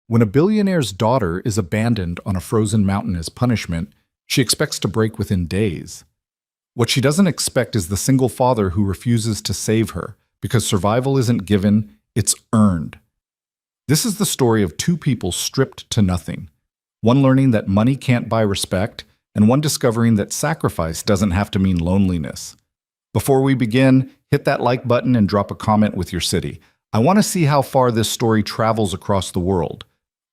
When a billionaire's daughter is abandoned on a frozen mountain as punishment, she expects to break within days. What she doesn't expect is the single father who refuses to save her, because survival isn't given, it's earned. This is the story of two people stripped to nothing, one learning that money can't buy respect, and one discovering that sacrifice doesn't have to mean loneliness. Before we begin, hit that like button and drop a comment with your city. I want to see how far this story travels across the world.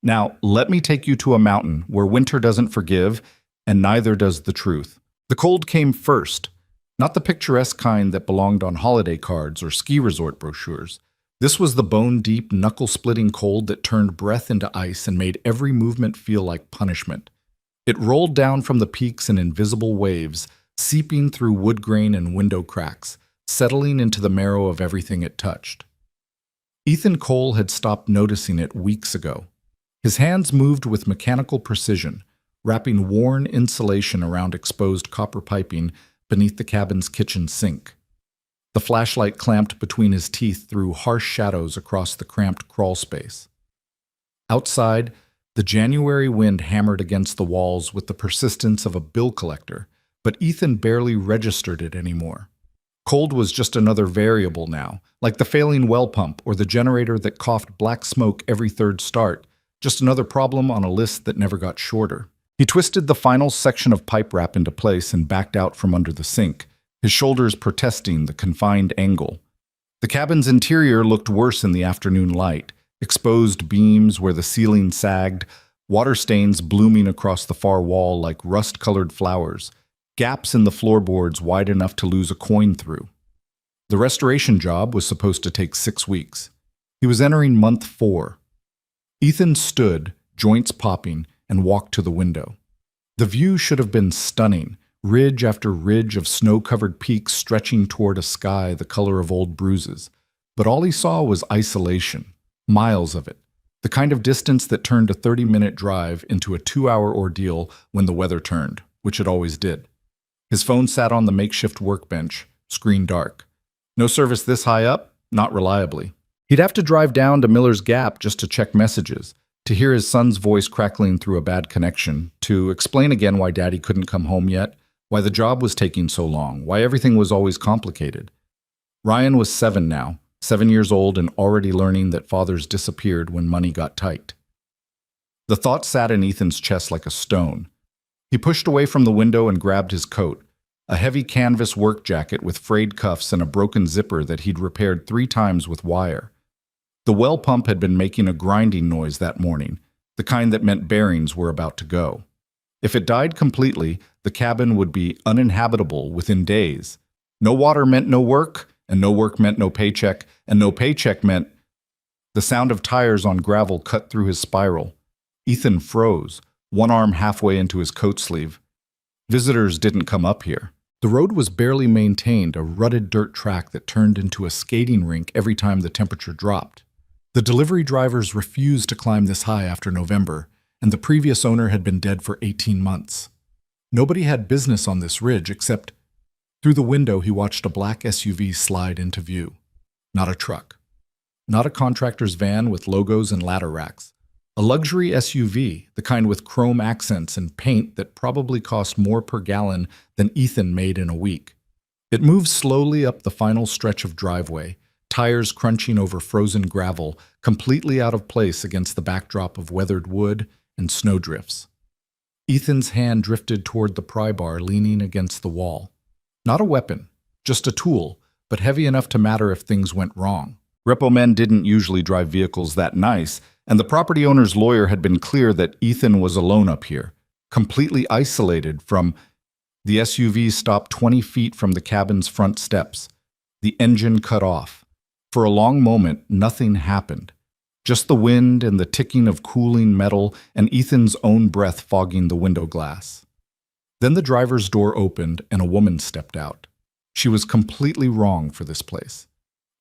Now, let me take you to a mountain where winter doesn't forgive, and neither does the truth. The cold came first, not the picturesque kind that belonged on holiday cards or ski resort brochures. This was the bone-deep, knuckle-splitting cold that turned breath into ice and made every movement feel like punishment. It rolled down from the peaks in invisible waves, seeping through wood grain and window cracks, settling into the marrow of everything it touched. Ethan Cole had stopped noticing it weeks ago. His hands moved with mechanical precision, wrapping worn insulation around exposed copper piping beneath the cabin's kitchen sink. The flashlight clamped between his teeth threw harsh shadows across the cramped crawl space. Outside, the January wind hammered against the walls with the persistence of a bill collector, but Ethan barely registered it anymore. Cold was just another variable now, like the failing well pump or the generator that coughed black smoke every third start, just another problem on a list that never got shorter. He twisted the final section of pipe wrap into place and backed out from under the sink, his shoulders protesting the confined angle. The cabin's interior looked worse in the afternoon light, exposed beams where the ceiling sagged, water stains blooming across the far wall like rust-colored flowers, gaps in the floorboards wide enough to lose a coin through. The restoration job was supposed to take 6 weeks. He was entering month 4. Ethan stood, joints popping, and walked to the window. The view should have been stunning, ridge after ridge of snow-covered peaks stretching toward a sky the color of old bruises. But all he saw was isolation, miles of it, the kind of distance that turned a 30-minute drive into a 2-hour ordeal when the weather turned, which it always did. His phone sat on the makeshift workbench, screen dark. No service this high up, not reliably. He'd have to drive down to Miller's Gap just to check messages, to hear his son's voice crackling through a bad connection, to explain again why Daddy couldn't come home yet, why the job was taking so long, why everything was always complicated. Ryan was 7 now, 7 years old and already learning that fathers disappeared when money got tight. The thought sat in Ethan's chest like a stone. He pushed away from the window and grabbed his coat, a heavy canvas work jacket with frayed cuffs and a broken zipper that he'd repaired 3 times with wire. The well pump had been making a grinding noise that morning, the kind that meant bearings were about to go. If it died completely, the cabin would be uninhabitable within days. No water meant no work, and no work meant no paycheck, and no paycheck meant... The sound of tires on gravel cut through his spiral. Ethan froze, one arm halfway into his coat sleeve. Visitors didn't come up here. The road was barely maintained, a rutted dirt track that turned into a skating rink every time the temperature dropped. The delivery drivers refused to climb this high after November, and the previous owner had been dead for 18 months. Nobody had business on this ridge except... Through the window, he watched a black SUV slide into view. Not a truck. Not a contractor's van with logos and ladder racks. A luxury SUV, the kind with chrome accents and paint that probably cost more per gallon than Ethan made in a week. It moved slowly up the final stretch of driveway, tires crunching over frozen gravel, completely out of place against the backdrop of weathered wood and snowdrifts. Ethan's hand drifted toward the pry bar leaning against the wall. Not a weapon, just a tool, but heavy enough to matter if things went wrong. Repo men didn't usually drive vehicles that nice, and the property owner's lawyer had been clear that Ethan was alone up here, completely isolated from... The SUV stopped 20 feet from the cabin's front steps. The engine cut off. For a long moment, nothing happened. Just the wind and the ticking of cooling metal and Ethan's own breath fogging the window glass. Then the driver's door opened and a woman stepped out. She was completely wrong for this place.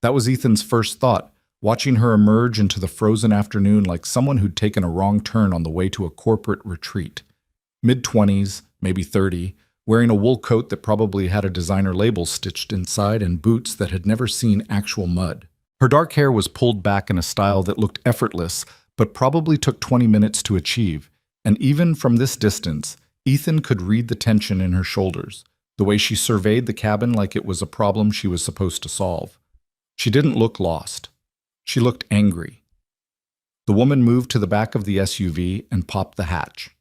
That was Ethan's first thought, watching her emerge into the frozen afternoon like someone who'd taken a wrong turn on the way to a corporate retreat. Mid-20s, maybe 30, wearing a wool coat that probably had a designer label stitched inside and boots that had never seen actual mud. Her dark hair was pulled back in a style that looked effortless, but probably took 20 minutes to achieve, and even from this distance, Ethan could read the tension in her shoulders, the way she surveyed the cabin like it was a problem she was supposed to solve. She didn't look lost. She looked angry. The woman moved to the back of the SUV and popped the hatch.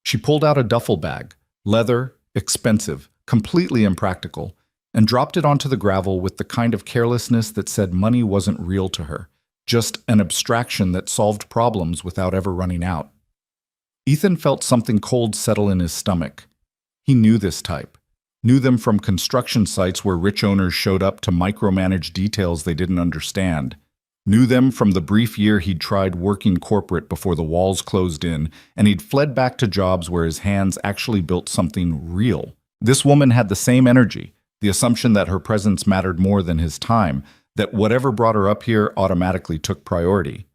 She pulled out a duffel bag, leather, expensive, completely impractical, and dropped it onto the gravel with the kind of carelessness that said money wasn't real to her, just an abstraction that solved problems without ever running out. Ethan felt something cold settle in his stomach. He knew this type, knew them from construction sites where rich owners showed up to micromanage details they didn't understand, knew them from the brief year he'd tried working corporate before the walls closed in, and he'd fled back to jobs where his hands actually built something real. This woman had the same energy, the assumption that her presence mattered more than his time, that whatever brought her up here automatically took priority.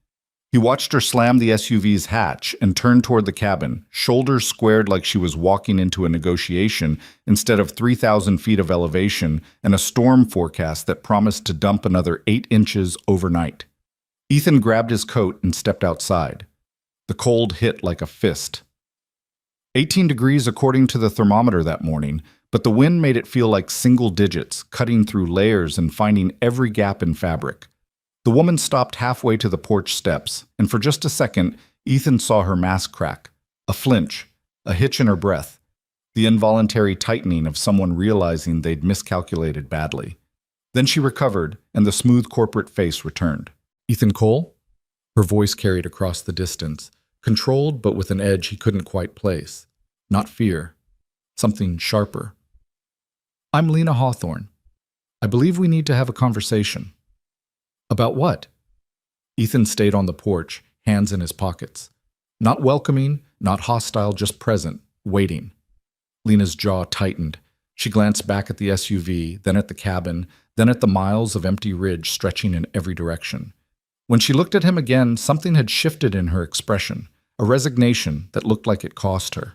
He watched her slam the SUV's hatch and turn toward the cabin, shoulders squared like she was walking into a negotiation instead of 3,000 feet of elevation and a storm forecast that promised to dump another 8 inches overnight. Ethan grabbed his coat and stepped outside. The cold hit like a fist. 18 degrees according to the thermometer that morning, but the wind made it feel like single digits, cutting through layers and finding every gap in fabric. The woman stopped halfway to the porch steps, and for just a second, Ethan saw her mask crack. A flinch, a hitch in her breath, the involuntary tightening of someone realizing they'd miscalculated badly. Then she recovered, and the smooth corporate face returned. "Ethan Cole?" Her voice carried across the distance, controlled but with an edge he couldn't quite place. Not fear. Something sharper. "I'm Lena Hawthorne. I believe we need to have a conversation." "About what?" Ethan stayed on the porch, hands in his pockets. Not welcoming, not hostile, just present, waiting. Lena's jaw tightened. She glanced back at the SUV, then at the cabin, then at the miles of empty ridge stretching in every direction. When she looked at him again, something had shifted in her expression, a resignation that looked like it cost her.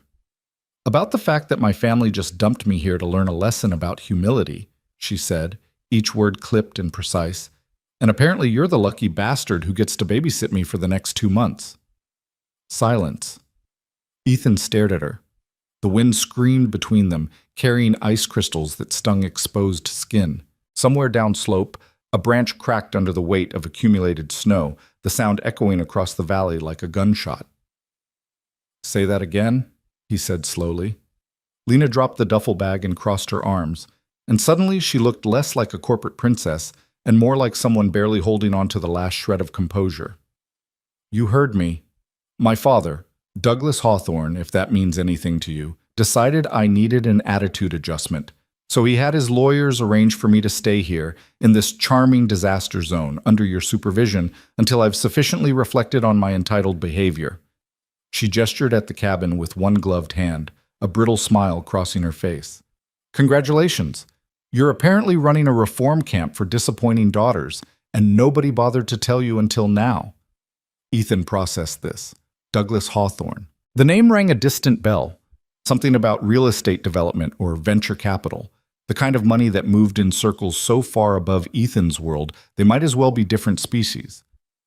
"About the fact that my family just dumped me here to learn a lesson about humility," she said, each word clipped and precise. "And apparently you're the lucky bastard who gets to babysit me for the next 2 months." Silence. Ethan stared at her. The wind screamed between them, carrying ice crystals that stung exposed skin. Somewhere downslope, a branch cracked under the weight of accumulated snow, the sound echoing across the valley like a gunshot. "Say that again?" he said slowly. Lena dropped the duffel bag and crossed her arms, and suddenly she looked less like a corporate princess and more like someone barely holding on to the last shred of composure. "You heard me. My father, Douglas Hawthorne, if that means anything to you, decided I needed an attitude adjustment, so he had his lawyers arrange for me to stay here in this charming disaster zone under your supervision until I've sufficiently reflected on my entitled behavior." She gestured at the cabin with one gloved hand, a brittle smile crossing her face. "Congratulations. You're apparently running a reform camp for disappointing daughters, and nobody bothered to tell you until now." Ethan processed this. Douglas Hawthorne. The name rang a distant bell, something about real estate development or venture capital, the kind of money that moved in circles so far above Ethan's world they might as well be different species.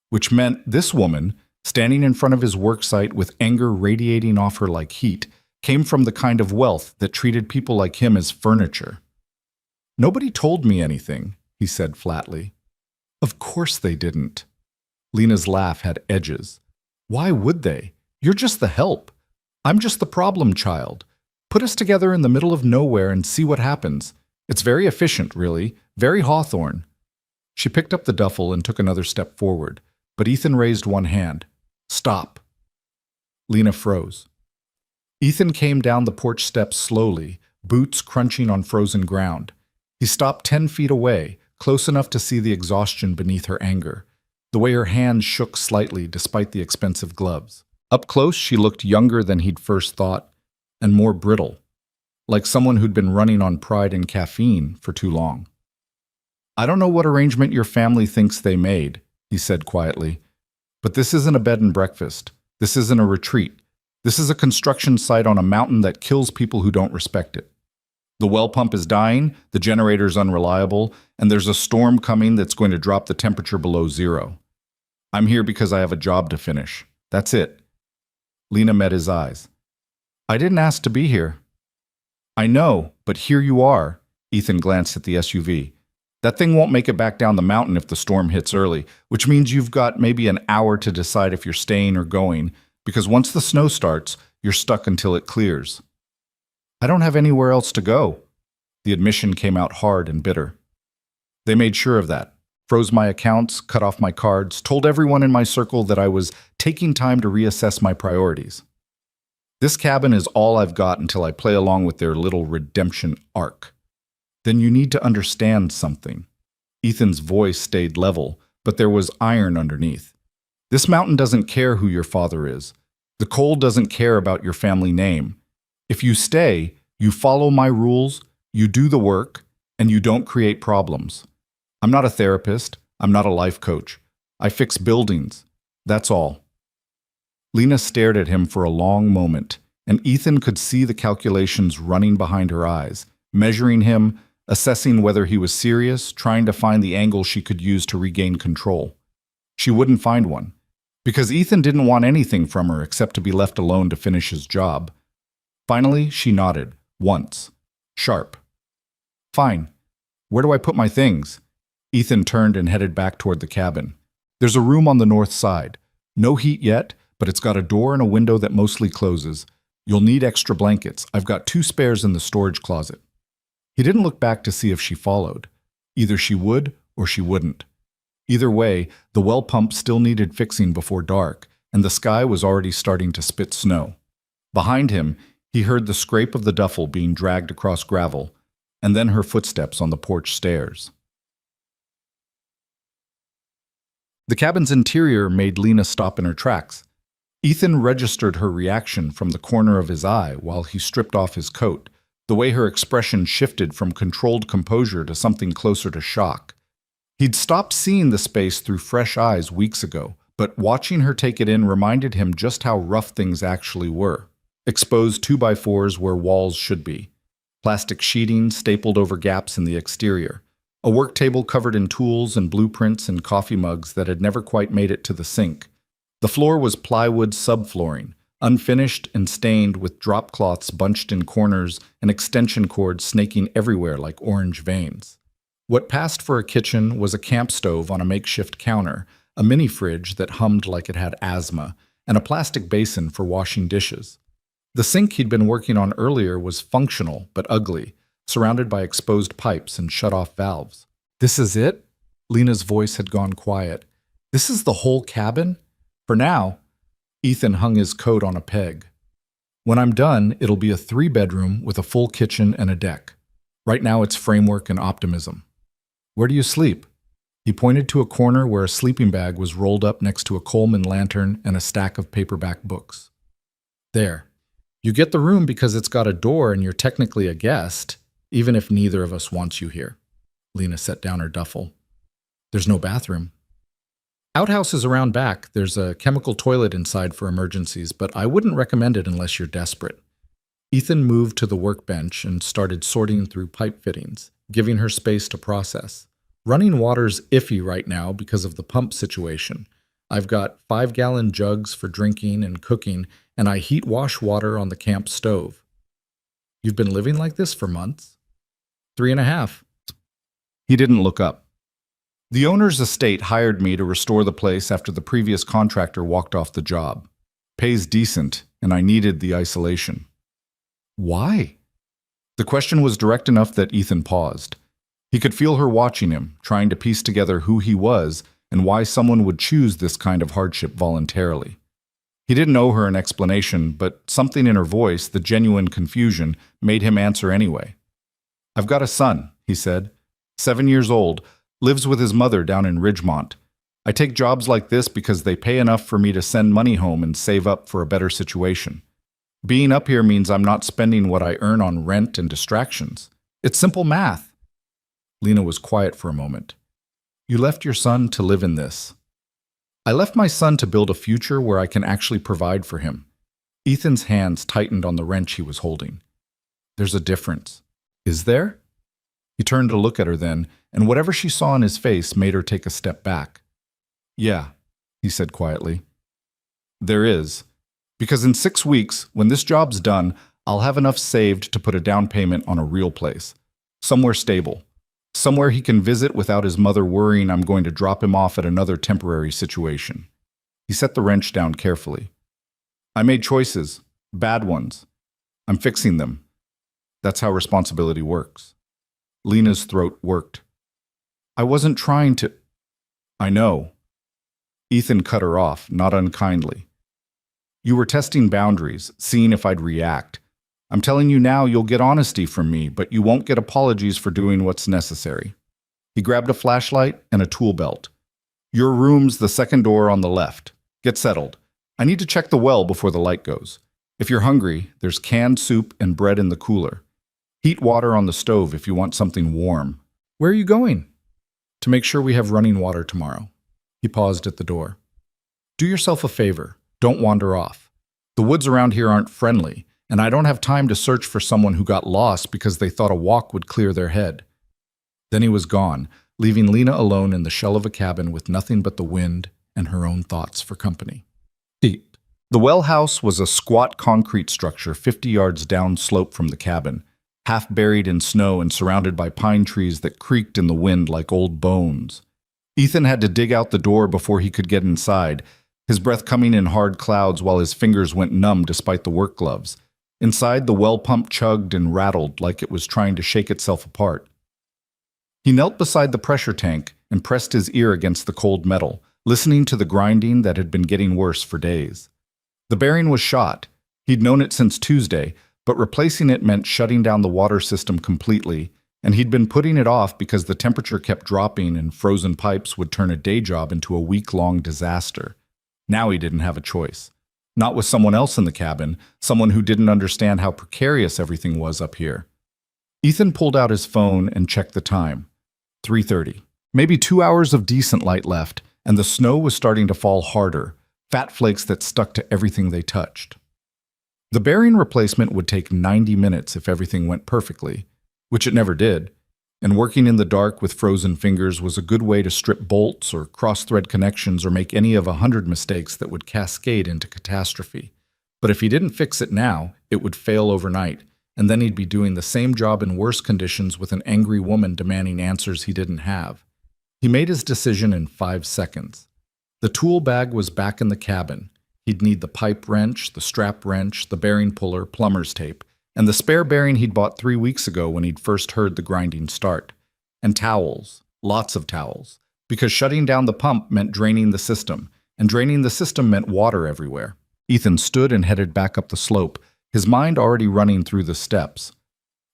Which meant this woman, standing in front of his worksite with anger radiating off her like heat, came from the kind of wealth that treated people like him as furniture. "Nobody told me anything," he said flatly. "Of course they didn't." Lena's laugh had edges. "Why would they? You're just the help. I'm just the problem child. Put us together in the middle of nowhere and see what happens. It's very efficient, really. Very Hawthorne." She picked up the duffel and took another step forward, but Ethan raised one hand. "Stop." Lena froze. Ethan came down the porch steps slowly, boots crunching on frozen ground. He stopped 10 feet away, close enough to see the exhaustion beneath her anger, the way her hands shook slightly despite the expensive gloves. Up close, she looked younger than he'd first thought, and more brittle, like someone who'd been running on pride and caffeine for too long. "I don't know what arrangement your family thinks they made," he said quietly, "but this isn't a bed and breakfast. This isn't a retreat. This is a construction site on a mountain that kills people who don't respect it. The well pump is dying, the generator's unreliable, and there's a storm coming that's going to drop the temperature below 0. I'm here because I have a job to finish. That's it. Lena met his eyes. I didn't ask to be here. I know, but here you are. Ethan glanced at the SUV. That thing won't make it back down the mountain if the storm hits early, which means you've got maybe an hour to decide if you're staying or going, because once the snow starts, you're stuck until it clears. I don't have anywhere else to go. The admission came out hard and bitter. They made sure of that. Froze my accounts, cut off my cards, told everyone in my circle that I was taking time to reassess my priorities. This cabin is all I've got until I play along with their little redemption arc. Then you need to understand something. Ethan's voice stayed level, but there was iron underneath. This mountain doesn't care who your father is. The cold doesn't care about your family name. If you stay, you follow my rules, you do the work, and you don't create problems. I'm not a therapist. I'm not a life coach. I fix buildings. That's all. Lena stared at him for a long moment, and Ethan could see the calculations running behind her eyes, measuring him, assessing whether he was serious, trying to find the angle she could use to regain control. She wouldn't find one, because Ethan didn't want anything from her except to be left alone to finish his job. Finally, she nodded, once. Sharp. Fine. Where do I put my things? Ethan turned and headed back toward the cabin. There's a room on the north side. No heat yet, but it's got a door and a window that mostly closes. You'll need extra blankets. I've got 2 spares in the storage closet. He didn't look back to see if she followed. Either she would or she wouldn't. Either way, the well pump still needed fixing before dark, and the sky was already starting to spit snow. Behind him, he heard the scrape of the duffel being dragged across gravel, and then her footsteps on the porch stairs. The cabin's interior made Lena stop in her tracks. Ethan registered her reaction from the corner of his eye while he stripped off his coat, the way her expression shifted from controlled composure to something closer to shock. He'd stopped seeing the space through fresh eyes weeks ago, but watching her take it in reminded him just how rough things actually were. Exposed 2x4s where walls should be. Plastic sheeting stapled over gaps in the exterior. A work table covered in tools and blueprints and coffee mugs that had never quite made it to the sink. The floor was plywood subflooring, unfinished and stained with drop cloths bunched in corners and extension cords snaking everywhere like orange veins. What passed for a kitchen was a camp stove on a makeshift counter, a mini fridge that hummed like it had asthma, and a plastic basin for washing dishes. The sink he'd been working on earlier was functional but ugly, surrounded by exposed pipes and shut-off valves. This is it? Lena's voice had gone quiet. This is the whole cabin? For now. Ethan hung his coat on a peg. When I'm done, it'll be a 3-bedroom with a full kitchen and a deck. Right now it's framework and optimism. Where do you sleep? He pointed to a corner where a sleeping bag was rolled up next to a Coleman lantern and a stack of paperback books. There. You get the room because it's got a door and you're technically a guest, even if neither of us wants you here. Lena set down her duffel. There's no bathroom. Outhouses around back, there's a chemical toilet inside for emergencies, but I wouldn't recommend it unless you're desperate. Ethan moved to the workbench and started sorting through pipe fittings, giving her space to process. Running water's iffy right now because of the pump situation. I've got 5-gallon jugs for drinking and cooking, and I heat wash water on the camp stove. You've been living like this for months? 3.5. He didn't look up. The owner's estate hired me to restore the place after the previous contractor walked off the job. Pays decent, and I needed the isolation. Why? The question was direct enough that Ethan paused. He could feel her watching him, trying to piece together who he was and why someone would choose this kind of hardship voluntarily. He didn't owe her an explanation, but something in her voice, the genuine confusion, made him answer anyway. I've got a son, he said. 7 years old, lives with his mother down in Ridgemont. I take jobs like this because they pay enough for me to send money home and save up for a better situation. Being up here means I'm not spending what I earn on rent and distractions. It's simple math. Lena was quiet for a moment. You left your son to live in this. I left my son to build a future where I can actually provide for him. Ethan's hands tightened on the wrench he was holding. There's a difference. Is there? He turned to look at her then, and whatever she saw in his face made her take a step back. Yeah, he said quietly. There is. Because in 6 weeks, when this job's done, I'll have enough saved to put a down payment on a real place. Somewhere stable. Somewhere he can visit without his mother worrying I'm going to drop him off at another temporary situation. He set the wrench down carefully. I made choices. Bad ones. I'm fixing them. That's how responsibility works. Lena's throat worked. I wasn't trying to... I know. Ethan cut her off, not unkindly. You were testing boundaries, seeing if I'd react. I'm telling you now you'll get honesty from me, but you won't get apologies for doing what's necessary. He grabbed a flashlight and a tool belt. Your room's the second door on the left. Get settled. I need to check the well before the light goes. If you're hungry, there's canned soup and bread in the cooler. Heat water on the stove if you want something warm. Where are you going? To make sure we have running water tomorrow. He paused at the door. Do yourself a favor. Don't wander off. The woods around here aren't friendly, and I don't have time to search for someone who got lost because they thought a walk would clear their head. Then he was gone, leaving Lena alone in the shell of a cabin with nothing but the wind and her own thoughts for company. The well house was a squat concrete structure 50 yards downslope from the cabin, half buried in snow and surrounded by pine trees that creaked in the wind like old bones. Ethan had to dig out the door before he could get inside, his breath coming in hard clouds while his fingers went numb despite the work gloves. Inside, the well pump chugged and rattled like it was trying to shake itself apart. He knelt beside the pressure tank and pressed his ear against the cold metal, listening to the grinding that had been getting worse for days. The bearing was shot. He'd known it since Tuesday, but replacing it meant shutting down the water system completely, and he'd been putting it off because the temperature kept dropping and frozen pipes would turn a day job into a week-long disaster. Now he didn't have a choice. Not with someone else in the cabin, someone who didn't understand how precarious everything was up here. Ethan pulled out his phone and checked the time. 3:30. Maybe 2 hours of decent light left, and the snow was starting to fall harder, fat flakes that stuck to everything they touched. The bearing replacement would take 90 minutes if everything went perfectly, which it never did, and working in the dark with frozen fingers was a good way to strip bolts or cross-thread connections or make any of 100 mistakes that would cascade into catastrophe. But if he didn't fix it now, it would fail overnight, and then he'd be doing the same job in worse conditions with an angry woman demanding answers he didn't have. He made his decision in 5 seconds. The tool bag was back in the cabin. He'd need the pipe wrench, the strap wrench, the bearing puller, plumber's tape, and the spare bearing he'd bought 3 weeks ago when he'd first heard the grinding start. And towels, lots of towels, because shutting down the pump meant draining the system, and draining the system meant water everywhere. Ethan stood and headed back up the slope, his mind already running through the steps.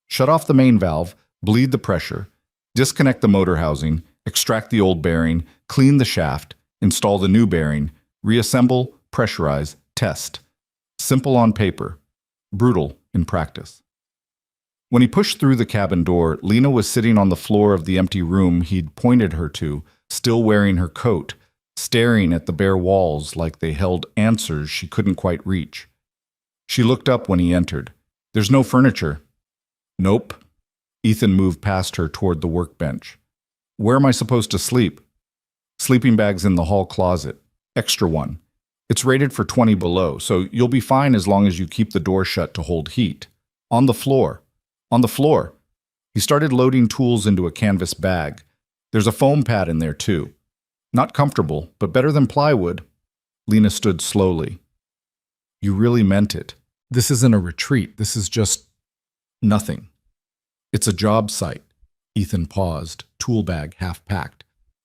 Shut off the main valve, bleed the pressure, disconnect the motor housing, extract the old bearing, clean the shaft, install the new bearing, reassemble, pressurize, test. Simple on paper, brutal in practice. When he pushed through the cabin door, Lena was sitting on the floor of the empty room he'd pointed her to, still wearing her coat, staring at the bare walls like they held answers she couldn't quite reach. She looked up when he entered. There's no furniture. Nope. Ethan moved past her toward the workbench. Where am I supposed to sleep? Sleeping bag's in the hall closet. Extra one. It's rated for 20 below, so you'll be fine as long as you keep the door shut to hold heat. On the floor. On the floor. He started loading tools into a canvas bag. There's a foam pad in there, too. Not comfortable, but better than plywood. Lena stood slowly. You really meant it. This isn't a retreat. This is just nothing. It's a job site. Ethan paused, tool bag half packed.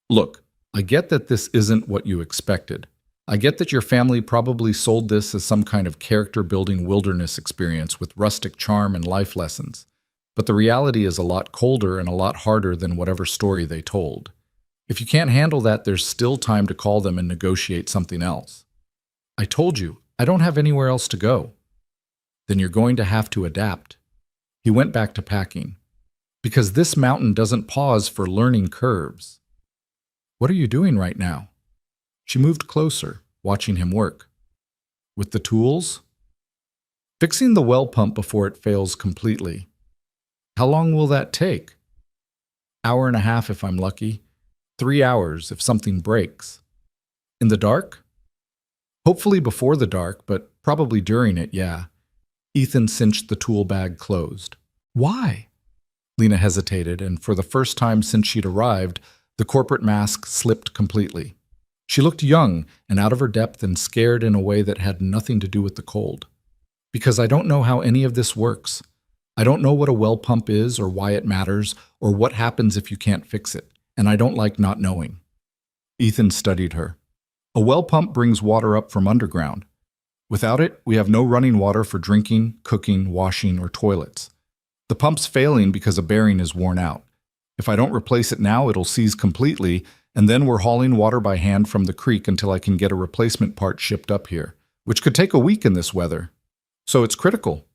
Look, I get that this isn't what you expected. I get that your family probably sold this as some kind of character-building wilderness experience with rustic charm and life lessons. But the reality is a lot colder and a lot harder than whatever story they told. If you can't handle that, there's still time to call them and negotiate something else. I told you, I don't have anywhere else to go. Then you're going to have to adapt. He went back to packing. Because this mountain doesn't pause for learning curves. What are you doing right now? She moved closer, watching him work. With the tools? Fixing the well pump before it fails completely. How long will that take? Hour and a half if I'm lucky. 3 hours if something breaks. In the dark? Hopefully before the dark, but probably during it, yeah. Ethan cinched the tool bag closed. Why? Lena hesitated, and for the first time since she'd arrived, the corporate mask slipped completely. She looked young and out of her depth and scared in a way that had nothing to do with the cold. Because I don't know how any of this works. I don't know what a well pump is or why it matters or what happens if you can't fix it, and I don't like not knowing. Ethan studied her. A well pump brings water up from underground. Without it, we have no running water for drinking, cooking, washing, or toilets. The pump's failing because a bearing is worn out. If I don't replace it now, it'll seize completely, and then we're hauling water by hand from the creek until I can get a replacement part shipped up here, which could take a week in this weather. So it's critical.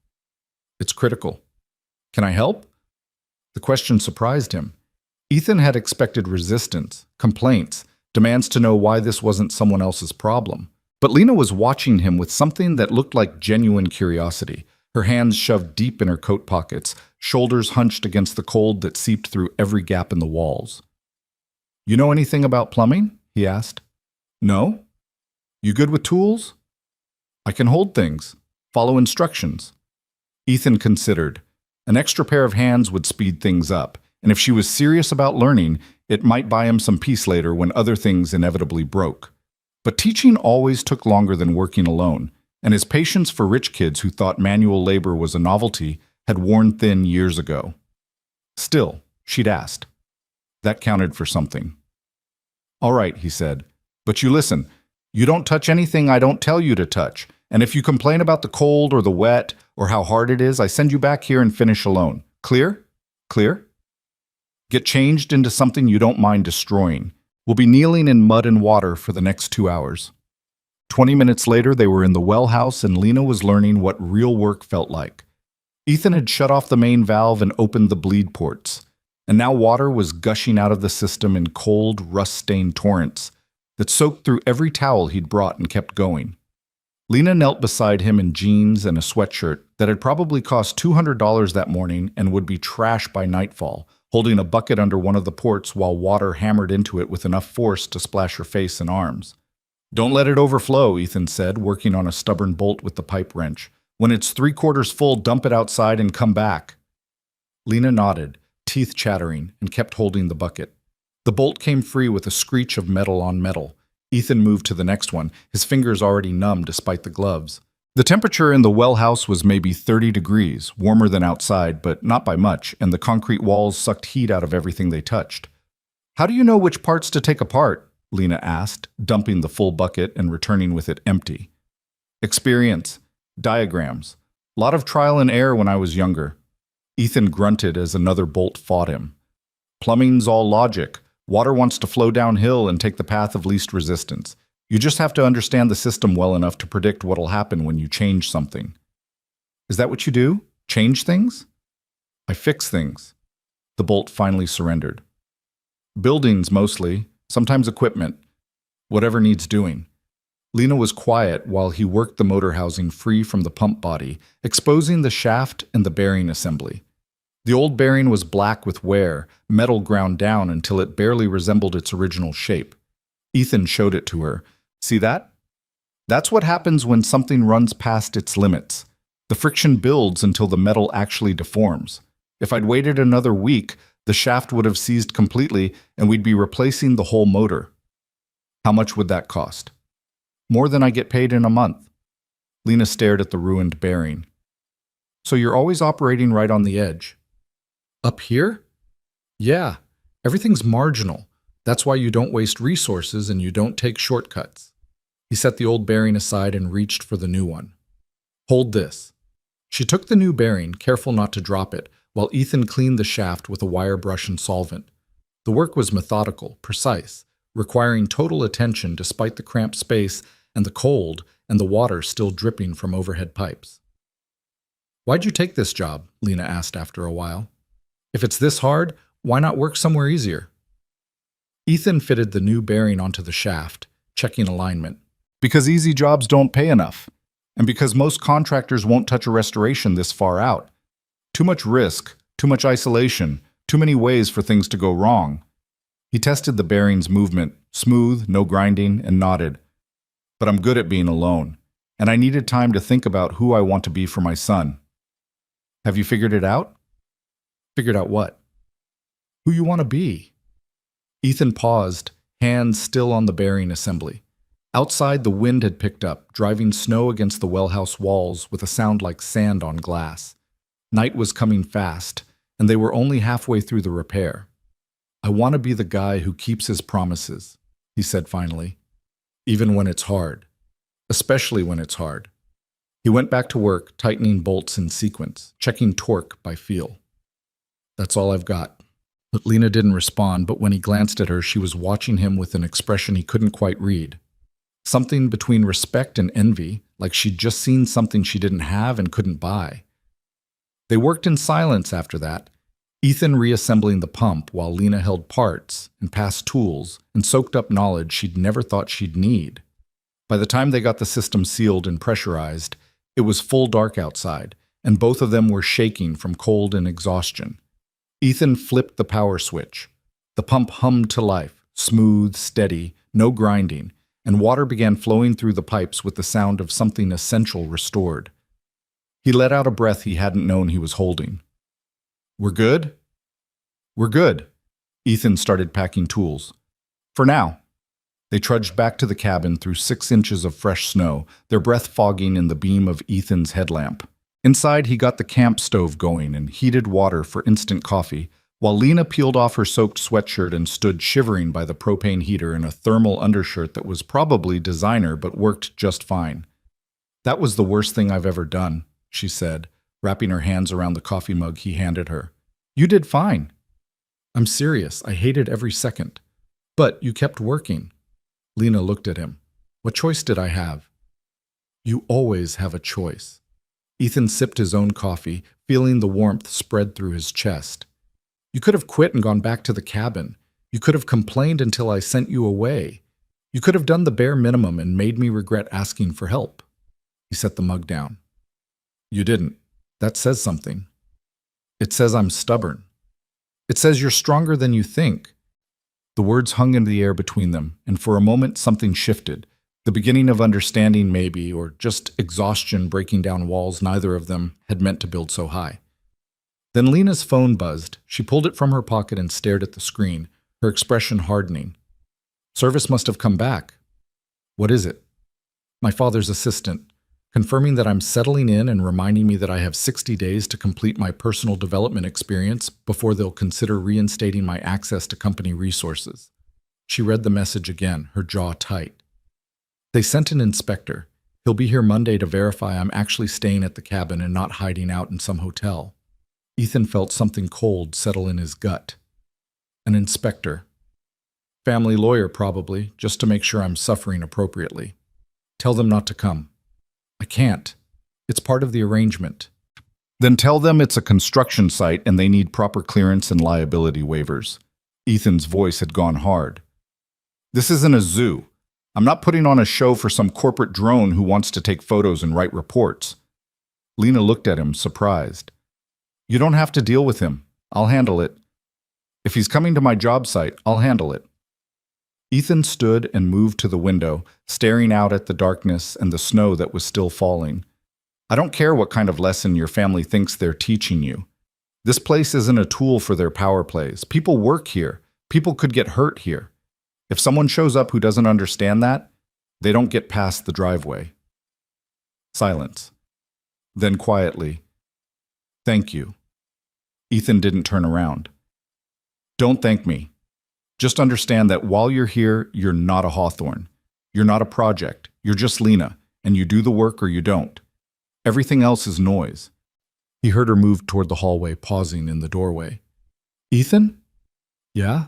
It's critical. Can I help? The question surprised him. Ethan had expected resistance, complaints, demands to know why this wasn't someone else's problem. But Lena was watching him with something that looked like genuine curiosity, her hands shoved deep in her coat pockets, shoulders hunched against the cold that seeped through every gap in the walls. You know anything about plumbing? He asked. No? You good with tools? I can hold things. Follow instructions. Ethan considered. An extra pair of hands would speed things up, and if she was serious about learning, it might buy him some peace later when other things inevitably broke. But teaching always took longer than working alone, and his patience for rich kids who thought manual labor was a novelty had worn thin years ago. Still, she'd asked. That counted for something. All right, he said, but you listen. You don't touch anything I don't tell you to touch, and if you complain about the cold or the wet or how hard it is, I send you back here and finish alone. Clear? Clear? Get changed into something you don't mind destroying. We'll be kneeling in mud and water for the next 2 hours. 20 minutes later, they were in the well house and Lena was learning what real work felt like. Ethan had shut off the main valve and opened the bleed ports, and now water was gushing out of the system in cold, rust-stained torrents that soaked through every towel he'd brought and kept going. Lena knelt beside him in jeans and a sweatshirt that had probably cost $200 that morning and would be trash by nightfall, holding a bucket under one of the ports while water hammered into it with enough force to splash her face and arms. Don't let it overflow, Ethan said, working on a stubborn bolt with the pipe wrench. When it's 3/4 full, dump it outside and come back. Lena nodded, teeth chattering, and kept holding the bucket. The bolt came free with a screech of metal on metal. Ethan moved to the next one, his fingers already numb despite the gloves. The temperature in the well house was maybe 30 degrees, warmer than outside, but not by much, and the concrete walls sucked heat out of everything they touched. How do you know which parts to take apart? Lena asked, dumping the full bucket and returning with it empty. Experience. Diagrams. Lot of trial and error when I was younger. Ethan grunted as another bolt fought him. Plumbing's all logic. Water wants to flow downhill and take the path of least resistance. You just have to understand the system well enough to predict what'll happen when you change something. Is that what you do? Change things? I fix things. The bolt finally surrendered. Buildings mostly, sometimes equipment. Whatever needs doing. Lena was quiet while he worked the motor housing free from the pump body, exposing the shaft and the bearing assembly. The old bearing was black with wear, metal ground down until it barely resembled its original shape. Ethan showed it to her. See that? That's what happens when something runs past its limits. The friction builds until the metal actually deforms. If I'd waited another week, the shaft would have seized completely and we'd be replacing the whole motor. How much would that cost? More than I get paid in a month. Lena stared at the ruined bearing. So you're always operating right on the edge. Up here? Yeah, everything's marginal. That's why you don't waste resources and you don't take shortcuts. He set the old bearing aside and reached for the new one. Hold this. She took the new bearing, careful not to drop it, while Ethan cleaned the shaft with a wire brush and solvent. The work was methodical, precise, requiring total attention despite the cramped space and the cold and the water still dripping from overhead pipes. Why'd you take this job? Lena asked after a while. If it's this hard, why not work somewhere easier? Ethan fitted the new bearing onto the shaft, checking alignment. Because easy jobs don't pay enough, and because most contractors won't touch a restoration this far out. Too much risk, too much isolation, too many ways for things to go wrong. He tested the bearing's movement, smooth, no grinding, and nodded. But I'm good at being alone, and I needed time to think about who I want to be for my son. Have you figured it out? Figured out what? Who you want to be. Ethan paused, hands still on the bearing assembly. Outside, the wind had picked up, driving snow against the wellhouse walls with a sound like sand on glass. Night was coming fast, and they were only halfway through the repair. I want to be the guy who keeps his promises, he said finally, even when it's hard, especially when it's hard. He went back to work, tightening bolts in sequence, checking torque by feel. That's all I've got. But Lena didn't respond, but when he glanced at her, she was watching him with an expression he couldn't quite read. Something between respect and envy, like she'd just seen something she didn't have and couldn't buy. They worked in silence after that, Ethan reassembling the pump while Lena held parts and passed tools and soaked up knowledge she'd never thought she'd need. By the time they got the system sealed and pressurized, it was full dark outside, and both of them were shaking from cold and exhaustion. Ethan flipped the power switch. The pump hummed to life, smooth, steady, no grinding, and water began flowing through the pipes with the sound of something essential restored. He let out a breath he hadn't known he was holding. We're good? We're good. Ethan started packing tools. For now. They trudged back to the cabin through 6 inches of fresh snow, their breath fogging in the beam of Ethan's headlamp. Inside, he got the camp stove going and heated water for instant coffee, while Lena peeled off her soaked sweatshirt and stood shivering by the propane heater in a thermal undershirt that was probably designer but worked just fine. That was the worst thing I've ever done, she said, wrapping her hands around the coffee mug he handed her. You did fine. I'm serious. I hated every second. But you kept working. Lena looked at him. What choice did I have? You always have a choice. Ethan sipped his own coffee, feeling the warmth spread through his chest. You could have quit and gone back to the cabin. You could have complained until I sent you away. You could have done the bare minimum and made me regret asking for help. He set the mug down. You didn't. That says something. It says I'm stubborn. It says you're stronger than you think. The words hung in the air between them, and for a moment something shifted. The beginning of understanding maybe, or just exhaustion breaking down walls neither of them had meant to build so high. Then Lena's phone buzzed. She pulled it from her pocket and stared at the screen, her expression hardening. Service must have come back. What is it? My father's assistant, confirming that I'm settling in and reminding me that I have 60 days to complete my personal development experience before they'll consider reinstating my access to company resources. She read the message again, her jaw tight. They sent an inspector. He'll be here Monday to verify I'm actually staying at the cabin and not hiding out in some hotel. Ethan felt something cold settle in his gut. An inspector. Family lawyer, probably, just to make sure I'm suffering appropriately. Tell them not to come. I can't. It's part of the arrangement. Then tell them it's a construction site and they need proper clearance and liability waivers. Ethan's voice had gone hard. This isn't a zoo. I'm not putting on a show for some corporate drone who wants to take photos and write reports. Lena looked at him, surprised. You don't have to deal with him. I'll handle it. If he's coming to my job site, I'll handle it. Ethan stood and moved to the window, staring out at the darkness and the snow that was still falling. I don't care what kind of lesson your family thinks they're teaching you. This place isn't a tool for their power plays. People work here. People could get hurt here. If someone shows up who doesn't understand that, they don't get past the driveway. Silence. Then quietly, thank you. Ethan didn't turn around. Don't thank me. Just understand that while you're here, you're not a Hawthorne. You're not a project. You're just Lena, and you do the work or you don't. Everything else is noise. He heard her move toward the hallway, pausing in the doorway. Ethan? Yeah?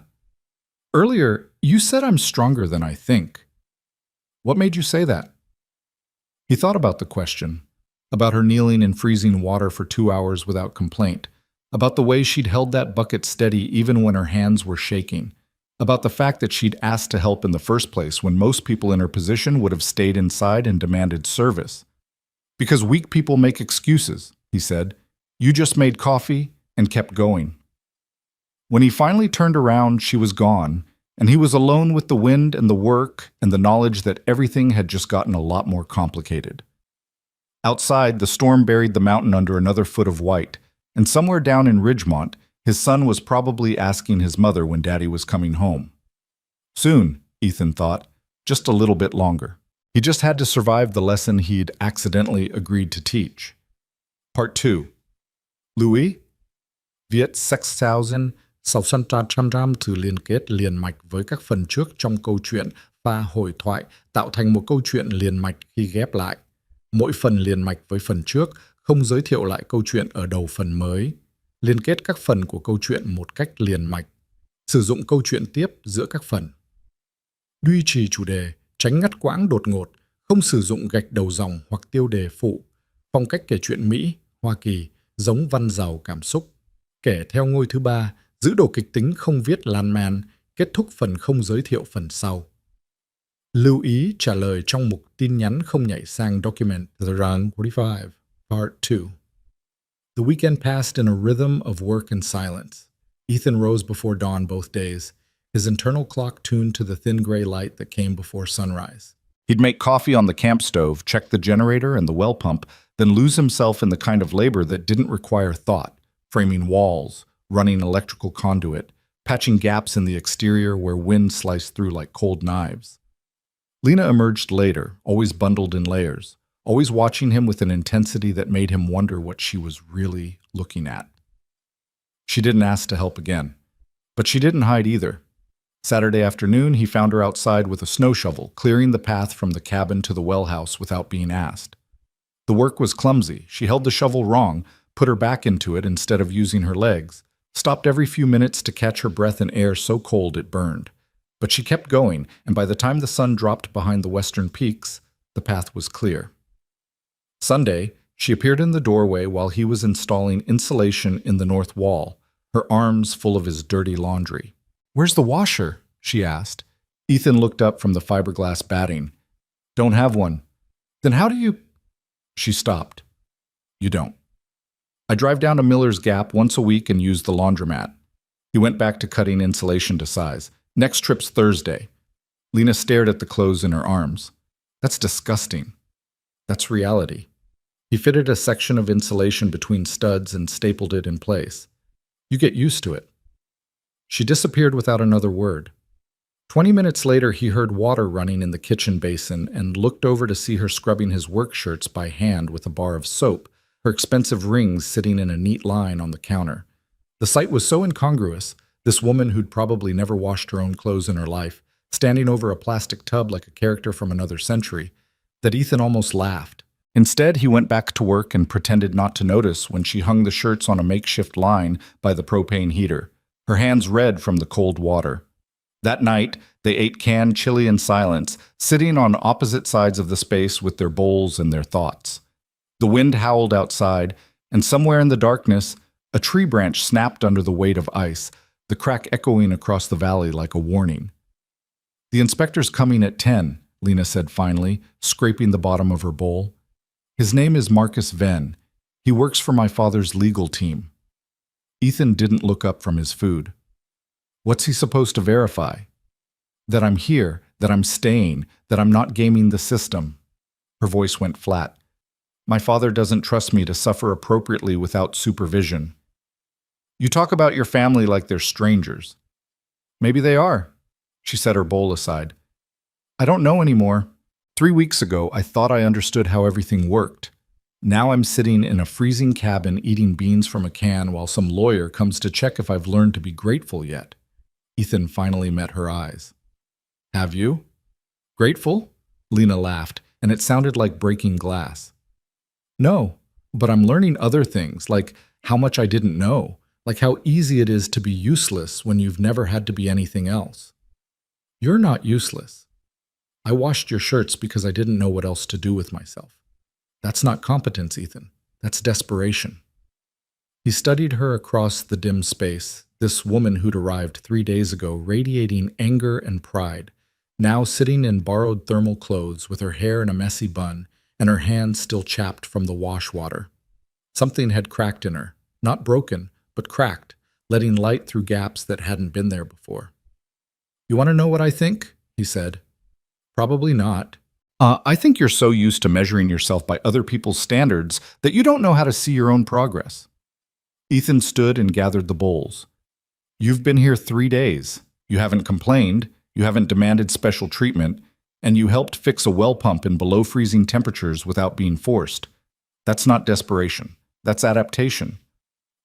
Earlier, you said I'm stronger than I think. What made you say that? He thought about the question, about her kneeling in freezing water for 2 hours without complaint, about the way she'd held that bucket steady even when her hands were shaking, about the fact that she'd asked to help in the first place when most people in her position would have stayed inside and demanded service. Because weak people make excuses, he said. You just made coffee and kept going. When he finally turned around, she was gone, and he was alone with the wind and the work and the knowledge that everything had just gotten a lot more complicated. Outside, the storm buried the mountain under another foot of white, and somewhere down in Ridgemont, his son was probably asking his mother when Daddy was coming home. Soon, Ethan thought, just a little bit longer. He just had to survive the lesson he'd accidentally agreed to teach. Part 2. Louis viết sexualize từ liên kết liền mạch với các phần trước trong câu chuyện và hồi thoại tạo thành một câu chuyện liền mạch khi ghép lại. Mỗi phần liền mạch với phần trước không giới thiệu lại câu chuyện ở đầu phần mới. Liên kết các phần của câu chuyện một cách liền mạch. Sử dụng câu chuyện tiếp giữa các phần. Duy trì chủ đề, tránh ngắt quãng đột ngột, không sử dụng gạch đầu dòng hoặc tiêu đề phụ. Phong cách kể chuyện Mỹ, Hoa Kỳ, giống văn giàu cảm xúc. Kể theo ngôi thứ ba, giữ độ kịch tính không viết lan man, kết thúc phần không giới thiệu phần sau. Lưu ý trả lời trong mục tin nhắn không nhảy sang document The Run 45, Part 2. The weekend passed in a rhythm of work and silence. Ethan rose before dawn both days, his internal clock tuned to the thin gray light that came before sunrise. He'd make coffee on the camp stove, check the generator and the well pump, then lose himself in the kind of labor that didn't require thought, framing walls, running electrical conduit, patching gaps in the exterior where wind sliced through like cold knives. Lena emerged later, always bundled in layers, always watching him with an intensity that made him wonder what she was really looking at. She didn't ask to help again, but she didn't hide either. Saturday afternoon, he found her outside with a snow shovel, clearing the path from the cabin to the well house without being asked. The work was clumsy. She held the shovel wrong, put her back into it instead of using her legs, stopped every few minutes to catch her breath in air so cold it burned. But she kept going, and by the time the sun dropped behind the western peaks, the path was clear. Sunday, she appeared in the doorway while he was installing insulation in the north wall, her arms full of his dirty laundry. "Where's the washer?" she asked. Ethan looked up from the fiberglass batting. "Don't have one." "Then how do you—" She stopped. "You don't. I drive down to Miller's Gap once a week and use the laundromat." He went back to cutting insulation to size. "Next trip's Thursday." Lena stared at the clothes in her arms. "That's disgusting." "That's reality." He fitted a section of insulation between studs and stapled it in place. "You get used to it." She disappeared without another word. 20 minutes later, he heard water running in the kitchen basin and looked over to see her scrubbing his work shirts by hand with a bar of soap, her expensive rings sitting in a neat line on the counter. The sight was so incongruous, this woman who'd probably never washed her own clothes in her life, standing over a plastic tub like a character from another century, that Ethan almost laughed. Instead, he went back to work and pretended not to notice when she hung the shirts on a makeshift line by the propane heater, her hands red from the cold water. That night, they ate canned chili in silence, sitting on opposite sides of the space with their bowls and their thoughts. The wind howled outside, and somewhere in the darkness, a tree branch snapped under the weight of ice, the crack echoing across the valley like a warning. "The inspector's coming at 10, Lena said finally, scraping the bottom of her bowl. "His name is Marcus Venn. He works for my father's legal team." Ethan didn't look up from his food. "What's he supposed to verify?" "That I'm here, that I'm staying, that I'm not gaming the system." Her voice went flat. "My father doesn't trust me to suffer appropriately without supervision." "You talk about your family like they're strangers." "Maybe they are." She set her bowl aside. "I don't know anymore. 3 weeks ago, I thought I understood how everything worked. Now I'm sitting in a freezing cabin eating beans from a can while some lawyer comes to check if I've learned to be grateful yet." Ethan finally met her eyes. "Have you?" "Grateful?" Lena laughed, and it sounded like breaking glass. "No, but I'm learning other things, like how much I didn't know, like how easy it is to be useless when you've never had to be anything else." "You're not useless. I washed your shirts because I didn't know what else to do with myself. That's not competence, Ethan. That's desperation." He studied her across the dim space, this woman who'd arrived 3 days ago, radiating anger and pride, now sitting in borrowed thermal clothes with her hair in a messy bun and her hands still chapped from the wash water. Something had cracked in her, not broken, but cracked, letting light through gaps that hadn't been there before. You want to know what I think? He said. Probably not. I think you're so used to measuring yourself by other people's standards that you don't know how to see your own progress. Ethan stood and gathered the bowls. You've been here 3 days. You haven't complained, you haven't demanded special treatment, and you helped fix a well pump in below freezing temperatures without being forced. That's not desperation. That's adaptation.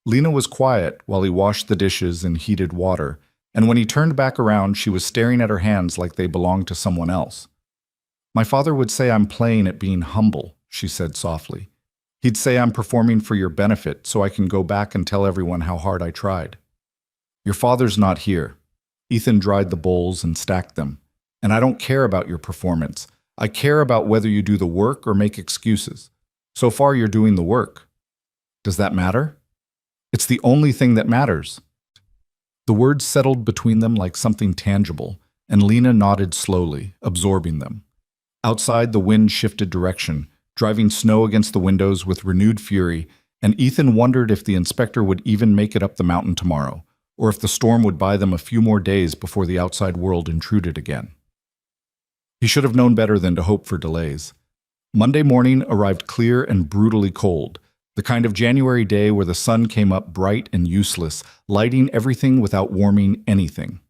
Lena was quiet while he washed the dishes in heated water, and when he turned back around, she was staring at her hands like they belonged to someone else. My father would say I'm playing at being humble, she said softly. He'd say I'm performing for your benefit so I can go back and tell everyone how hard I tried. Your father's not here. Ethan dried the bowls and stacked them. And I don't care about your performance. I care about whether you do the work or make excuses. So far, you're doing the work. Does that matter? It's the only thing that matters. The words settled between them like something tangible, and Lena nodded slowly, absorbing them. Outside, the wind shifted direction, driving snow against the windows with renewed fury, and Ethan wondered if the inspector would even make it up the mountain tomorrow, or if the storm would buy them a few more days before the outside world intruded again. He should have known better than to hope for delays. Monday morning arrived clear and brutally cold, the kind of January day where the sun came up bright and useless, lighting everything without warming anything.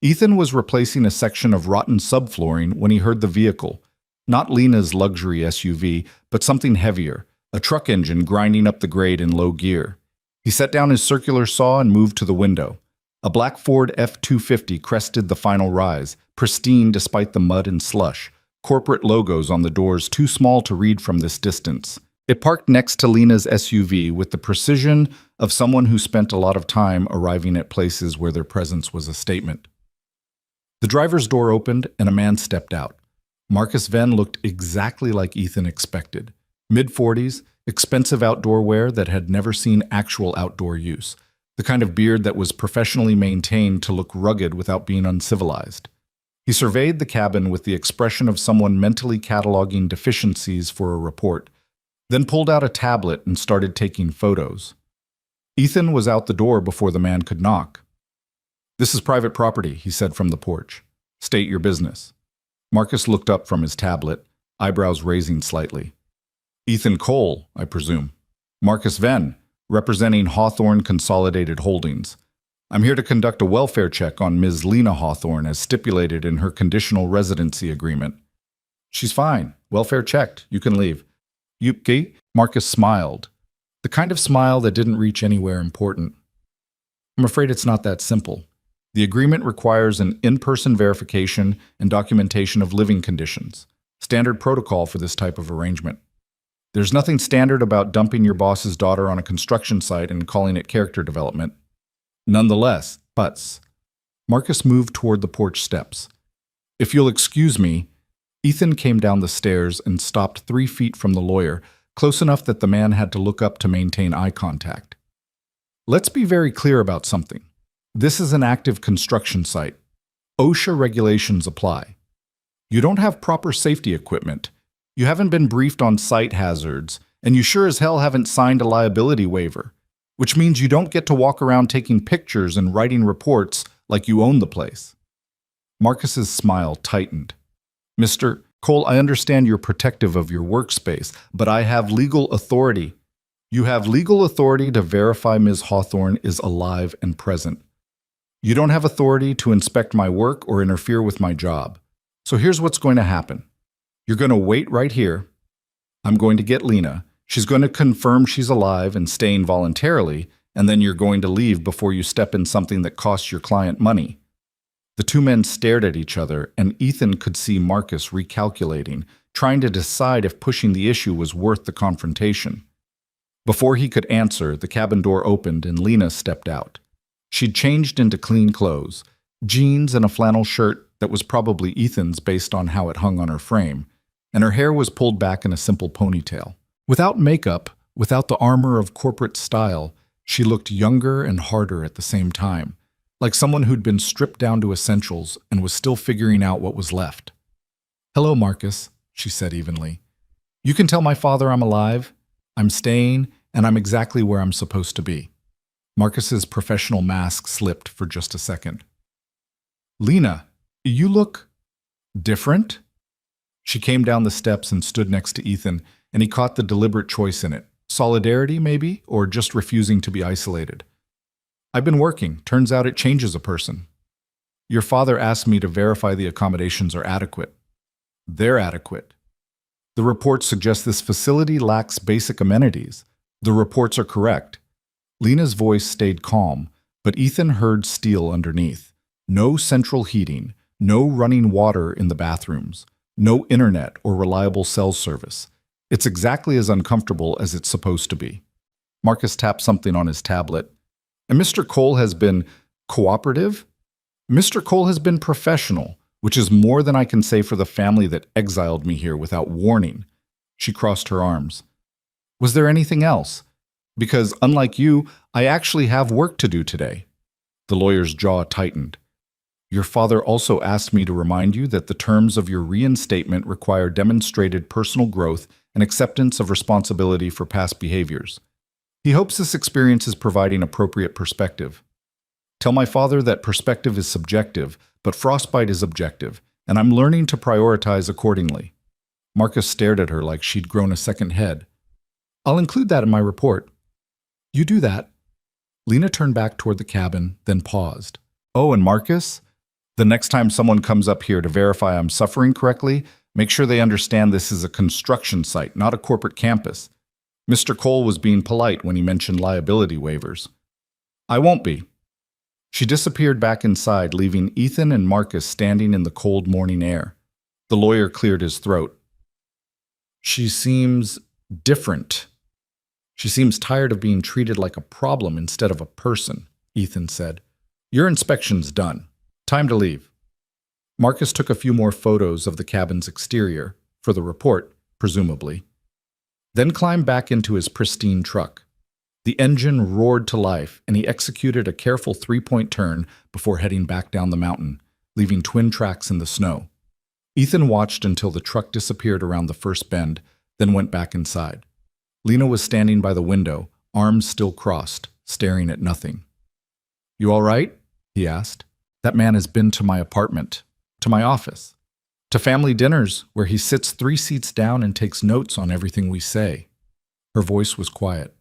Ethan was replacing a section of rotten subflooring when he heard the vehicle, not Lena's luxury SUV, but something heavier, a truck engine grinding up the grade in low gear. He set down his circular saw and moved to the window. A black Ford F-250 crested the final rise, pristine despite the mud and slush, corporate logos on the doors too small to read from this distance. It parked next to Lena's SUV with the precision of someone who spent a lot of time arriving at places where their presence was a statement. The driver's door opened and a man stepped out. Marcus Venn looked exactly like Ethan expected. Mid-40s, expensive outdoor wear that had never seen actual outdoor use. The kind of beard that was professionally maintained to look rugged without being uncivilized. He surveyed the cabin with the expression of someone mentally cataloging deficiencies for a report, then pulled out a tablet and started taking photos. Ethan was out the door before the man could knock. "This is private property," he said from the porch. "State your business." Marcus looked up from his tablet, eyebrows raising slightly. "Ethan Cole, I presume." "Marcus Venn, representing Hawthorne Consolidated Holdings. I'm here to conduct a welfare check on Ms. Lena Hawthorne as stipulated in her conditional residency agreement." "She's fine. Welfare checked. You can leave." "Yupke?" Marcus smiled. The kind of smile that didn't reach anywhere important. "I'm afraid it's not that simple. The agreement requires an in-person verification and documentation of living conditions. Standard protocol for this type of arrangement. There's nothing standard about dumping your boss's daughter on a construction site and calling it character development. Nonetheless, buts." Marcus moved toward the porch steps. "If you'll excuse me," Ethan came down the stairs and stopped 3 feet from the lawyer, close enough that the man had to look up to maintain eye contact. "Let's be very clear about something. This is an active construction site. OSHA regulations apply. You don't have proper safety equipment. You haven't been briefed on site hazards, and you sure as hell haven't signed a liability waiver, which means you don't get to walk around taking pictures and writing reports like you own the place." Marcus's smile tightened. "Mr. Cole, I understand you're protective of your workspace, but I have legal authority. You have legal authority to verify Ms. Hawthorne is alive and present. You don't have authority to inspect my work or interfere with my job. So here's what's going to happen. You're going to wait right here. I'm going to get Lena. She's going to confirm she's alive and staying voluntarily, and then you're going to leave before you step in something that costs your client money." The two men stared at each other, and Ethan could see Marcus recalculating, trying to decide if pushing the issue was worth the confrontation. Before he could answer, the cabin door opened and Lena stepped out. She'd changed into clean clothes, jeans and a flannel shirt that was probably Ethan's based on how it hung on her frame, and her hair was pulled back in a simple ponytail. Without makeup, without the armor of corporate style, she looked younger and harder at the same time, like someone who'd been stripped down to essentials and was still figuring out what was left. "Hello, Marcus," she said evenly. "You can tell my father I'm alive, I'm staying, and I'm exactly where I'm supposed to be." Marcus's professional mask slipped for just a second. Lena, you look different? She came down the steps and stood next to Ethan, and he caught the deliberate choice in it. Solidarity, maybe, or just refusing to be isolated. I've been working. Turns out it changes a person. Your father asked me to verify the accommodations are adequate. They're adequate. The reports suggest this facility lacks basic amenities. The reports are correct. Lena's voice stayed calm, but Ethan heard steel underneath. No central heating, no running water in the bathrooms, no internet or reliable cell service. It's exactly as uncomfortable as it's supposed to be. Marcus tapped something on his tablet. And Mr. Cole has been cooperative? Mr. Cole has been professional, which is more than I can say for the family that exiled me here without warning. She crossed her arms. Was there anything else? Because, unlike you, I actually have work to do today. The lawyer's jaw tightened. Your father also asked me to remind you that the terms of your reinstatement require demonstrated personal growth and acceptance of responsibility for past behaviors. He hopes this experience is providing appropriate perspective. Tell my father that perspective is subjective, but frostbite is objective, and I'm learning to prioritize accordingly. Marcus stared at her like she'd grown a second head. I'll include that in my report. You do that. Lena turned back toward the cabin, then paused. Oh, and Marcus? The next time someone comes up here to verify I'm suffering correctly, make sure they understand this is a construction site, not a corporate campus. Mr. Cole was being polite when he mentioned liability waivers. I won't be. She disappeared back inside, leaving Ethan and Marcus standing in the cold morning air. The lawyer cleared his throat. She seems different. She seems tired of being treated like a problem instead of a person, Ethan said. Your inspection's done. Time to leave. Marcus took a few more photos of the cabin's exterior, for the report, presumably, then climbed back into his pristine truck. The engine roared to life, and he executed a careful three-point turn before heading back down the mountain, leaving twin tracks in the snow. Ethan watched until the truck disappeared around the first bend, then went back inside. Lena was standing by the window, arms still crossed, staring at nothing. You all right? He asked. That man has been to my apartment, to my office, to family dinners where he sits 3 seats down and takes notes on everything we say. Her voice was quiet.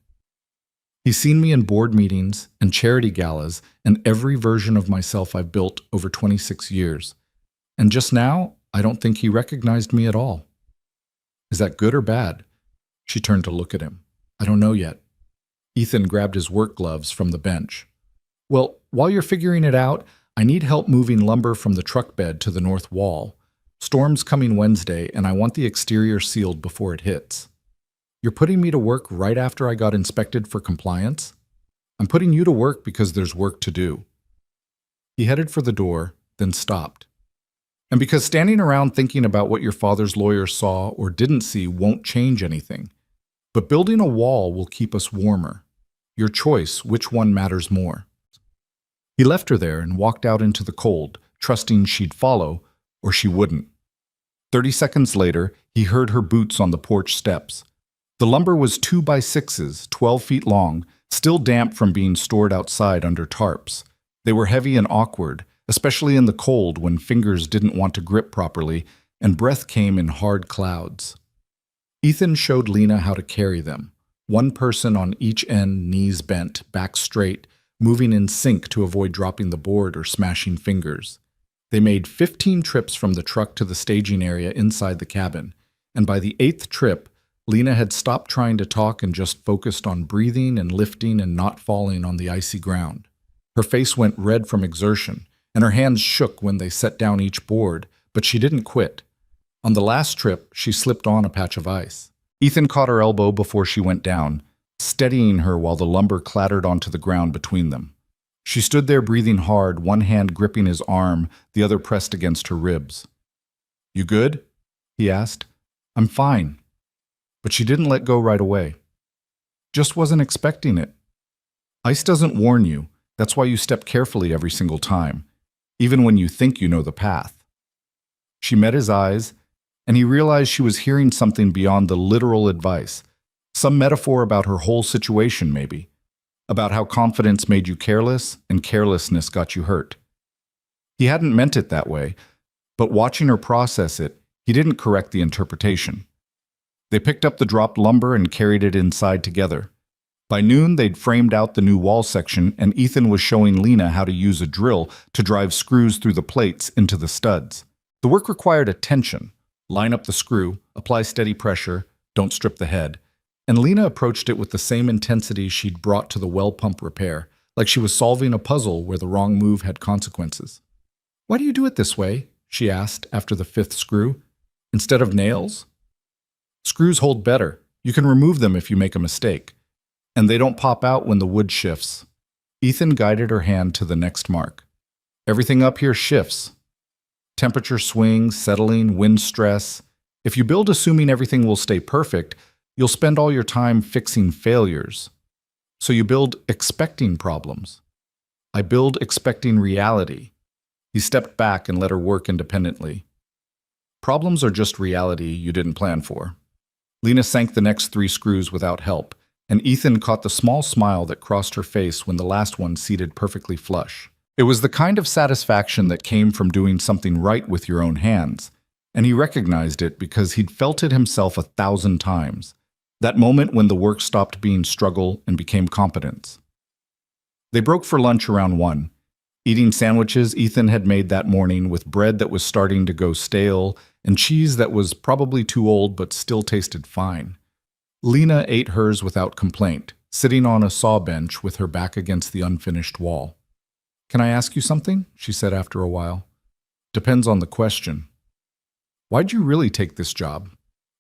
He's seen me in board meetings and charity galas and every version of myself I've built over 26 years. And just now, I don't think he recognized me at all. Is that good or bad? She turned to look at him. I don't know yet. Ethan grabbed his work gloves from the bench. Well, while you're figuring it out, I need help moving lumber from the truck bed to the north wall. Storm's coming Wednesday, and I want the exterior sealed before it hits. You're putting me to work right after I got inspected for compliance? I'm putting you to work because there's work to do. He headed for the door, then stopped. And because standing around thinking about what your father's lawyer saw or didn't see won't change anything. But building a wall will keep us warmer. Your choice, which one matters more. He left her there and walked out into the cold, trusting she'd follow or she wouldn't. 30 seconds later, he heard her boots on the porch steps. The lumber was 2x6s, 12 feet long, still damp from being stored outside under tarps. They were heavy and awkward, especially in the cold when fingers didn't want to grip properly and breath came in hard clouds. Ethan showed Lena how to carry them, one person on each end, knees bent, back straight, moving in sync to avoid dropping the board or smashing fingers. They made 15 trips from the truck to the staging area inside the cabin, and by the 8th trip, Lena had stopped trying to talk and just focused on breathing and lifting and not falling on the icy ground. Her face went red from exertion, and her hands shook when they set down each board, but she didn't quit. On the last trip, she slipped on a patch of ice. Ethan caught her elbow before she went down, steadying her while the lumber clattered onto the ground between them. She stood there breathing hard, one hand gripping his arm, the other pressed against her ribs. You good? He asked. I'm fine. But she didn't let go right away. Just wasn't expecting it. Ice doesn't warn you. That's why you step carefully every single time, even when you think you know the path. She met his eyes, and he realized she was hearing something beyond the literal advice, some metaphor about her whole situation maybe, about how confidence made you careless and carelessness got you hurt. He hadn't meant it that way, but watching her process it, he didn't correct the interpretation. They picked up the dropped lumber and carried it inside together. By noon, they'd framed out the new wall section, and Ethan was showing Lena how to use a drill to drive screws through the plates into the studs. The work required attention. Line up the screw, apply steady pressure, don't strip the head. And Lena approached it with the same intensity she'd brought to the well pump repair, like she was solving a puzzle where the wrong move had consequences. "Why do you do it this way?" she asked after the fifth screw. "Instead of nails?" "Screws hold better. You can remove them if you make a mistake. And they don't pop out when the wood shifts." Ethan guided her hand to the next mark. "Everything up here shifts. Temperature swings, settling, wind stress. If you build assuming everything will stay perfect, you'll spend all your time fixing failures. So you build expecting problems." "I build expecting reality." He stepped back and let her work independently. "Problems are just reality you didn't plan for." Lena sank the next 3 screws without help, and Ethan caught the small smile that crossed her face when the last one seated perfectly flush. It was the kind of satisfaction that came from doing something right with your own hands, and he recognized it because he'd felt it himself 1,000 times. That moment when the work stopped being struggle and became competence. They broke for lunch around 1. Eating sandwiches Ethan had made that morning with bread that was starting to go stale and cheese that was probably too old but still tasted fine. Lena ate hers without complaint, sitting on a saw bench with her back against the unfinished wall. "Can I ask you something?" she said after a while. "Depends on the question." "Why'd you really take this job?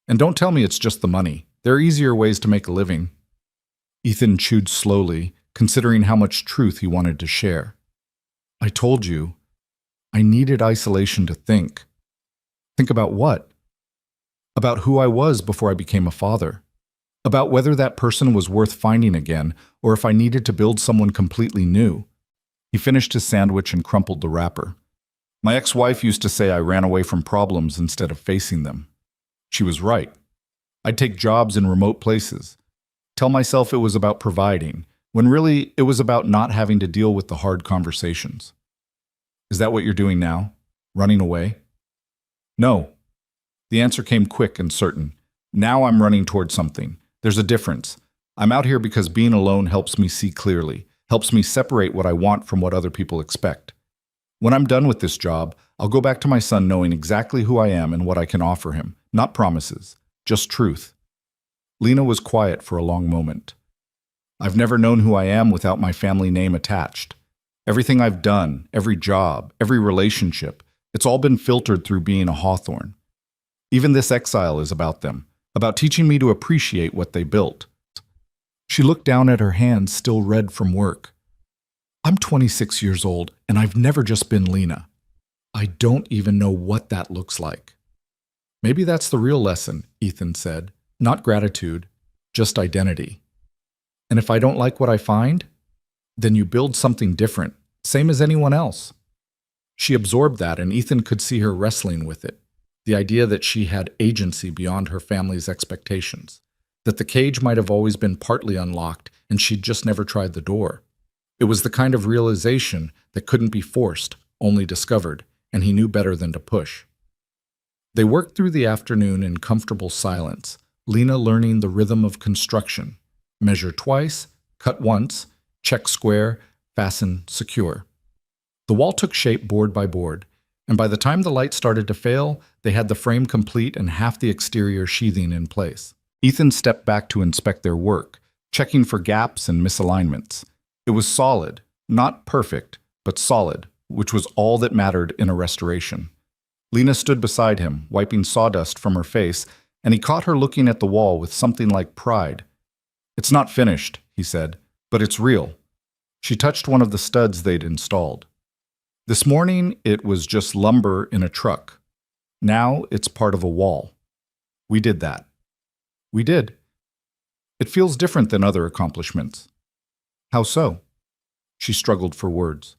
And don't tell me it's just the money. There are easier ways to make a living." Ethan chewed slowly, considering how much truth he wanted to share. "I told you, I needed isolation to think." "Think about what?" "About who I was before I became a father. About whether that person was worth finding again, or if I needed to build someone completely new." He finished his sandwich and crumpled the wrapper. "My ex-wife used to say I ran away from problems instead of facing them. She was right. I'd take jobs in remote places, tell myself it was about providing, when really it was about not having to deal with the hard conversations." "Is that what you're doing now? Running away?" "No." The answer came quick and certain. "Now I'm running towards something. There's a difference. I'm out here because being alone helps me see clearly, helps me separate what I want from what other people expect. When I'm done with this job, I'll go back to my son knowing exactly who I am and what I can offer him. Not promises, just truth." Lena was quiet for a long moment. "I've never known who I am without my family name attached. Everything I've done, every job, every relationship, it's all been filtered through being a Hawthorne. Even this exile is about them, about teaching me to appreciate what they built." She looked down at her hands still red from work. "I'm 26 years old, and I've never just been Lena. I don't even know what that looks like." "Maybe that's the real lesson," Ethan said. "Not gratitude, just identity. And if I don't like what I find, then you build something different, same as anyone else." She absorbed that, and Ethan could see her wrestling with it. The idea that she had agency beyond her family's expectations. That the cage might have always been partly unlocked, and she'd just never tried the door. It was the kind of realization that couldn't be forced, only discovered, and he knew better than to push. They worked through the afternoon in comfortable silence, Lena learning the rhythm of construction. Measure twice, cut once, check square, fasten, secure. The wall took shape board by board, and by the time the light started to fail, they had the frame complete and half the exterior sheathing in place. Ethan stepped back to inspect their work, checking for gaps and misalignments. It was solid, not perfect, but solid, which was all that mattered in a restoration. Lena stood beside him, wiping sawdust from her face, and he caught her looking at the wall with something like pride. "It's not finished," he said, "but it's real." She touched one of the studs they'd installed. "This morning, it was just lumber in a truck. Now it's part of a wall. We did that." "We did. It feels different than other accomplishments." "How so?" She struggled for words.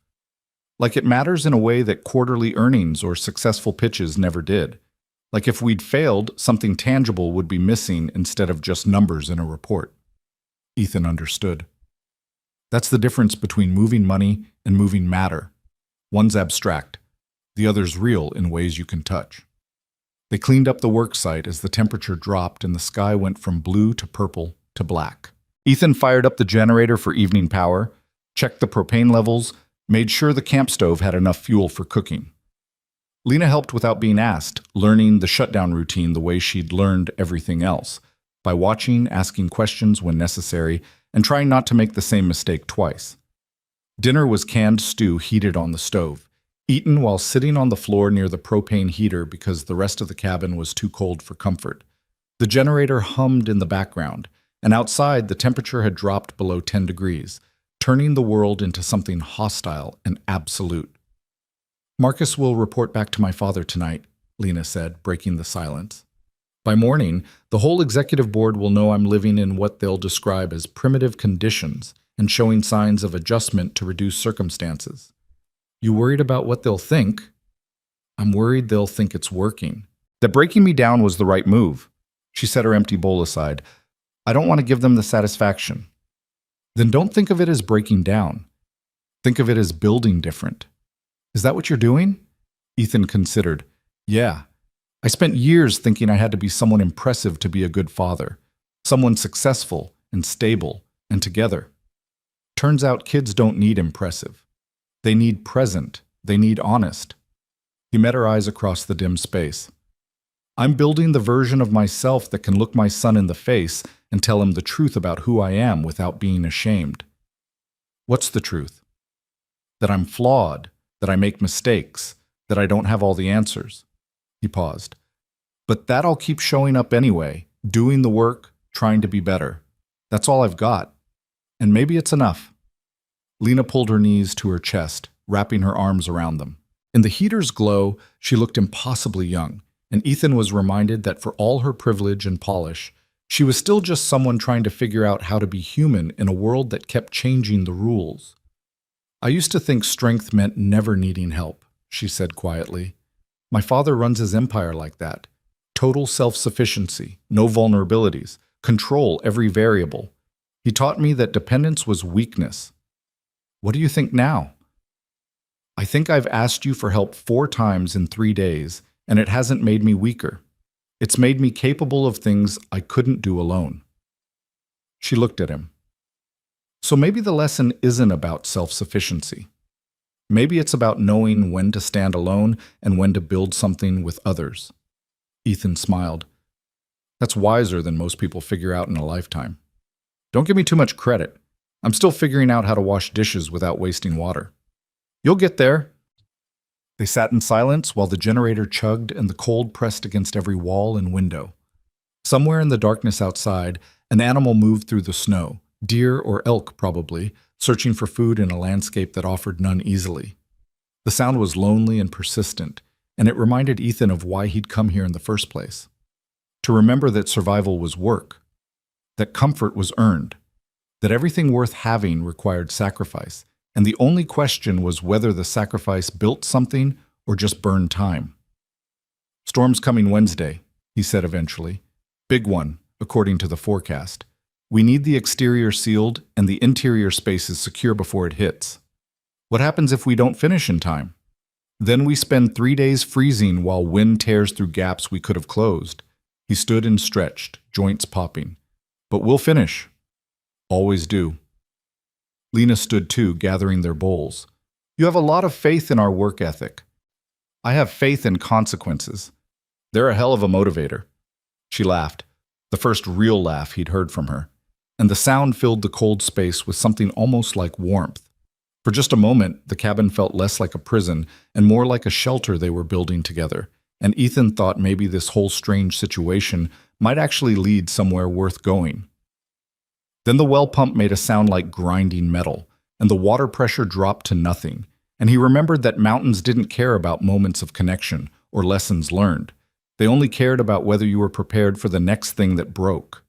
"Like it matters in a way that quarterly earnings or successful pitches never did. Like if we'd failed, something tangible would be missing instead of just numbers in a report." Ethan understood. "That's the difference between moving money and moving matter. One's abstract, the other's real in ways you can touch. They cleaned up the work site as the temperature dropped and the sky went from blue to purple to black. Ethan fired up the generator for evening power, checked the propane levels, made sure the camp stove had enough fuel for cooking. Lena helped without being asked, learning the shutdown routine the way she'd learned everything else, by watching, asking questions when necessary, and trying not to make the same mistake twice. Dinner was canned stew heated on the stove, eaten while sitting on the floor near the propane heater because the rest of the cabin was too cold for comfort. The generator hummed in the background, and outside the temperature had dropped below 10 degrees, turning the world into something hostile and absolute. "Marcus will report back to my father tonight," Lena said, breaking the silence. "By morning, the whole executive board will know I'm living in what they'll describe as primitive conditions and showing signs of adjustment to reduce circumstances. You worried about what they'll think?" "I'm worried they'll think it's working. That breaking me down was the right move." She set her empty bowl aside. "I don't want to give them the satisfaction." "Then don't think of it as breaking down. Think of it as building different." "Is that what you're doing?" Ethan considered. "Yeah. I spent years thinking I had to be someone impressive to be a good father, someone successful and stable and together. Turns out kids don't need impressive. They need present. They need honest." He met her eyes across the dim space. "I'm building the version of myself that can look my son in the face and tell him the truth about who I am without being ashamed." "What's the truth?" "That I'm flawed, that I make mistakes, that I don't have all the answers." He paused. "But that I'll keep showing up anyway, doing the work, trying to be better. That's all I've got. And maybe it's enough." Lena pulled her knees to her chest, wrapping her arms around them. In the heater's glow, she looked impossibly young, and Ethan was reminded that for all her privilege and polish, she was still just someone trying to figure out how to be human in a world that kept changing the rules. "I used to think strength meant never needing help," she said quietly. "My father runs his empire like that. Total self-sufficiency, no vulnerabilities, control every variable. He taught me that dependence was weakness. What do you think now?" "I think I've asked you for help 4 times in 3 days, and it hasn't made me weaker. It's made me capable of things I couldn't do alone." She looked at him. "So maybe the lesson isn't about self-sufficiency. Maybe it's about knowing when to stand alone and when to build something with others." Ethan smiled. "That's wiser than most people figure out in a lifetime. Don't give me too much credit. I'm still figuring out how to wash dishes without wasting water." "You'll get there." They sat in silence while the generator chugged and the cold pressed against every wall and window. Somewhere in the darkness outside, an animal moved through the snow, deer or elk probably, searching for food in a landscape that offered none easily. The sound was lonely and persistent, and it reminded Ethan of why he'd come here in the first place. To remember that survival was work, that comfort was earned, that everything worth having required sacrifice, and the only question was whether the sacrifice built something or just burned time. "Storm's coming Wednesday," he said eventually. "Big one, according to the forecast. We need the exterior sealed and the interior spaces secure before it hits. What happens if we don't finish in time? Then we spend 3 days freezing while wind tears through gaps we could have closed." He stood and stretched, joints popping. "But we'll finish. Always do." Lena stood too, gathering their bowls. "You have a lot of faith in our work ethic." "I have faith in consequences. They're a hell of a motivator." She laughed, the first real laugh he'd heard from her, and the sound filled the cold space with something almost like warmth. For just a moment, the cabin felt less like a prison and more like a shelter they were building together, and Ethan thought maybe this whole strange situation might actually lead somewhere worth going. Then the well pump made a sound like grinding metal, and the water pressure dropped to nothing, and he remembered that mountains didn't care about moments of connection or lessons learned. They only cared about whether you were prepared for the next thing that broke.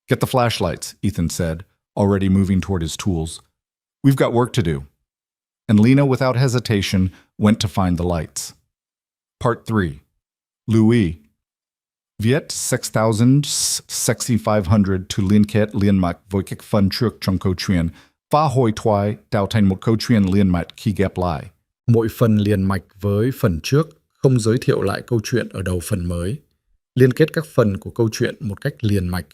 "Get the flashlights," Ethan said, already moving toward his tools. "We've got work to do." And Lena, without hesitation, went to find the lights. Part 3. Louis. Viet 6,6500 to Linket Lianmak Voikik Fun Truk Chunko Trian, Fa Hoi Twai, Dao Tain Moko Trian Lianmat Ki Gep Lai. Mỗi phần liền mạch với phần trước, không giới thiệu lại câu chuyện ở đầu phần mới. Liên kết các phần của câu chuyện một cách liền mạch.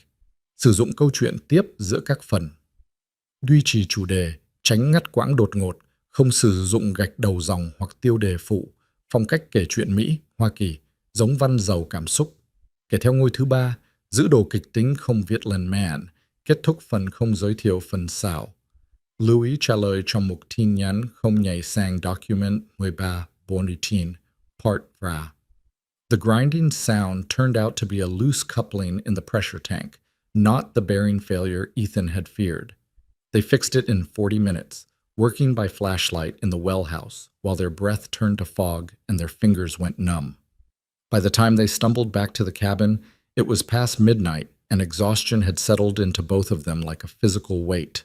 Sử dụng câu chuyện tiếp giữa các phần. Duy trì chủ đề, tránh ngắt quãng đột ngột, không sử dụng gạch đầu dòng hoặc tiêu đề phụ. Phong cách kể chuyện Mỹ, Hoa Kỳ, giống văn giàu cảm xúc. Kể theo ngôi thứ ba, giữ đồ kịch tính không viết lần man, kết thúc phần không giới thiệu phần xảo. Louis trả lời trong một tin nhắn không nhảy sang document 13-14, part ra. The grinding sound turned out to be a loose coupling in the pressure tank, not the bearing failure Ethan had feared. They fixed it in 40 minutes, working by flashlight in the well house, while their breath turned to fog and their fingers went numb. By the time they stumbled back to the cabin, it was past midnight, and exhaustion had settled into both of them like a physical weight.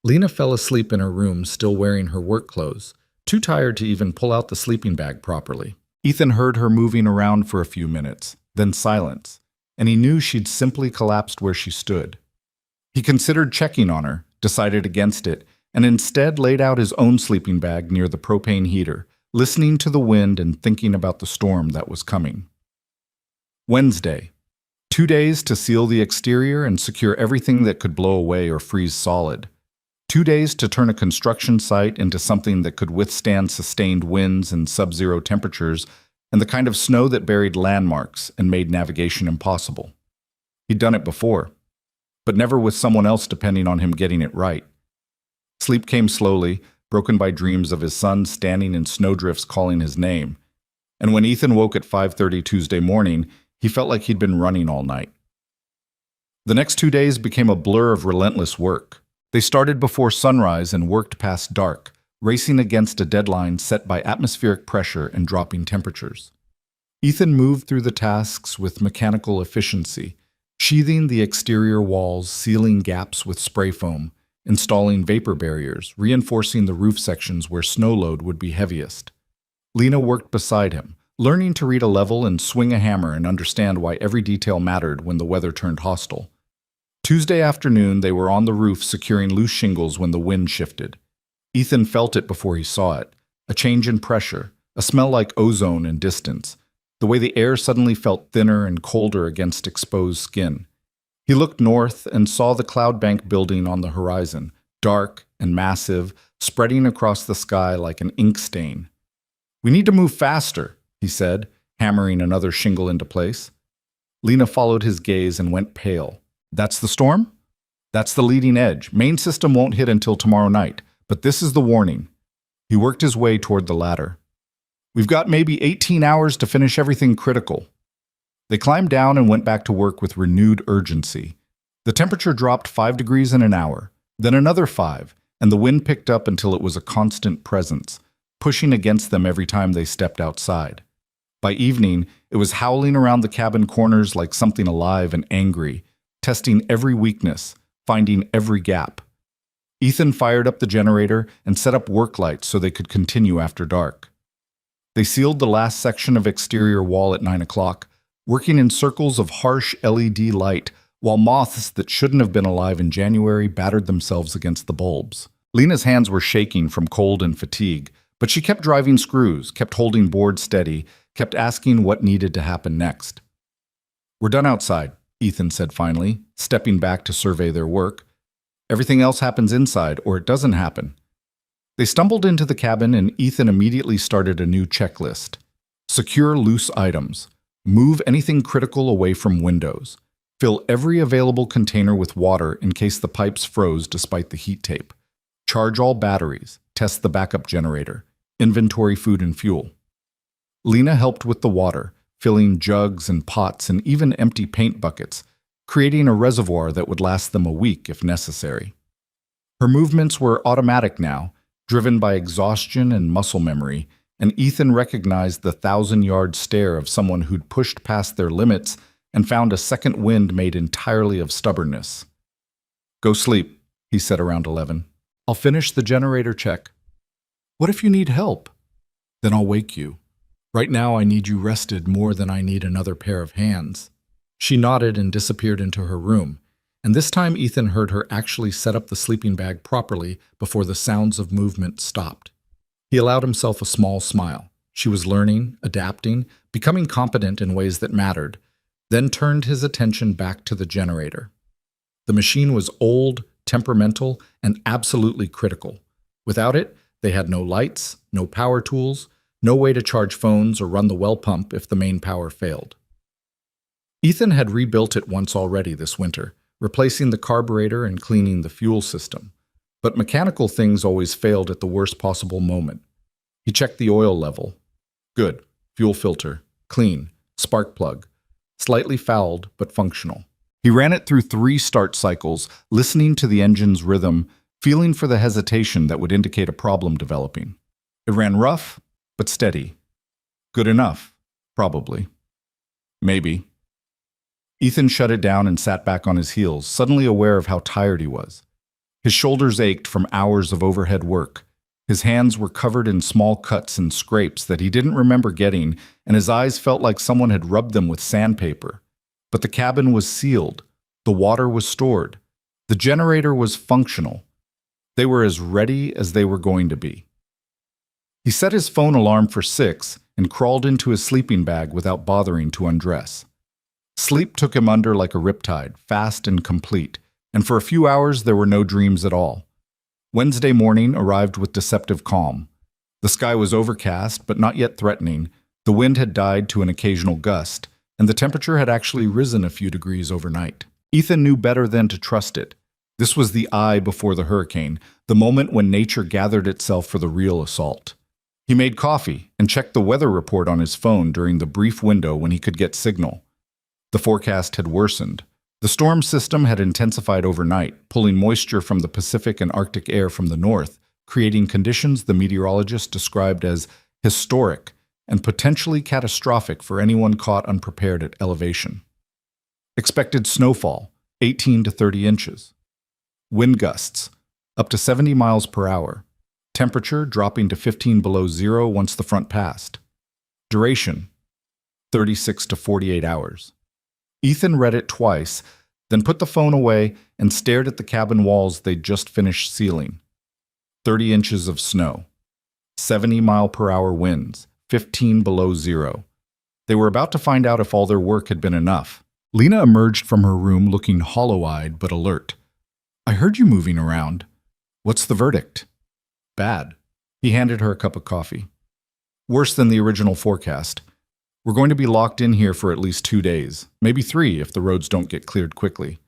Lena fell asleep in her room, still wearing her work clothes, too tired to even pull out the sleeping bag properly. Ethan heard her moving around for a few minutes, then silence, and he knew she'd simply collapsed where she stood. He considered checking on her, decided against it, and instead laid out his own sleeping bag near the propane heater, listening to the wind and thinking about the storm that was coming. Wednesday. 2 days to seal the exterior and secure everything that could blow away or freeze solid. 2 days to turn a construction site into something that could withstand sustained winds and sub-zero temperatures and the kind of snow that buried landmarks and made navigation impossible. He'd done it before, but never with someone else depending on him getting it right. Sleep came slowly, broken by dreams of his son standing in snowdrifts calling his name. And when Ethan woke at 5:30 Tuesday morning, he felt like he'd been running all night. The next 2 days became a blur of relentless work. They started before sunrise and worked past dark, racing against a deadline set by atmospheric pressure and dropping temperatures. Ethan moved through the tasks with mechanical efficiency, sheathing the exterior walls, sealing gaps with spray foam, installing vapor barriers, reinforcing the roof sections where snow load would be heaviest. Lena worked beside him, learning to read a level and swing a hammer and understand why every detail mattered when the weather turned hostile. Tuesday afternoon, they were on the roof securing loose shingles when the wind shifted. Ethan felt it before he saw it, a change in pressure, a smell like ozone and distance, the way the air suddenly felt thinner and colder against exposed skin. He looked north and saw the cloud bank building on the horizon, dark and massive, spreading across the sky like an ink stain. "We need to move faster," he said, hammering another shingle into place. Lena followed his gaze and went pale. "That's the storm? That's the leading edge. Main system won't hit until tomorrow night, but this is the warning." He worked his way toward the ladder. "We've got maybe 18 hours to finish everything critical." They climbed down and went back to work with renewed urgency. The temperature dropped 5 degrees in an hour, then another 5, and the wind picked up until it was a constant presence, pushing against them every time they stepped outside. By evening, it was howling around the cabin corners like something alive and angry, testing every weakness, finding every gap. Ethan fired up the generator and set up work lights so they could continue after dark. They sealed the last section of exterior wall at 9 o'clock, working in circles of harsh LED light while moths that shouldn't have been alive in January battered themselves against the bulbs. Lena's hands were shaking from cold and fatigue, but she kept driving screws, kept holding boards steady, kept asking what needed to happen next. "We're done outside," Ethan said finally, stepping back to survey their work. "Everything else happens inside, or it doesn't happen." They stumbled into the cabin and Ethan immediately started a new checklist. Secure loose items. Move anything critical away from windows. Fill every available container with water in case the pipes froze despite the heat tape. Charge all batteries. Test the backup generator. Inventory food and fuel. Lena helped with the water, filling jugs and pots and even empty paint buckets, creating a reservoir that would last them a week if necessary. Her movements were automatic now, driven by exhaustion and muscle memory, and Ethan recognized the 1,000-yard stare of someone who'd pushed past their limits and found a second wind made entirely of stubbornness. "Go sleep," he said around 11. "I'll finish the generator check." "What if you need help?" "Then I'll wake you. Right now I need you rested more than I need another pair of hands." She nodded and disappeared into her room, and this time Ethan heard her actually set up the sleeping bag properly before the sounds of movement stopped. He allowed himself a small smile. She was learning, adapting, becoming competent in ways that mattered, then turned his attention back to the generator. The machine was old, temperamental, and absolutely critical. Without it, they had no lights, no power tools, no way to charge phones or run the well pump if the main power failed. Ethan had rebuilt it once already this winter, replacing the carburetor and cleaning the fuel system. But mechanical things always failed at the worst possible moment. He checked the oil level. Good. Fuel filter. Clean. Spark plug. Slightly fouled, but functional. He ran it through 3 start cycles, listening to the engine's rhythm, feeling for the hesitation that would indicate a problem developing. It ran rough, but steady. Good enough. Probably. Maybe. Ethan shut it down and sat back on his heels, suddenly aware of how tired he was. His shoulders ached from hours of overhead work. His hands were covered in small cuts and scrapes that he didn't remember getting, and his eyes felt like someone had rubbed them with sandpaper. But the cabin was sealed. The water was stored. The generator was functional. They were as ready as they were going to be. He set his phone alarm for 6 and crawled into his sleeping bag without bothering to undress. Sleep took him under like a riptide, fast and complete, and for a few hours there were no dreams at all. Wednesday morning arrived with deceptive calm. The sky was overcast, but not yet threatening. The wind had died to an occasional gust, and the temperature had actually risen a few degrees overnight. Ethan knew better than to trust it. This was the eye before the hurricane, the moment when nature gathered itself for the real assault. He made coffee and checked the weather report on his phone during the brief window when he could get signal. The forecast had worsened. The storm system had intensified overnight, pulling moisture from the Pacific and Arctic air from the north, creating conditions the meteorologists described as historic and potentially catastrophic for anyone caught unprepared at elevation. Expected snowfall, 18 to 30 inches. Wind gusts, up to 70 miles per hour. Temperature dropping to 15 below zero once the front passed. Duration, 36 to 48 hours. Ethan read it twice, then put the phone away and stared at the cabin walls they'd just finished sealing. 30 inches of snow. 70-mile-per-hour winds, 15 below zero. They were about to find out if all their work had been enough. Lena emerged from her room looking hollow-eyed but alert. "I heard you moving around. What's the verdict?" "Bad." He handed her a cup of coffee. "Worse than the original forecast. We're going to be locked in here for at least 2 days, maybe 3 if the roads don't get cleared quickly."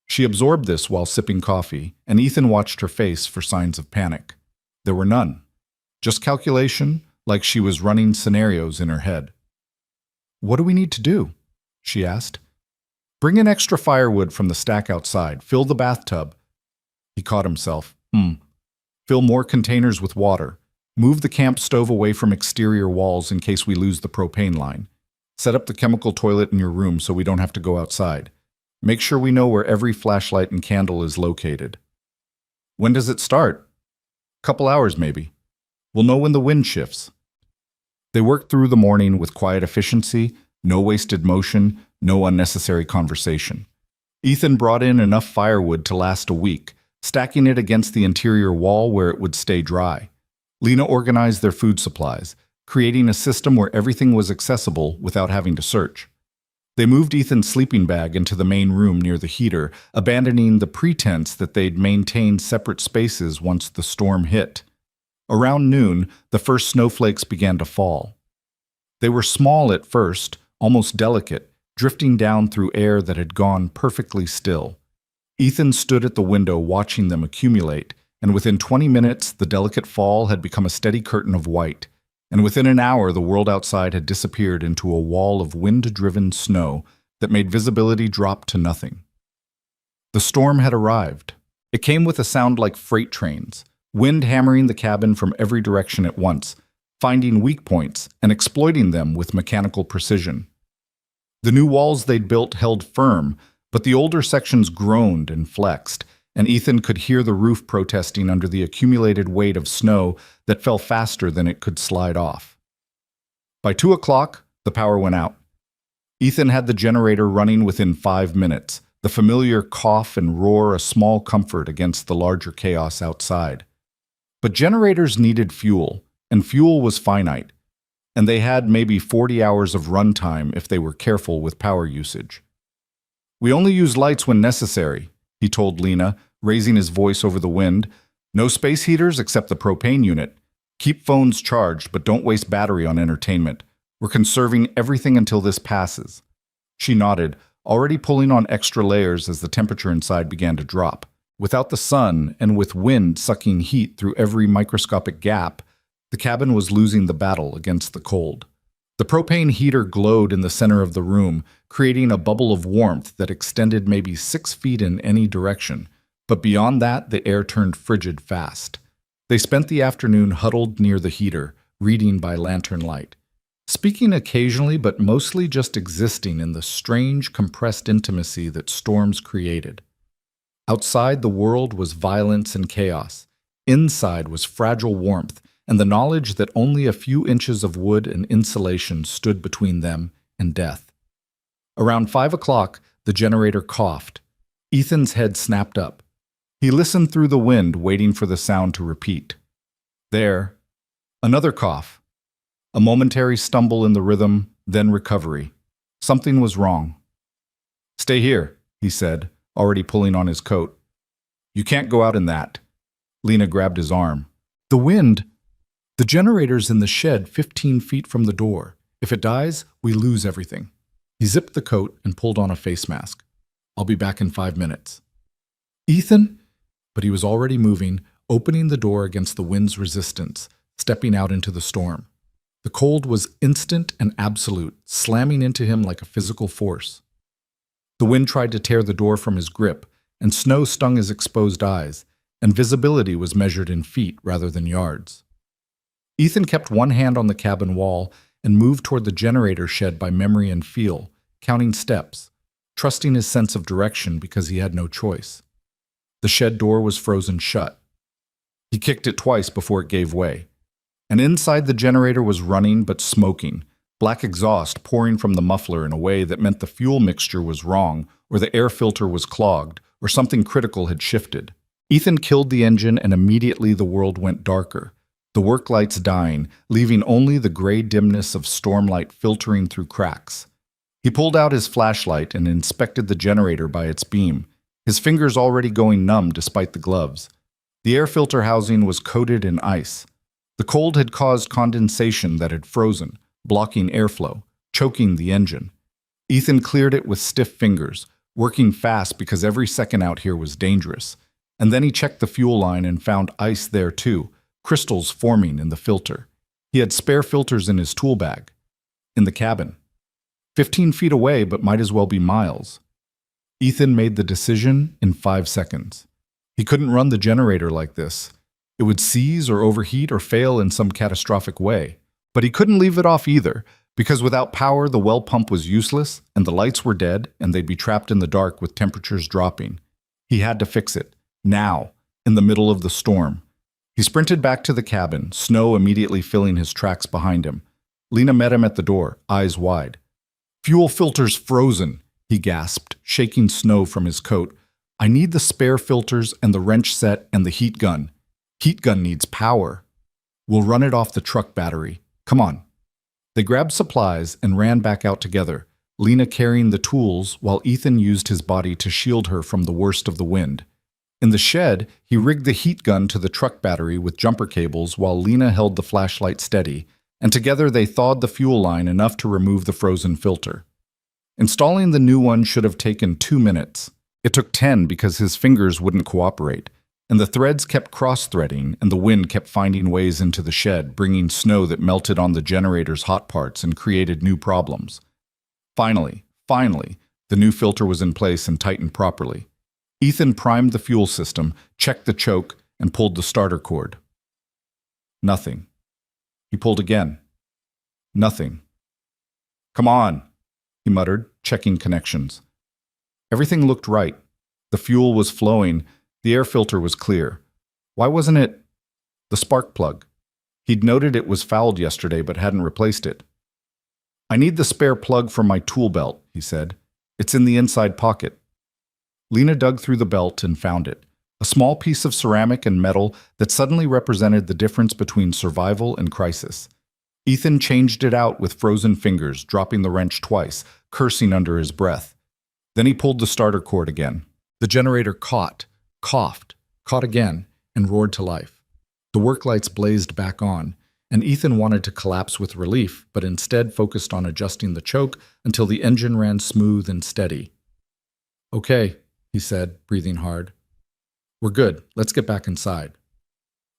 She absorbed this while sipping coffee, and Ethan watched her face for signs of panic. There were none. Just calculation, like she was running scenarios in her head. "What do we need to do?" she asked. "Bring in extra firewood from the stack outside. Fill the bathtub." He caught himself. Fill more containers with water. Move the camp stove away from exterior walls in case we lose the propane line. Set up the chemical toilet in your room so we don't have to go outside. Make sure we know where every flashlight and candle is located. "When does it start?" "Couple hours, maybe. We'll know when the wind shifts." They worked through the morning with quiet efficiency, no wasted motion, no unnecessary conversation. Ethan brought in enough firewood to last a week, stacking it against the interior wall where it would stay dry. Lena organized their food supplies, creating a system where everything was accessible without having to search. They moved Ethan's sleeping bag into the main room near the heater, abandoning the pretense that they'd maintain separate spaces once the storm hit. Around noon, the first snowflakes began to fall. They were small at first, almost delicate, drifting down through air that had gone perfectly still. Ethan stood at the window watching them accumulate, and within 20 minutes, the delicate fall had become a steady curtain of white, and within an hour, the world outside had disappeared into a wall of wind-driven snow that made visibility drop to nothing. The storm had arrived. It came with a sound like freight trains, wind hammering the cabin from every direction at once, finding weak points and exploiting them with mechanical precision. The new walls they'd built held firm, but the older sections groaned and flexed, and Ethan could hear the roof protesting under the accumulated weight of snow that fell faster than it could slide off. By 2 o'clock, the power went out. Ethan had the generator running within 5 minutes, the familiar cough and roar a small comfort against the larger chaos outside. But generators needed fuel, and fuel was finite, and they had maybe 40 hours of runtime if they were careful with power usage. "We only use lights when necessary," he told Lena, raising his voice over the wind. "No space heaters except the propane unit. Keep phones charged, but don't waste battery on entertainment. We're conserving everything until this passes." She nodded, already pulling on extra layers as the temperature inside began to drop. Without the sun, and with wind sucking heat through every microscopic gap, the cabin was losing the battle against the cold. The propane heater glowed in the center of the room, creating a bubble of warmth that extended maybe 6 feet in any direction. But beyond that, the air turned frigid fast. They spent the afternoon huddled near the heater, reading by lantern light, speaking occasionally but mostly just existing in the strange, compressed intimacy that storms created. Outside, the world was violence and chaos. Inside was fragile warmth and the knowledge that only a few inches of wood and insulation stood between them and death. Around 5 o'clock, the generator coughed. Ethan's head snapped up. He listened through the wind, waiting for the sound to repeat. There, another cough. A momentary stumble in the rhythm, then recovery. Something was wrong. "Stay here," he said, already pulling on his coat. "You can't go out in that." Lena grabbed his arm. "The wind! The generator's in the shed 15 feet from the door. If it dies, we lose everything." He zipped the coat and pulled on a face mask. "I'll be back in 5 minutes." "Ethan?" But he was already moving, opening the door against the wind's resistance, stepping out into the storm. The cold was instant and absolute, slamming into him like a physical force. The wind tried to tear the door from his grip, and snow stung his exposed eyes, and visibility was measured in feet rather than yards. Ethan kept one hand on the cabin wall and moved toward the generator shed by memory and feel, counting steps, trusting his sense of direction because he had no choice. The shed door was frozen shut. He kicked it twice before it gave way. And inside the generator was running but smoking, black exhaust pouring from the muffler in a way that meant the fuel mixture was wrong, or the air filter was clogged, or something critical had shifted. Ethan killed the engine and immediately the world went darker, the work lights dying, leaving only the gray dimness of stormlight filtering through cracks. He pulled out his flashlight and inspected the generator by its beam, his fingers already going numb despite the gloves. The air filter housing was coated in ice. The cold had caused condensation that had frozen, blocking airflow, choking the engine. Ethan cleared it with stiff fingers, working fast because every second out here was dangerous. And then he checked the fuel line and found ice there too, crystals forming in the filter. He had spare filters in his tool bag. In the cabin. 15 feet away, but might as well be miles. Ethan made the decision in 5 seconds. He couldn't run the generator like this. It would seize or overheat or fail in some catastrophic way. But he couldn't leave it off either, because without power the well pump was useless, and the lights were dead, and they'd be trapped in the dark with temperatures dropping. He had to fix it. Now, in the middle of the storm. He sprinted back to the cabin, snow immediately filling his tracks behind him. Lena met him at the door, eyes wide. "Fuel filters frozen," he gasped, shaking snow from his coat. "I need the spare filters and the wrench set and the heat gun. Heat gun needs power. We'll run it off the truck battery. Come on." They grabbed supplies and ran back out together, Lena carrying the tools while Ethan used his body to shield her from the worst of the wind. In the shed, he rigged the heat gun to the truck battery with jumper cables while Lena held the flashlight steady, and together they thawed the fuel line enough to remove the frozen filter. Installing the new one should have taken 2 minutes. It took 10 because his fingers wouldn't cooperate, and the threads kept cross-threading and the wind kept finding ways into the shed, bringing snow that melted on the generator's hot parts and created new problems. Finally, the new filter was in place and tightened properly. Ethan primed the fuel system, checked the choke, and pulled the starter cord. Nothing. He pulled again. Nothing. "Come on," he muttered, checking connections. Everything looked right. The fuel was flowing. The air filter was clear. Why wasn't it? The spark plug. He'd noted it was fouled yesterday but hadn't replaced it. "I need the spare plug for my tool belt," he said. "It's in the inside pocket." Lena dug through the belt and found it. a small piece of ceramic and metal that suddenly represented the difference between survival and crisis. Ethan changed it out with frozen fingers, dropping the wrench twice, cursing under his breath. Then he pulled the starter cord again. The generator caught, coughed, caught again, and roared to life. The work lights blazed back on, and Ethan wanted to collapse with relief, but instead focused on adjusting the choke until the engine ran smooth and steady. "Okay," he said, breathing hard. "We're good. Let's get back inside."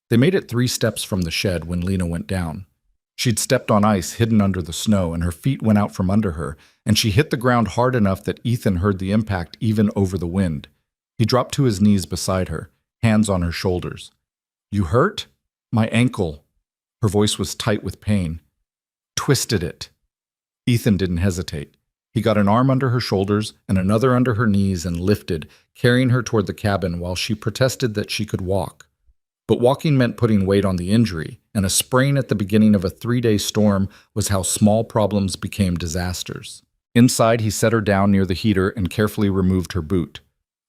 They made it 3 steps from the shed when Lena went down. She'd stepped on ice hidden under the snow, and her feet went out from under her, and she hit the ground hard enough that Ethan heard the impact even over the wind. He dropped to his knees beside her, hands on her shoulders. "You hurt?" "My ankle." Her voice was tight with pain. "Twisted it." Ethan didn't hesitate. He got an arm under her shoulders and another under her knees and lifted, carrying her toward the cabin while she protested that she could walk. But walking meant putting weight on the injury, and a sprain at the beginning of a 3-day storm was how small problems became disasters. Inside, he set her down near the heater and carefully removed her boot.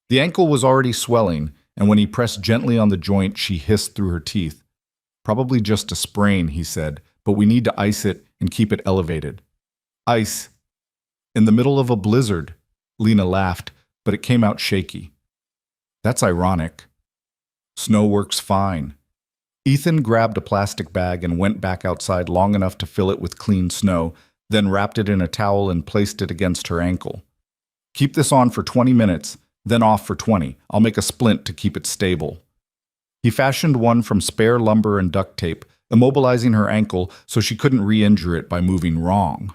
The ankle was already swelling, and when he pressed gently on the joint, she hissed through her teeth. "Probably just a sprain," he said, "but we need to ice it and keep it elevated." "Ice." "In the middle of a blizzard." Lena laughed, but it came out shaky. "That's ironic." "Snow works fine." Ethan grabbed a plastic bag and went back outside long enough to fill it with clean snow, then wrapped it in a towel and placed it against her ankle. "Keep this on for 20 minutes, then off for 20. I'll make a splint to keep it stable." He fashioned one from spare lumber and duct tape, immobilizing her ankle so she couldn't re-injure it by moving wrong.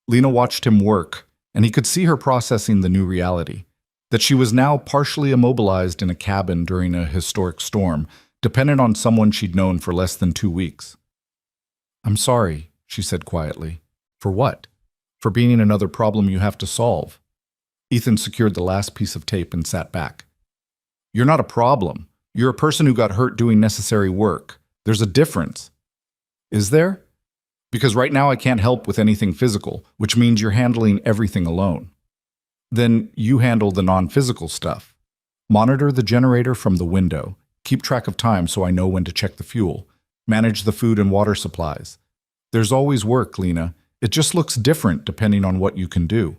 Lena watched him work, and he could see her processing the new reality, that she was now partially immobilized in a cabin during a historic storm, dependent on someone she'd known for less than 2 weeks. "I'm sorry," she said quietly. "For what?" "For being another problem you have to solve." Ethan secured the last piece of tape and sat back. "You're not a problem. You're a person who got hurt doing necessary work. There's a difference." "Is there?" "Because right now I can't help with anything physical, which means you're handling everything alone." "Then you handle the non-physical stuff. Monitor the generator from the window. Keep track of time so I know when to check the fuel. Manage the food and water supplies. There's always work, Lena. It just looks different depending on what you can do."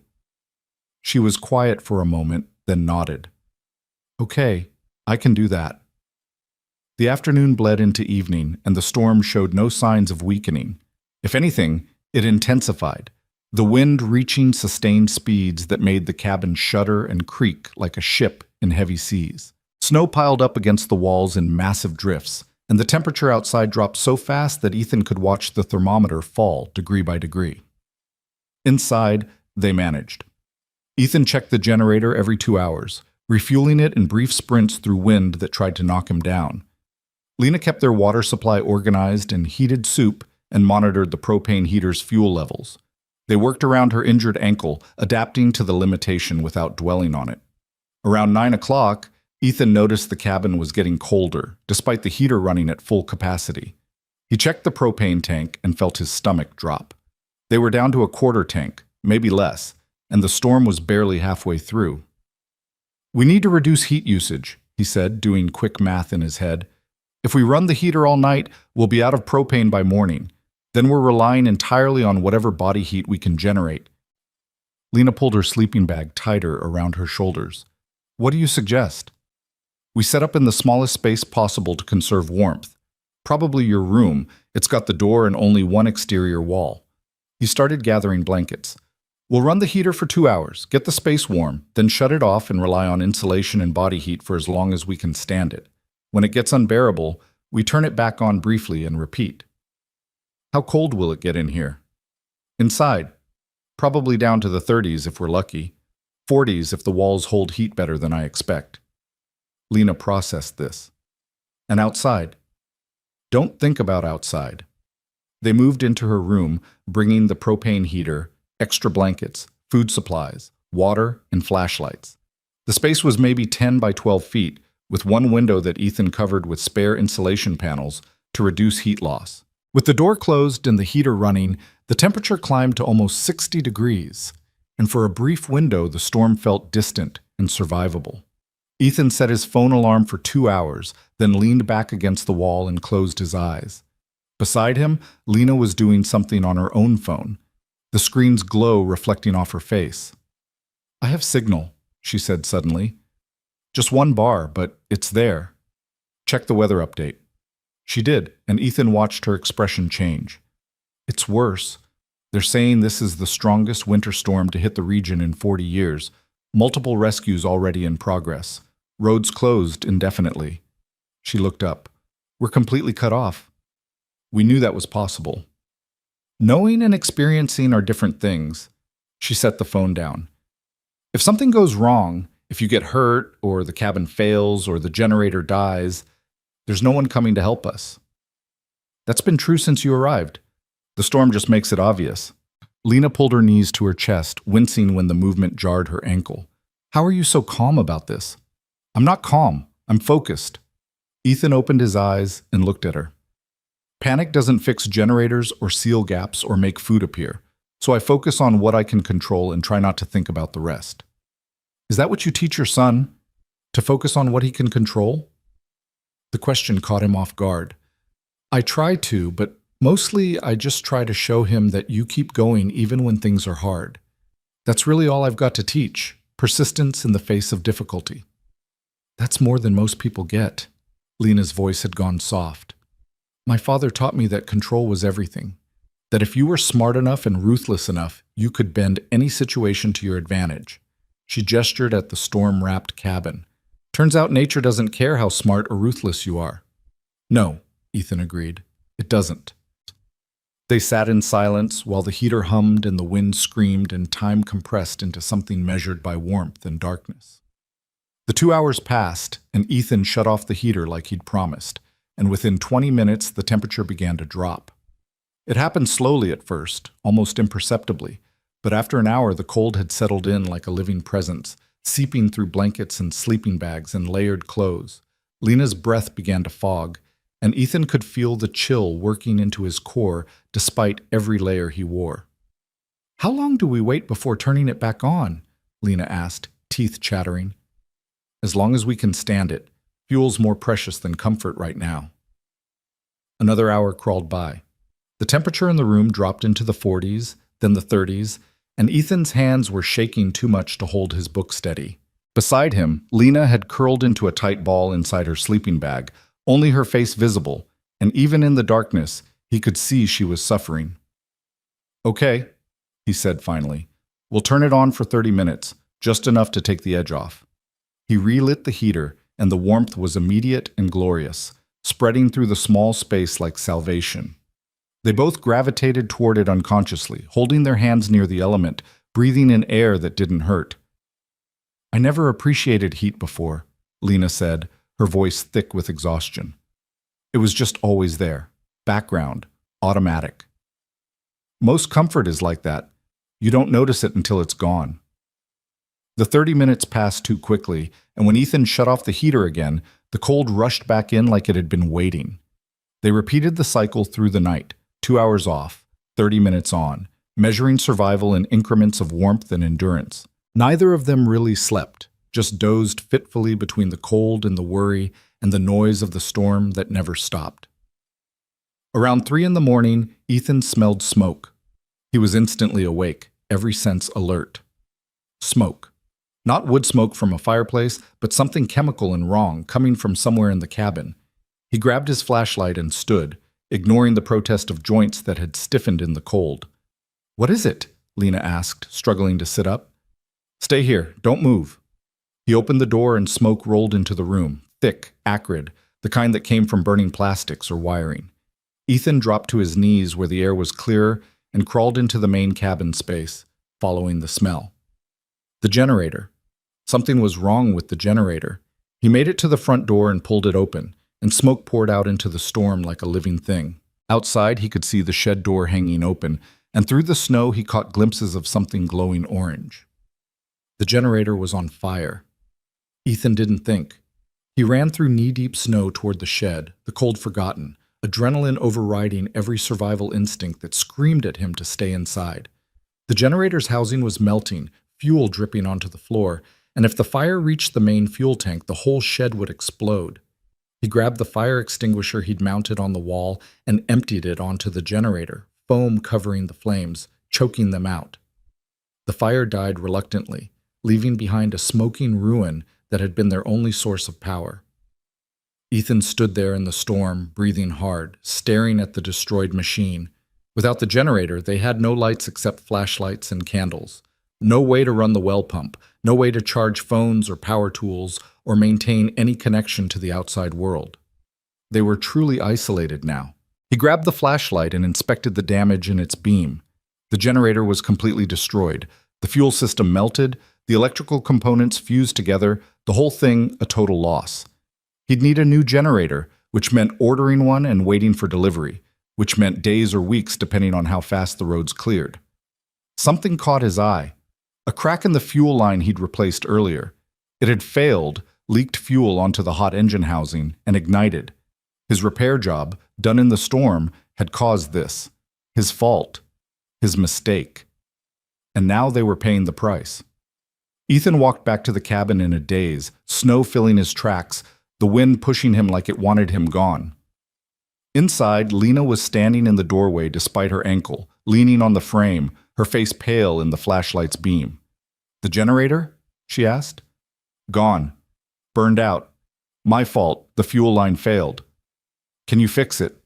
She was quiet for a moment, then nodded. "Okay, I can do that." The afternoon bled into evening, and the storm showed no signs of weakening. If anything, it intensified, the wind reaching sustained speeds that made the cabin shudder and creak like a ship in heavy seas. Snow piled up against the walls in massive drifts, and the temperature outside dropped so fast that Ethan could watch the thermometer fall degree by degree. Inside, they managed. Ethan checked the generator every 2 hours, refueling it in brief sprints through wind that tried to knock him down. Lena kept their water supply organized and heated soup and monitored the propane heater's fuel levels. They worked around her injured ankle, adapting to the limitation without dwelling on it. Around 9 o'clock, Ethan noticed the cabin was getting colder, despite the heater running at full capacity. He checked the propane tank and felt his stomach drop. They were down to a quarter tank, maybe less, and the storm was barely halfway through. "We need to reduce heat usage," he said, doing quick math in his head. "If we run the heater all night, we'll be out of propane by morning. Then we're relying entirely on whatever body heat we can generate." Lena pulled her sleeping bag tighter around her shoulders. "What do you suggest?" "We set up in the smallest space possible to conserve warmth. Probably your room. It's got the door and only one exterior wall." He started gathering blankets. "We'll run the heater for 2 hours, get the space warm, then shut it off and rely on insulation and body heat for as long as we can stand it. When it gets unbearable, we turn it back on briefly and repeat." "How cold will it get in here?" "Inside. Probably down to the 30s if we're lucky. 40s if the walls hold heat better than I expect." Lena processed this. "And outside?" "Don't think about outside." They moved into her room, bringing the propane heater, extra blankets, food supplies, water, and flashlights. The space was maybe 10 by 12 feet, with one window that Ethan covered with spare insulation panels to reduce heat loss. With the door closed and the heater running, the temperature climbed to almost 60 degrees, and for a brief window the storm felt distant and survivable. Ethan set his phone alarm for 2 hours, then leaned back against the wall and closed his eyes. Beside him, Lena was doing something on her own phone, the screen's glow reflecting off her face. "I have signal," she said suddenly. "Just one bar, but it's there. Check the weather update." She did, and Ethan watched her expression change. "It's worse. They're saying this is the strongest winter storm to hit the region in 40 years. Multiple rescues already in progress. Roads closed indefinitely." She looked up. "We're completely cut off." "We knew that was possible." Knowing and experiencing are different things. She set the phone down. "If something goes wrong, if you get hurt, or the cabin fails, or the generator dies, there's no one coming to help us. That's been true since you arrived. The storm just makes it obvious." Lena pulled her knees to her chest, wincing when the movement jarred her ankle. "How are you so calm about this?" "I'm not calm. I'm focused." Ethan opened his eyes and looked at her. "Panic doesn't fix generators or seal gaps or make food appear, so I focus on what I can control and try not to think about the rest." "Is that what you teach your son? To focus on what he can control?" The question caught him off guard. "I try to, but mostly I just try to show him that you keep going even when things are hard. That's really all I've got to teach, persistence in the face of difficulty." "That's more than most people get." Lena's voice had gone soft. "My father taught me that control was everything, that if you were smart enough and ruthless enough, you could bend any situation to your advantage." She gestured at the storm-wrapped cabin. "Turns out nature doesn't care how smart or ruthless you are." "No," Ethan agreed. "It doesn't." They sat in silence while the heater hummed and the wind screamed and time compressed into something measured by warmth and darkness. The 2 hours passed, and Ethan shut off the heater like he'd promised, and within 20 minutes the temperature began to drop. It happened slowly at first, almost imperceptibly, but after an hour the cold had settled in like a living presence, seeping through blankets and sleeping bags and layered clothes. Lena's breath began to fog, and Ethan could feel the chill working into his core despite every layer he wore. "How long do we wait before turning it back on?" Lena asked, teeth chattering. "As long as we can stand it. Fuel's more precious than comfort right now." Another hour crawled by. The temperature in the room dropped into the 40s, then the 30s, and Ethan's hands were shaking too much to hold his book steady. Beside him, Lena had curled into a tight ball inside her sleeping bag, only her face visible, and even in the darkness, he could see she was suffering. "Okay," he said finally. "We'll turn it on for 30 minutes, just enough to take the edge off." He relit the heater, and the warmth was immediate and glorious, spreading through the small space like salvation. They both gravitated toward it unconsciously, holding their hands near the element, breathing in air that didn't hurt. "I never appreciated heat before," Lena said, her voice thick with exhaustion. "It was just always there. Background. Automatic. Most comfort is like that. You don't notice it until it's gone." The 30 minutes passed too quickly, and when Ethan shut off the heater again, the cold rushed back in like it had been waiting. They repeated the cycle through the night, 2 hours off, 30 minutes on, measuring survival in increments of warmth and endurance. Neither of them really slept, just dozed fitfully between the cold and the worry and the noise of the storm that never stopped. Around 3 in the morning, Ethan smelled smoke. He was instantly awake, every sense alert. Smoke. Not wood smoke from a fireplace, but something chemical and wrong coming from somewhere in the cabin. He grabbed his flashlight and stood, ignoring the protest of joints that had stiffened in the cold. "What is it?" Lena asked, struggling to sit up. "Stay here, don't move." He opened the door and smoke rolled into the room, thick, acrid, the kind that came from burning plastics or wiring. Ethan dropped to his knees where the air was clearer and crawled into the main cabin space, following the smell. The generator. Something was wrong with the generator. He made it to the front door and pulled it open, and smoke poured out into the storm like a living thing. Outside, he could see the shed door hanging open, and through the snow he caught glimpses of something glowing orange. The generator was on fire. Ethan didn't think. He ran through knee-deep snow toward the shed, the cold forgotten, adrenaline overriding every survival instinct that screamed at him to stay inside. The generator's housing was melting, fuel dripping onto the floor, and if the fire reached the main fuel tank, the whole shed would explode. He grabbed the fire extinguisher he'd mounted on the wall and emptied it onto the generator, foam covering the flames, choking them out. The fire died reluctantly, leaving behind a smoking ruin that had been their only source of power. Ethan stood there in the storm, breathing hard, staring at the destroyed machine. Without the generator, they had no lights except flashlights and candles. No way to run the well pump, no way to charge phones or power tools or maintain any connection to the outside world. They were truly isolated now. He grabbed the flashlight and inspected the damage in its beam. The generator was completely destroyed. The fuel system melted, the electrical components fused together, the whole thing a total loss. He'd need a new generator, which meant ordering one and waiting for delivery, which meant days or weeks depending on how fast the roads cleared. Something caught his eye. A crack in the fuel line he'd replaced earlier. It had failed, leaked fuel onto the hot engine housing, and ignited. His repair job, done in the storm, had caused this. His fault. His mistake. And now they were paying the price. Ethan walked back to the cabin in a daze, snow filling his tracks, the wind pushing him like it wanted him gone. Inside, Lena was standing in the doorway despite her ankle, leaning on the frame, her face pale in the flashlight's beam. "The generator?" she asked. "Gone. Burned out. My fault. The fuel line failed. Can you fix it?"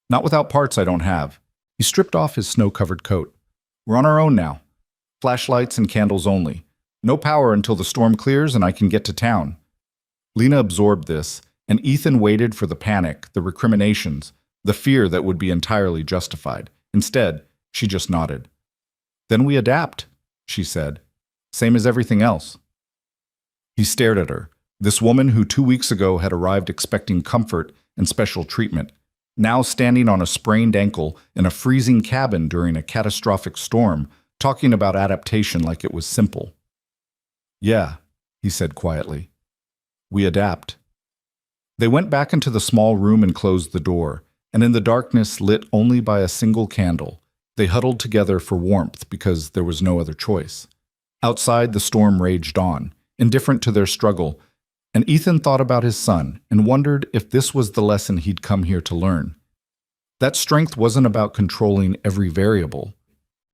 "Not without parts I don't have." He stripped off his snow-covered coat. "We're on our own now. Flashlights and candles only. No power until the storm clears and I can get to town." Lena absorbed this, and Ethan waited for the panic, the recriminations, the fear that would be entirely justified. Instead, she just nodded. "Then we adapt," she said. "Same as everything else." He stared at her, this woman who 2 weeks ago had arrived expecting comfort and special treatment, now standing on a sprained ankle in a freezing cabin during a catastrophic storm, talking about adaptation like it was simple. "Yeah," he said quietly. "We adapt." They went back into the small room and closed the door, and in the darkness lit only by a single candle, they huddled together for warmth because there was no other choice. Outside, the storm raged on, indifferent to their struggle, and Ethan thought about his son and wondered if this was the lesson he'd come here to learn. That strength wasn't about controlling every variable.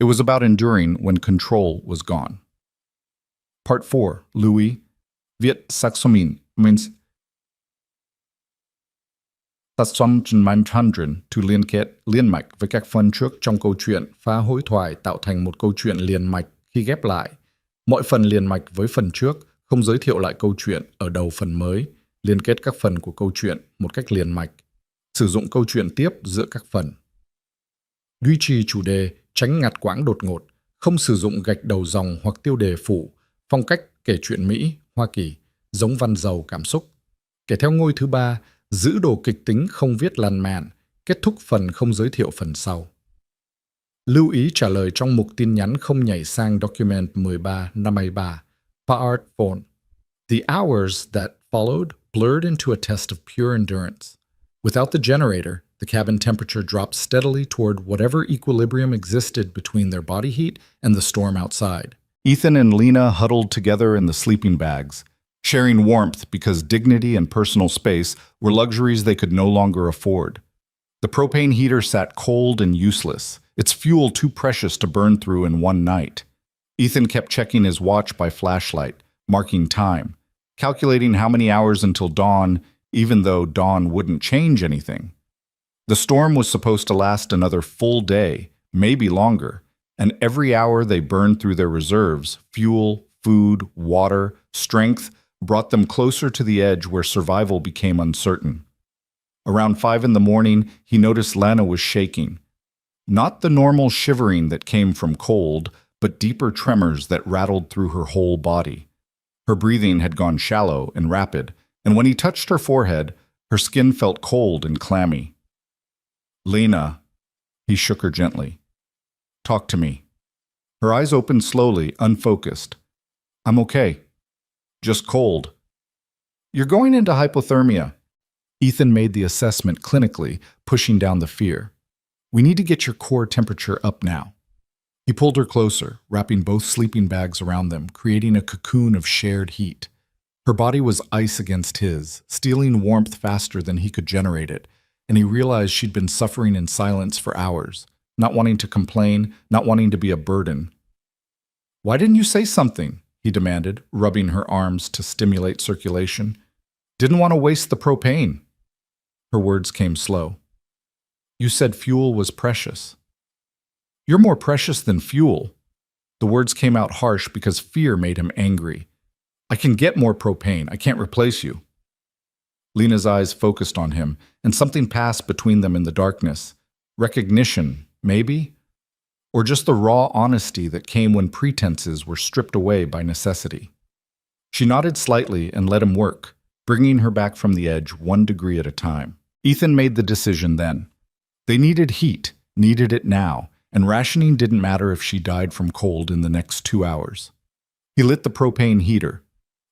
It was about enduring when control was gone. Part 4. Louis Viet Saxomin means Saxon to liên kết, liên mạch với các phần trước trong câu chuyện, phá hối thoại tạo thành một câu chuyện liền mạch khi ghép lại. Mọi phần liền mạch với phần trước, không giới thiệu lại câu chuyện ở đầu phần mới, liên kết các phần của câu chuyện một cách liền mạch, sử dụng câu chuyện tiếp giữa các phần. Duy trì chủ đề, tránh ngắt quãng đột ngột, không sử dụng gạch đầu dòng hoặc tiêu đề phụ, phong cách kể chuyện Mỹ, Hoa Kỳ, giống văn giàu cảm xúc. Kể theo ngôi thứ 3, giữ đồ kịch tính không viết lan man, kết thúc phần không giới thiệu phần sau. Lưu ý trả lời trong mục tin nhắn không nhảy sang document 1353, Part 4. The hours that followed blurred into a test of pure endurance. Without the generator, the cabin temperature dropped steadily toward whatever equilibrium existed between their body heat and the storm outside. Ethan and Lena huddled together in the sleeping bags, sharing warmth because dignity and personal space were luxuries they could no longer afford. The propane heater sat cold and useless, its fuel too precious to burn through in one night. Ethan kept checking his watch by flashlight, marking time, calculating how many hours until dawn, even though dawn wouldn't change anything. The storm was supposed to last another full day, maybe longer, and every hour they burned through their reserves, fuel, food, water, strength, brought them closer to the edge where survival became uncertain. Around 5 in the morning, he noticed Lana was shaking. Not the normal shivering that came from cold, but deeper tremors that rattled through her whole body. Her breathing had gone shallow and rapid, and when he touched her forehead, her skin felt cold and clammy. "Lena," he shook her gently. "Talk to me." Her eyes opened slowly, unfocused. "I'm okay. Just cold." "You're going into hypothermia." Ethan made the assessment clinically, pushing down the fear. "We need to get your core temperature up now." He pulled her closer, wrapping both sleeping bags around them, creating a cocoon of shared heat. Her body was ice against his, stealing warmth faster than he could generate it, and he realized she'd been suffering in silence for hours, not wanting to complain, not wanting to be a burden. "Why didn't you say something?" he demanded, rubbing her arms to stimulate circulation. "Didn't want to waste the propane." Her words came slow. "You said fuel was precious." "You're more precious than fuel." The words came out harsh because fear made him angry. "I can get more propane. I can't replace you." Lena's eyes focused on him, and something passed between them in the darkness. Recognition, maybe? Or just the raw honesty that came when pretenses were stripped away by necessity. She nodded slightly and let him work, bringing her back from the edge 1 degree at a time. Ethan made the decision then. They needed heat, needed it now, and rationing didn't matter if she died from cold in the next 2 hours. He lit the propane heater.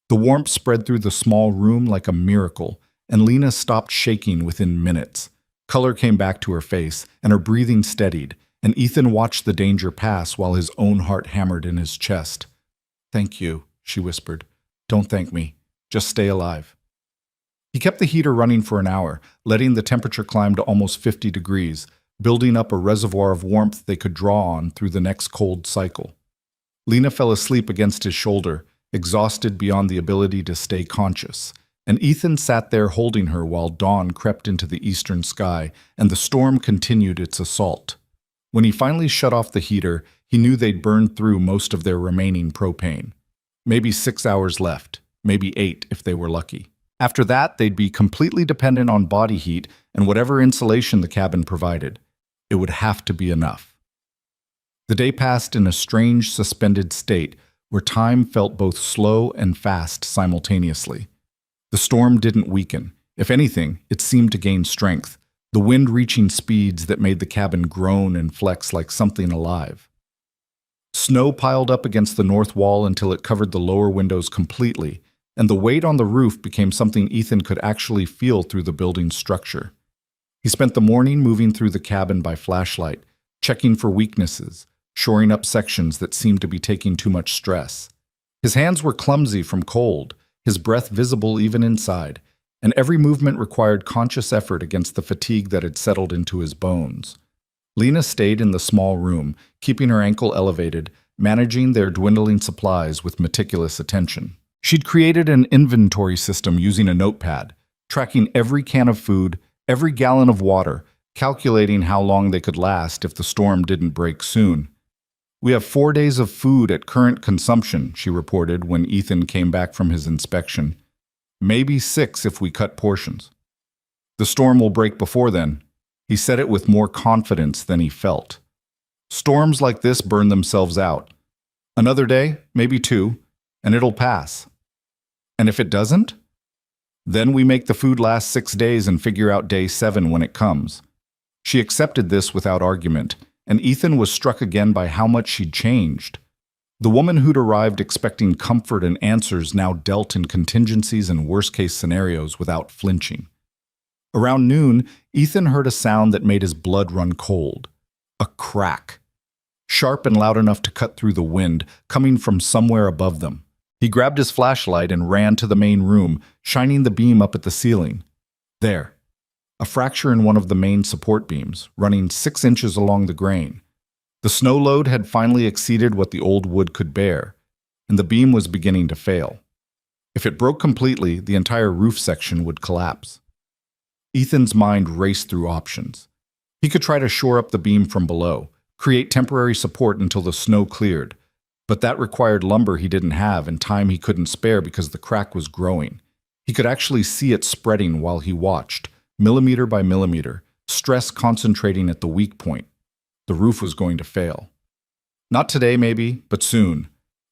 The warmth spread through the small room like a miracle, and Lena stopped shaking within minutes. Color came back to her face, and her breathing steadied, and Ethan watched the danger pass while his own heart hammered in his chest. "Thank you," she whispered. "Don't thank me. Just stay alive." He kept the heater running for an hour, letting the temperature climb to almost 50 degrees, building up a reservoir of warmth they could draw on through the next cold cycle. Lena fell asleep against his shoulder, exhausted beyond the ability to stay conscious, and Ethan sat there holding her while dawn crept into the eastern sky and the storm continued its assault. When he finally shut off the heater, he knew they'd burned through most of their remaining propane. Maybe 6 hours left, maybe 8 if they were lucky. After that, they'd be completely dependent on body heat and whatever insulation the cabin provided. It would have to be enough. The day passed in a strange, suspended state where time felt both slow and fast simultaneously. The storm didn't weaken. If anything, it seemed to gain strength, the wind reaching speeds that made the cabin groan and flex like something alive. Snow piled up against the north wall until it covered the lower windows completely, and the weight on the roof became something Ethan could actually feel through the building's structure. He spent the morning moving through the cabin by flashlight, checking for weaknesses, shoring up sections that seemed to be taking too much stress. His hands were clumsy from cold, his breath visible even inside, and every movement required conscious effort against the fatigue that had settled into his bones. Lena stayed in the small room, keeping her ankle elevated, managing their dwindling supplies with meticulous attention. She'd created an inventory system using a notepad, tracking every can of food, every gallon of water, calculating how long they could last if the storm didn't break soon. "We have 4 days of food at current consumption," she reported when Ethan came back from his inspection. "Maybe 6 if we cut portions. The storm will break before then." He said it with more confidence than he felt. "Storms like this burn themselves out. Another day, maybe 2, and it'll pass. And if it doesn't? Then we make the food last 6 days and figure out day 7 when it comes." She accepted this without argument, and Ethan was struck again by how much she'd changed. The woman who'd arrived expecting comfort and answers now dealt in contingencies and worst-case scenarios without flinching. Around noon, Ethan heard a sound that made his blood run cold. A crack. Sharp and loud enough to cut through the wind, coming from somewhere above them. He grabbed his flashlight and ran to the main room, shining the beam up at the ceiling. There. A fracture in one of the main support beams, running 6 inches along the grain. The snow load had finally exceeded what the old wood could bear, and the beam was beginning to fail. If it broke completely, the entire roof section would collapse. Ethan's mind raced through options. He could try to shore up the beam from below, create temporary support until the snow cleared, but that required lumber he didn't have and time he couldn't spare because the crack was growing. He could actually see it spreading while he watched, millimeter by millimeter, stress concentrating at the weak point. The roof was going to fail. Not today maybe, but soon.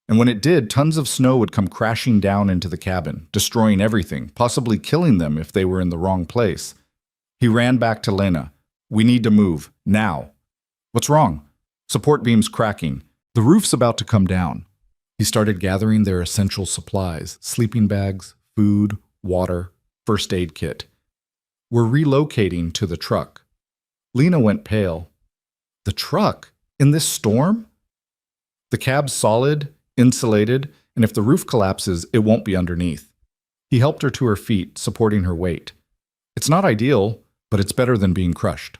And when it did, tons of snow would come crashing down into the cabin, destroying everything, possibly killing them if they were in the wrong place. He ran back to Lena. "We need to move, now." "What's wrong?" "Support beam's cracking. The roof's about to come down." He started gathering their essential supplies, sleeping bags, food, water, first aid kit. "We're relocating to the truck." Lena went pale. "The truck? In this storm?" The cab's solid, insulated, and if the roof collapses, it won't be underneath. He helped her to her feet, supporting her weight. It's not ideal, but it's better than being crushed.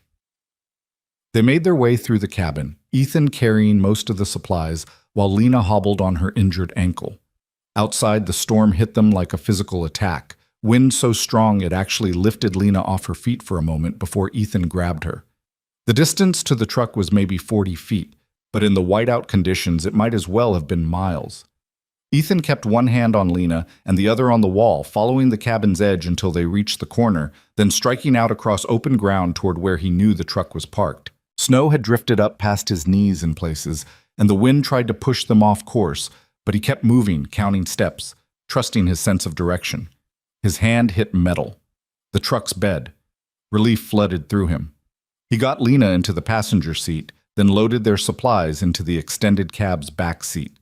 They made their way through the cabin, Ethan carrying most of the supplies while Lena hobbled on her injured ankle. Outside, the storm hit them like a physical attack, wind so strong it actually lifted Lena off her feet for a moment before Ethan grabbed her. The distance to the truck was maybe 40 feet, but in the whiteout conditions it might as well have been miles. Ethan kept one hand on Lena and the other on the wall, following the cabin's edge until they reached the corner, then striking out across open ground toward where he knew the truck was parked. Snow had drifted up past his knees in places, and the wind tried to push them off course, but he kept moving, counting steps, trusting his sense of direction. His hand hit metal. The truck's bed. Relief flooded through him. He got Lena into the passenger seat, then loaded their supplies into the extended cab's back seat.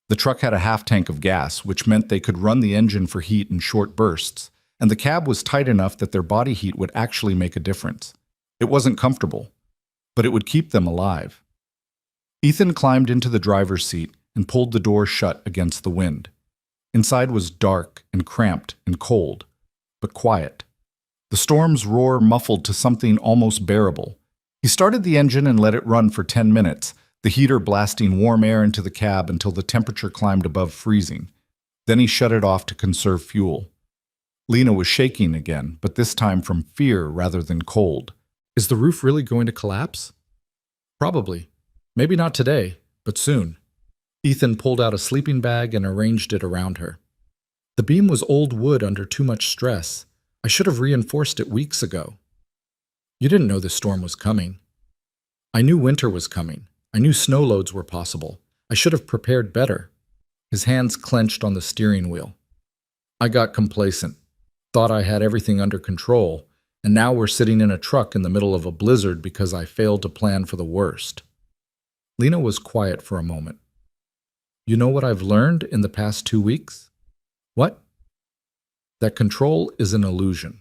The truck had a half tank of gas, which meant they could run the engine for heat in short bursts, and the cab was tight enough that their body heat would actually make a difference. It wasn't comfortable, but it would keep them alive. Ethan climbed into the driver's seat and pulled the door shut against the wind. Inside was dark and cramped and cold, but quiet. The storm's roar muffled to something almost bearable. He started the engine and let it run for 10 minutes, the heater blasting warm air into the cab until the temperature climbed above freezing. Then he shut it off to conserve fuel. Lena was shaking again, but this time from fear rather than cold. Is the roof really going to collapse? Probably. Maybe not today, but soon. Ethan pulled out a sleeping bag and arranged it around her. The beam was old wood under too much stress. I should have reinforced it weeks ago. You didn't know this storm was coming. I knew winter was coming. I knew snow loads were possible. I should have prepared better. His hands clenched on the steering wheel. I got complacent, thought I had everything under control, and now we're sitting in a truck in the middle of a blizzard because I failed to plan for the worst. Lena was quiet for a moment. You know what I've learned in the past 2 weeks? What? That control is an illusion.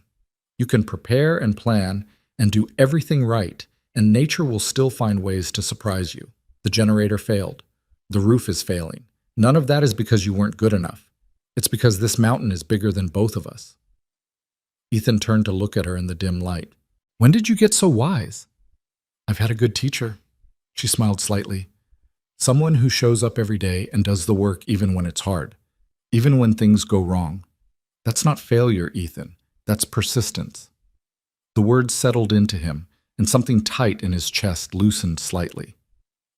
You can prepare and plan and do everything right, and nature will still find ways to surprise you. The generator failed. The roof is failing. None of that is because you weren't good enough. It's because this mountain is bigger than both of us. Ethan turned to look at her in the dim light. When did you get so wise? I've had a good teacher. She smiled slightly. Someone who shows up every day and does the work even when it's hard, even when things go wrong. That's not failure, Ethan. That's persistence. The words settled into him, and something tight in his chest loosened slightly.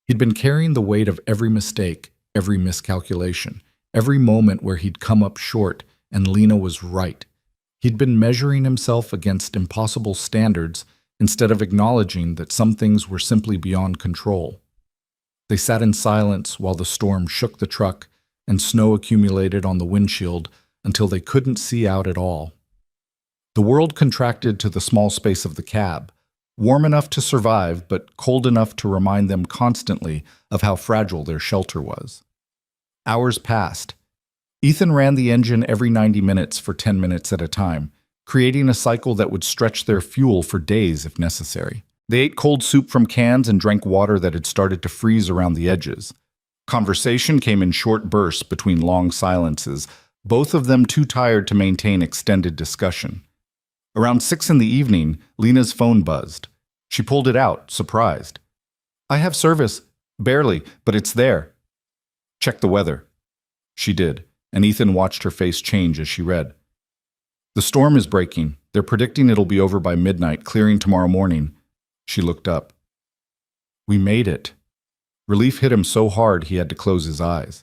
He'd been carrying the weight of every mistake, every miscalculation, every moment where he'd come up short and Lena was right. He'd been measuring himself against impossible standards instead of acknowledging that some things were simply beyond control. They sat in silence while the storm shook the truck and snow accumulated on the windshield until they couldn't see out at all. The world contracted to the small space of the cab, warm enough to survive, but cold enough to remind them constantly of how fragile their shelter was. Hours passed. Ethan ran the engine every 90 minutes for 10 minutes at a time, creating a cycle that would stretch their fuel for days if necessary. They ate cold soup from cans and drank water that had started to freeze around the edges. Conversation came in short bursts between long silences, both of them too tired to maintain extended discussion. Around 6 in the evening, Lena's phone buzzed. She pulled it out, surprised. I have service. Barely, but it's there. Check the weather. She did, and Ethan watched her face change as she read. The storm is breaking. They're predicting it'll be over by midnight, clearing tomorrow morning. She looked up. We made it. Relief hit him so hard he had to close his eyes.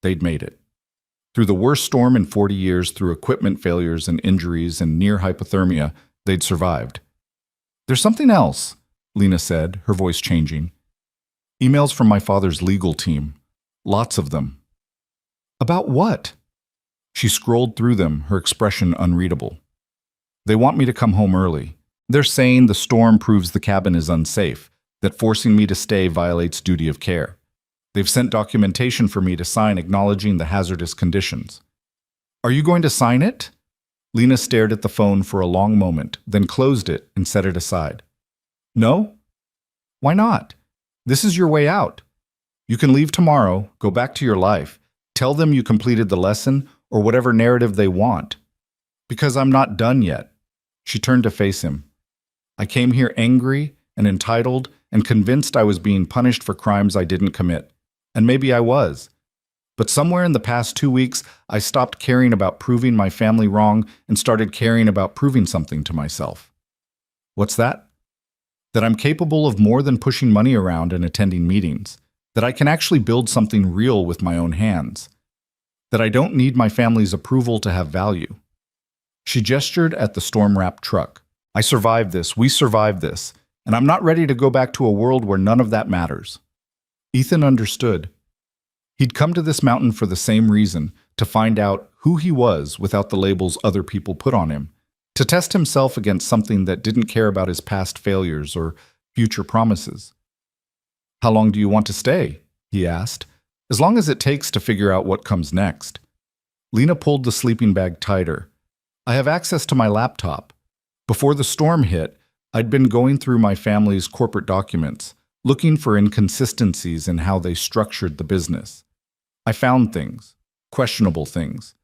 They'd made it. Through the worst storm in 40 years, through equipment failures and injuries and near hypothermia, they'd survived. There's something else, Lena said, her voice changing. Emails from my father's legal team. Lots of them. About what? She scrolled through them, her expression unreadable. They want me to come home early. They're saying the storm proves the cabin is unsafe, that forcing me to stay violates duty of care. They've sent documentation for me to sign acknowledging the hazardous conditions. Are you going to sign it? Lena stared at the phone for a long moment, then closed it and set it aside. No? Why not? This is your way out. You can leave tomorrow, go back to your life, tell them you completed the lesson or whatever narrative they want. Because I'm not done yet. She turned to face him. I came here angry and entitled and convinced I was being punished for crimes I didn't commit. And maybe I was. But somewhere in the past 2 weeks, I stopped caring about proving my family wrong and started caring about proving something to myself. What's that? That I'm capable of more than pushing money around and attending meetings. That I can actually build something real with my own hands. That I don't need my family's approval to have value. She gestured at the storm-wrapped truck. I survived this, we survived this, and I'm not ready to go back to a world where none of that matters. Ethan understood. He'd come to this mountain for the same reason, to find out who he was without the labels other people put on him, to test himself against something that didn't care about his past failures or future promises. How long do you want to stay? He asked. As long as it takes to figure out what comes next. Lena pulled the sleeping bag tighter. I have access to my laptop. Before the storm hit, I'd been going through my family's corporate documents, looking for inconsistencies in how they structured the business. I found things, questionable things,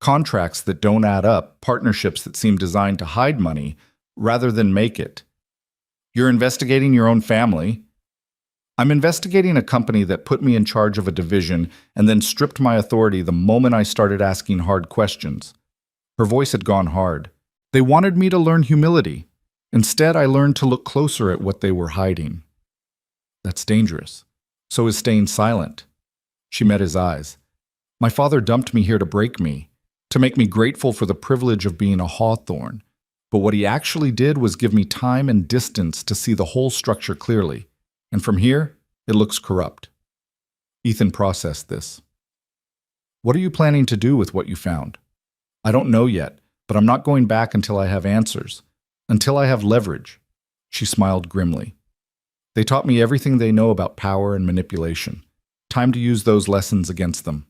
contracts that don't add up, partnerships that seem designed to hide money rather than make it. You're investigating your own family. I'm investigating a company that put me in charge of a division and then stripped my authority the moment I started asking hard questions. Her voice had gone hard. They wanted me to learn humility. Instead, I learned to look closer at what they were hiding. That's dangerous. So is staying silent. She met his eyes. My father dumped me here to break me, to make me grateful for the privilege of being a hawthorn. But what he actually did was give me time and distance to see the whole structure clearly. And from here, it looks corrupt. Ethan processed this. What are you planning to do with what you found? I don't know yet, but I'm not going back until I have answers, until I have leverage. She smiled grimly. They taught me everything they know about power and manipulation. Time to use those lessons against them.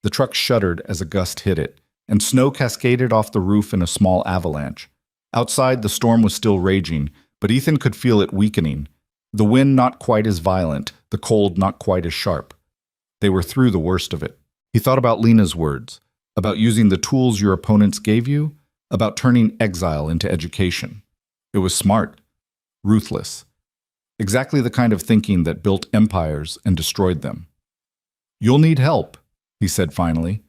The truck shuddered as a gust hit it, and snow cascaded off the roof in a small avalanche. Outside, the storm was still raging, but Ethan could feel it weakening. The wind not quite as violent, the cold not quite as sharp. They were through the worst of it. He thought about Lena's words, about using the tools your opponents gave you, about turning exile into education. It was smart, ruthless. Exactly the kind of thinking that built empires and destroyed them. You'll need help, he said finally.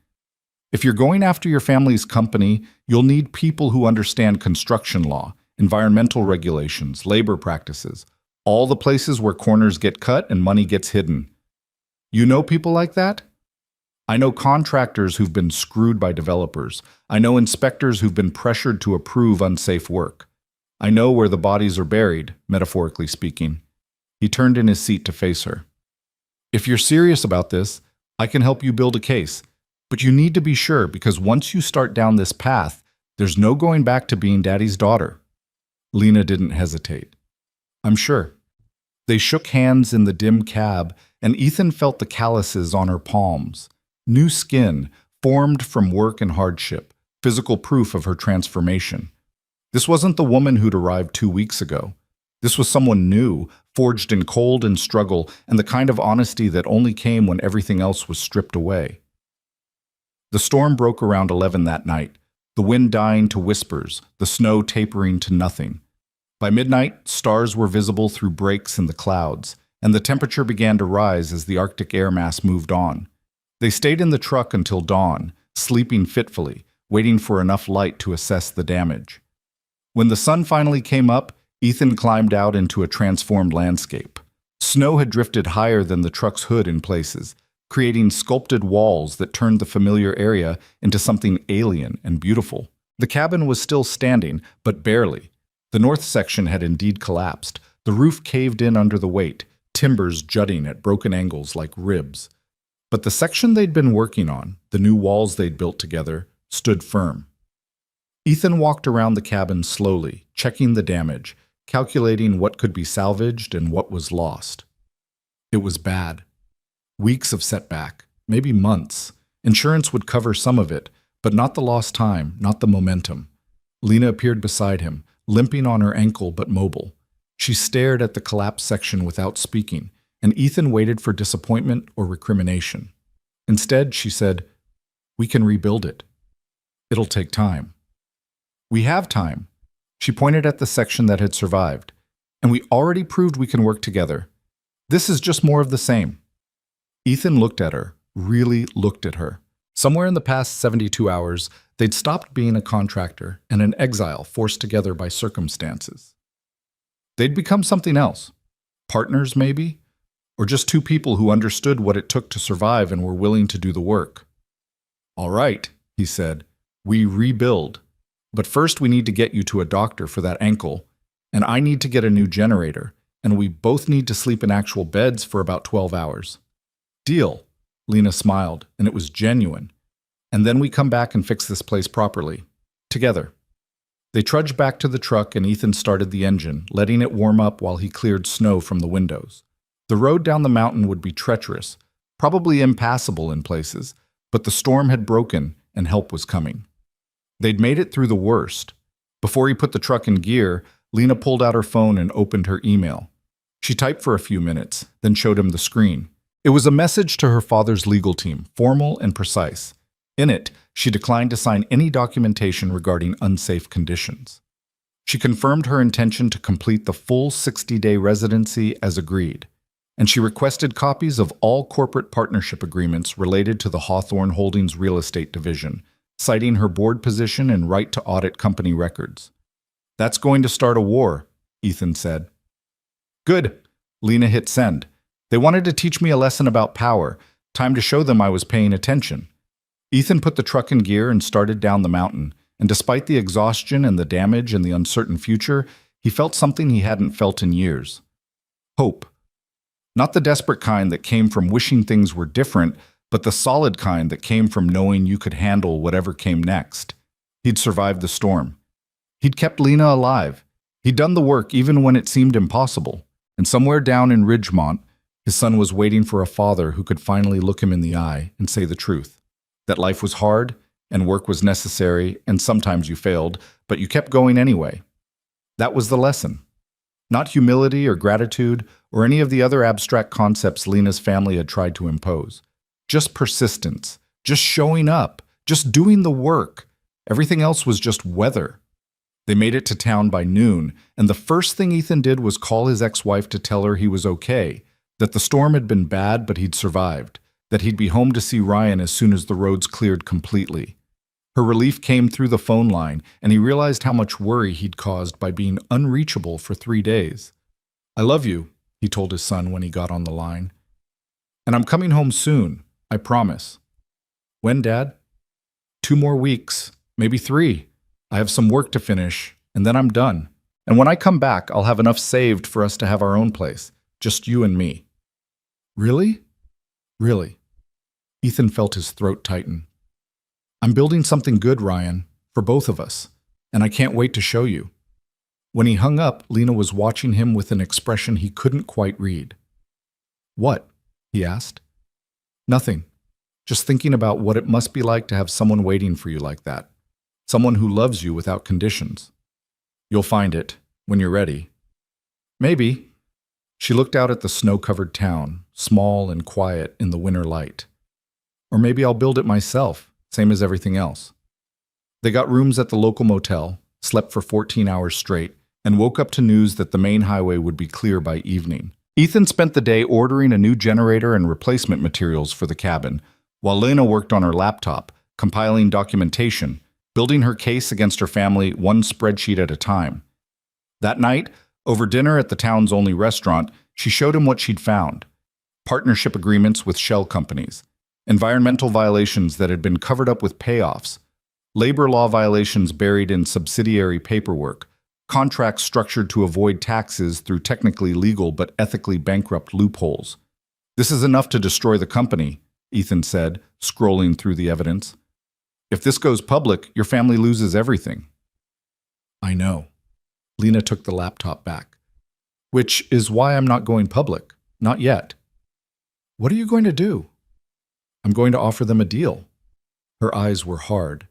If you're going after your family's company, you'll need people who understand construction law, environmental regulations, labor practices, all the places where corners get cut and money gets hidden. You know people like that? I know contractors who've been screwed by developers. I know inspectors who've been pressured to approve unsafe work. I know where the bodies are buried, metaphorically speaking. He turned in his seat to face her. If you're serious about this, I can help you build a case. But you need to be sure, because once you start down this path, there's no going back to being Daddy's daughter. Lena didn't hesitate. I'm sure. They shook hands in the dim cab, and Ethan felt the calluses on her palms. New skin, formed from work and hardship, physical proof of her transformation. This wasn't the woman who'd arrived 2 weeks ago. This was someone new, forged in cold and struggle, and the kind of honesty that only came when everything else was stripped away. The storm broke around 11 that night, the wind dying to whispers, the snow tapering to nothing. By midnight, stars were visible through breaks in the clouds, and the temperature began to rise as the Arctic air mass moved on. They stayed in the truck until dawn, sleeping fitfully, waiting for enough light to assess the damage. When the sun finally came up, Ethan climbed out into a transformed landscape. Snow had drifted higher than the truck's hood in places, creating sculpted walls that turned the familiar area into something alien and beautiful. The cabin was still standing, but barely. The north section had indeed collapsed. The roof caved in under the weight, timbers jutting at broken angles like ribs. But the section they'd been working on, the new walls they'd built together, stood firm. Ethan walked around the cabin slowly, checking the damage, calculating what could be salvaged and what was lost. It was bad. Weeks of setback, maybe months. Insurance would cover some of it, but not the lost time, not the momentum. Lena appeared beside him, limping on her ankle but mobile. She stared at the collapsed section without speaking, and Ethan waited for disappointment or recrimination. Instead, she said, "We can rebuild it. It'll take time." "We have time." She pointed at the section that had survived. "And we already proved we can work together. This is just more of the same." Ethan looked at her, really looked at her. Somewhere in the past 72 hours, they'd stopped being a contractor and an exile forced together by circumstances. They'd become something else. Partners, maybe? Or just two people who understood what it took to survive and were willing to do the work. "All right," he said, "we rebuild. But first we need to get you to a doctor for that ankle, and I need to get a new generator, and we both need to sleep in actual beds for about 12 hours. "Deal." Lena smiled, and it was genuine. "And then we come back and fix this place properly. Together." They trudged back to the truck and Ethan started the engine, letting it warm up while he cleared snow from the windows. The road down the mountain would be treacherous, probably impassable in places, but the storm had broken and help was coming. They'd made it through the worst. Before he put the truck in gear, Lena pulled out her phone and opened her email. She typed for a few minutes, then showed him the screen. It was a message to her father's legal team, formal and precise. In it, she declined to sign any documentation regarding unsafe conditions. She confirmed her intention to complete the full 60-day residency as agreed, and she requested copies of all corporate partnership agreements related to the Hawthorne Holdings real estate division, citing her board position and right to audit company records. "That's going to start a war," Ethan said. "Good." Lena hit send. "They wanted to teach me a lesson about power. Time to show them I was paying attention." Ethan put the truck in gear and started down the mountain, and despite the exhaustion and the damage and the uncertain future, he felt something he hadn't felt in years. Hope. Not the desperate kind that came from wishing things were different, but the solid kind that came from knowing you could handle whatever came next. He'd survived the storm. He'd kept Lena alive. He'd done the work even when it seemed impossible. And somewhere down in Ridgemont, his son was waiting for a father who could finally look him in the eye and say the truth. That life was hard, and work was necessary, and sometimes you failed, but you kept going anyway. That was the lesson. Not humility or gratitude or any of the other abstract concepts Lena's family had tried to impose. Just persistence, just showing up, just doing the work. Everything else was just weather. They made it to town by noon, and the first thing Ethan did was call his ex-wife to tell her he was okay, that the storm had been bad but he'd survived, that he'd be home to see Ryan as soon as the roads cleared completely. Her relief came through the phone line, and he realized how much worry he'd caused by being unreachable for 3 days. "I love you," he told his son when he got on the line. "And I'm coming home soon, I promise." "When, Dad?" 2 more weeks, maybe 3. I have some work to finish, and then I'm done. And when I come back, I'll have enough saved for us to have our own place, just you and me." "Really?" "Really." Ethan felt his throat tighten. "I'm building something good, Ryan, for both of us, and I can't wait to show you." When he hung up, Lena was watching him with an expression he couldn't quite read. "What?" he asked. "Nothing. Just thinking about what it must be like to have someone waiting for you like that. Someone who loves you without conditions. You'll find it when you're ready." "Maybe." She looked out at the snow-covered town, small and quiet in the winter light. "Or maybe I'll build it myself, same as everything else." They got rooms at the local motel, slept for 14 hours straight, and woke up to news that the main highway would be clear by evening. Ethan spent the day ordering a new generator and replacement materials for the cabin, while Lena worked on her laptop, compiling documentation, building her case against her family one spreadsheet at a time. That night, over dinner at the town's only restaurant, she showed him what she'd found. Partnership agreements with shell companies, environmental violations that had been covered up with payoffs, labor law violations buried in subsidiary paperwork, contracts structured to avoid taxes through technically legal but ethically bankrupt loopholes. "This is enough to destroy the company," Ethan said, scrolling through the evidence. "If this goes public, your family loses everything." "I know." Lena took the laptop back. "Which is why I'm not going public. Not yet." "What are you going to do?" "I'm going to offer them a deal." Her eyes were hard.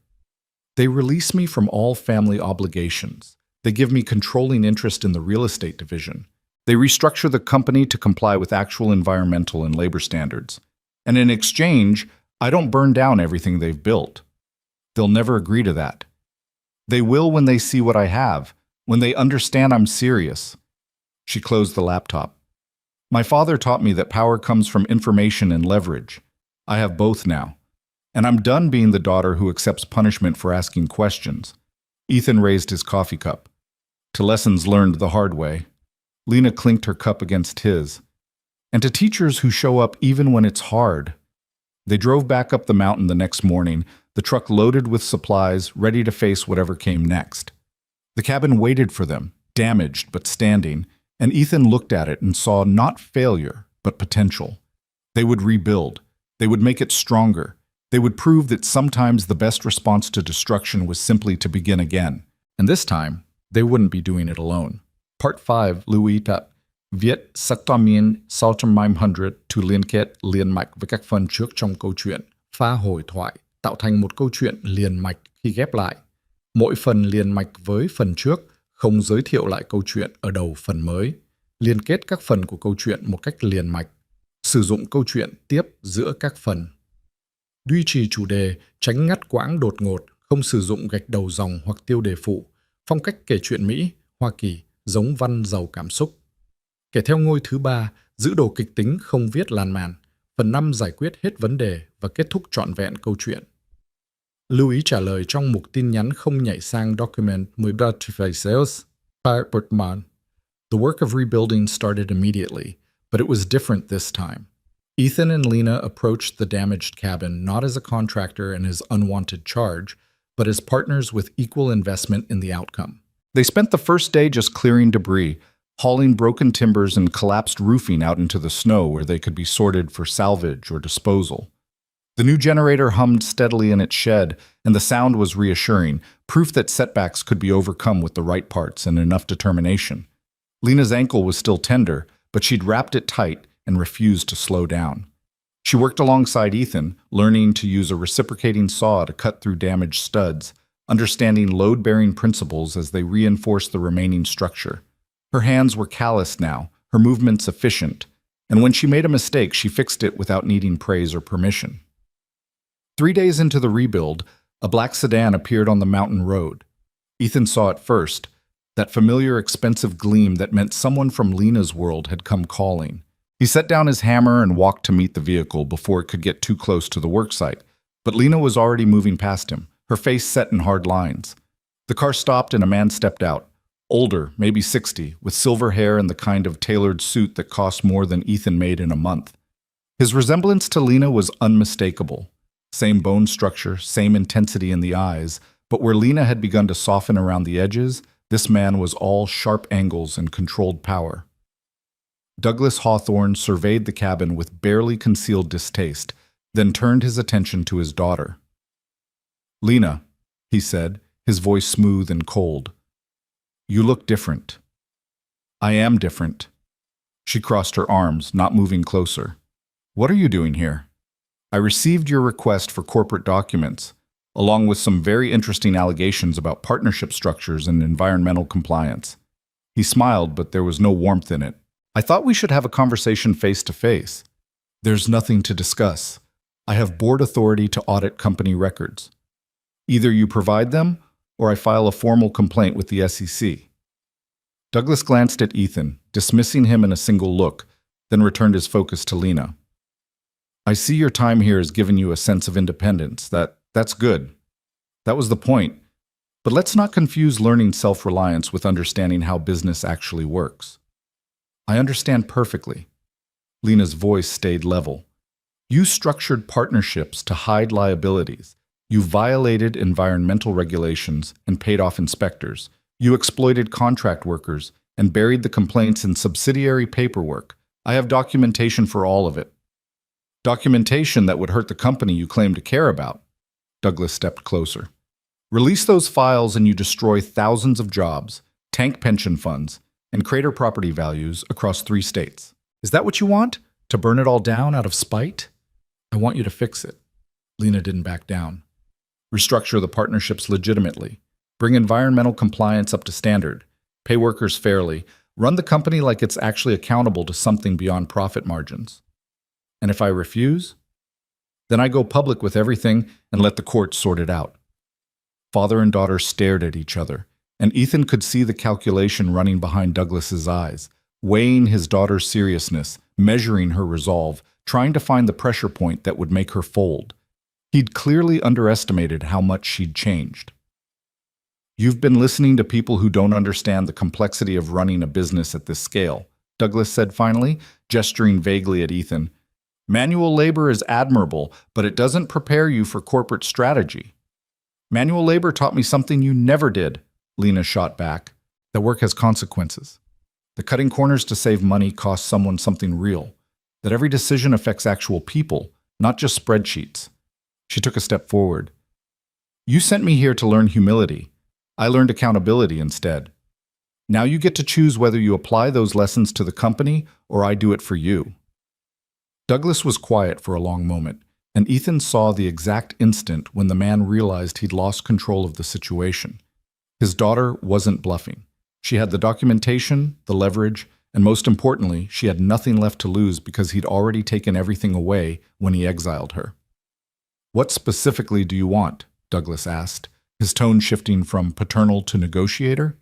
"They release me from all family obligations. They give me controlling interest in the real estate division. They restructure the company to comply with actual environmental and labor standards. And in exchange, I don't burn down everything they've built. They'll never agree to that. They will when they see what I have, when they understand I'm serious. She closed the laptop. My father taught me that power comes from information and leverage. I have both now. And I'm done being the daughter who accepts punishment for asking questions. Ethan raised his coffee cup. To lessons learned the hard way. Lena clinked her cup against his. And to teachers who show up even when it's hard. They drove back up the mountain the next morning, the truck loaded with supplies, ready to face whatever came next. The cabin waited for them, damaged but standing, and Ethan looked at it and saw not failure, but potential. They would rebuild. They would make it stronger. They would prove that sometimes the best response to destruction was simply to begin again. And this time, they wouldn't be doing it alone. Part 5 lưu ý thật. Viết Satomin 6500 to liên kết liền mạch với các phần trước trong câu chuyện, pha hồi thoại, tạo thành một câu chuyện liền mạch khi ghép lại. Mỗi phần liền mạch với phần trước, không giới thiệu lại câu chuyện ở đầu phần mới. Liên kết các phần của câu chuyện một cách liền mạch. Sử dụng câu chuyện tiếp giữa các phần. Duy trì chủ đề, tránh ngắt quãng đột ngột, không sử dụng gạch đầu dòng hoặc tiêu đề phụ. Phong cách kể chuyện Mỹ, Hoa Kỳ, giống văn giàu cảm xúc. Kể theo ngôi thứ 3, giữ đồ kịch tính không viết lan man. Phần 5 giải quyết hết vấn đề và kết thúc trọn vẹn câu chuyện. Lưu ý trả lời trong mục tin nhắn không nhảy sang document 13 faces. The work of rebuilding started immediately, but it was different this time. Ethan and Lena approached the damaged cabin not as a contractor and his unwanted charge, but as partners with equal investment in the outcome. They spent the first day just clearing debris, hauling broken timbers and collapsed roofing out into the snow where they could be sorted for salvage or disposal. The new generator hummed steadily in its shed, and the sound was reassuring, proof that setbacks could be overcome with the right parts and enough determination. Lena's ankle was still tender, but she'd wrapped it tight and refused to slow down. She worked alongside Ethan, learning to use a reciprocating saw to cut through damaged studs, understanding load-bearing principles as they reinforced the remaining structure. Her hands were calloused now, her movements efficient, and when she made a mistake, she fixed it without needing praise or permission. 3 days into the rebuild, a black sedan appeared on the mountain road. Ethan saw it first, that familiar expensive gleam that meant someone from Lena's world had come calling. He set down his hammer and walked to meet the vehicle before it could get too close to the worksite, but Lena was already moving past him, her face set in hard lines. The car stopped and a man stepped out, older, maybe 60, with silver hair and the kind of tailored suit that cost more than Ethan made in a month. His resemblance to Lena was unmistakable. Same bone structure, same intensity in the eyes, but where Lena had begun to soften around the edges, this man was all sharp angles and controlled power. Douglas Hawthorne surveyed the cabin with barely concealed distaste, then turned his attention to his daughter. "Lena," he said, his voice smooth and cold. "You look different." "I am different." She crossed her arms, not moving closer. "What are you doing here?" "I received your request for corporate documents, along with some very interesting allegations about partnership structures and environmental compliance." He smiled, but there was no warmth in it. "I thought we should have a conversation face to face." "There's nothing to discuss. I have board authority to audit company records. Either you provide them, or I file a formal complaint with the SEC. Douglas glanced at Ethan, dismissing him in a single look, then returned his focus to Lena. "I see your time here has given you a sense of independence. That's good. That was the point. But let's not confuse learning self-reliance with understanding how business actually works." "I understand perfectly." Lena's voice stayed level. "You structured partnerships to hide liabilities. You violated environmental regulations and paid off inspectors. You exploited contract workers and buried the complaints in subsidiary paperwork. I have documentation for all of it." "Documentation that would hurt the company you claim to care about." Douglas stepped closer. "Release those files and you destroy thousands of jobs, tank pension funds, and crater property values across 3 states. Is that what you want? To burn it all down out of spite?" "I want you to fix it." Lena didn't back down. "Restructure the partnerships legitimately. Bring environmental compliance up to standard. Pay workers fairly. Run the company like it's actually accountable to something beyond profit margins. And if I refuse, then I go public with everything and let the courts sort it out. Father and daughter stared at each other, and Ethan could see the calculation running behind Douglas's eyes, weighing his daughter's seriousness, measuring her resolve, trying to find the pressure point that would make her fold. He'd clearly underestimated how much she'd changed. "You've been listening to people who don't understand the complexity of running a business at this scale," Douglas said finally, gesturing vaguely at Ethan. "Manual labor is admirable, but it doesn't prepare you for corporate strategy." "Manual labor taught me something you never did," Lena shot back. "That work has consequences. The cutting corners to save money costs someone something real. That every decision affects actual people, not just spreadsheets." She took a step forward. "You sent me here to learn humility. I learned accountability instead. Now you get to choose whether you apply those lessons to the company or I do it for you." Douglas was quiet for a long moment, and Ethan saw the exact instant when the man realized he'd lost control of the situation. His daughter wasn't bluffing. She had the documentation, the leverage, and most importantly, she had nothing left to lose because he'd already taken everything away when he exiled her. "What specifically do you want?" Douglas asked, his tone shifting from paternal to negotiator.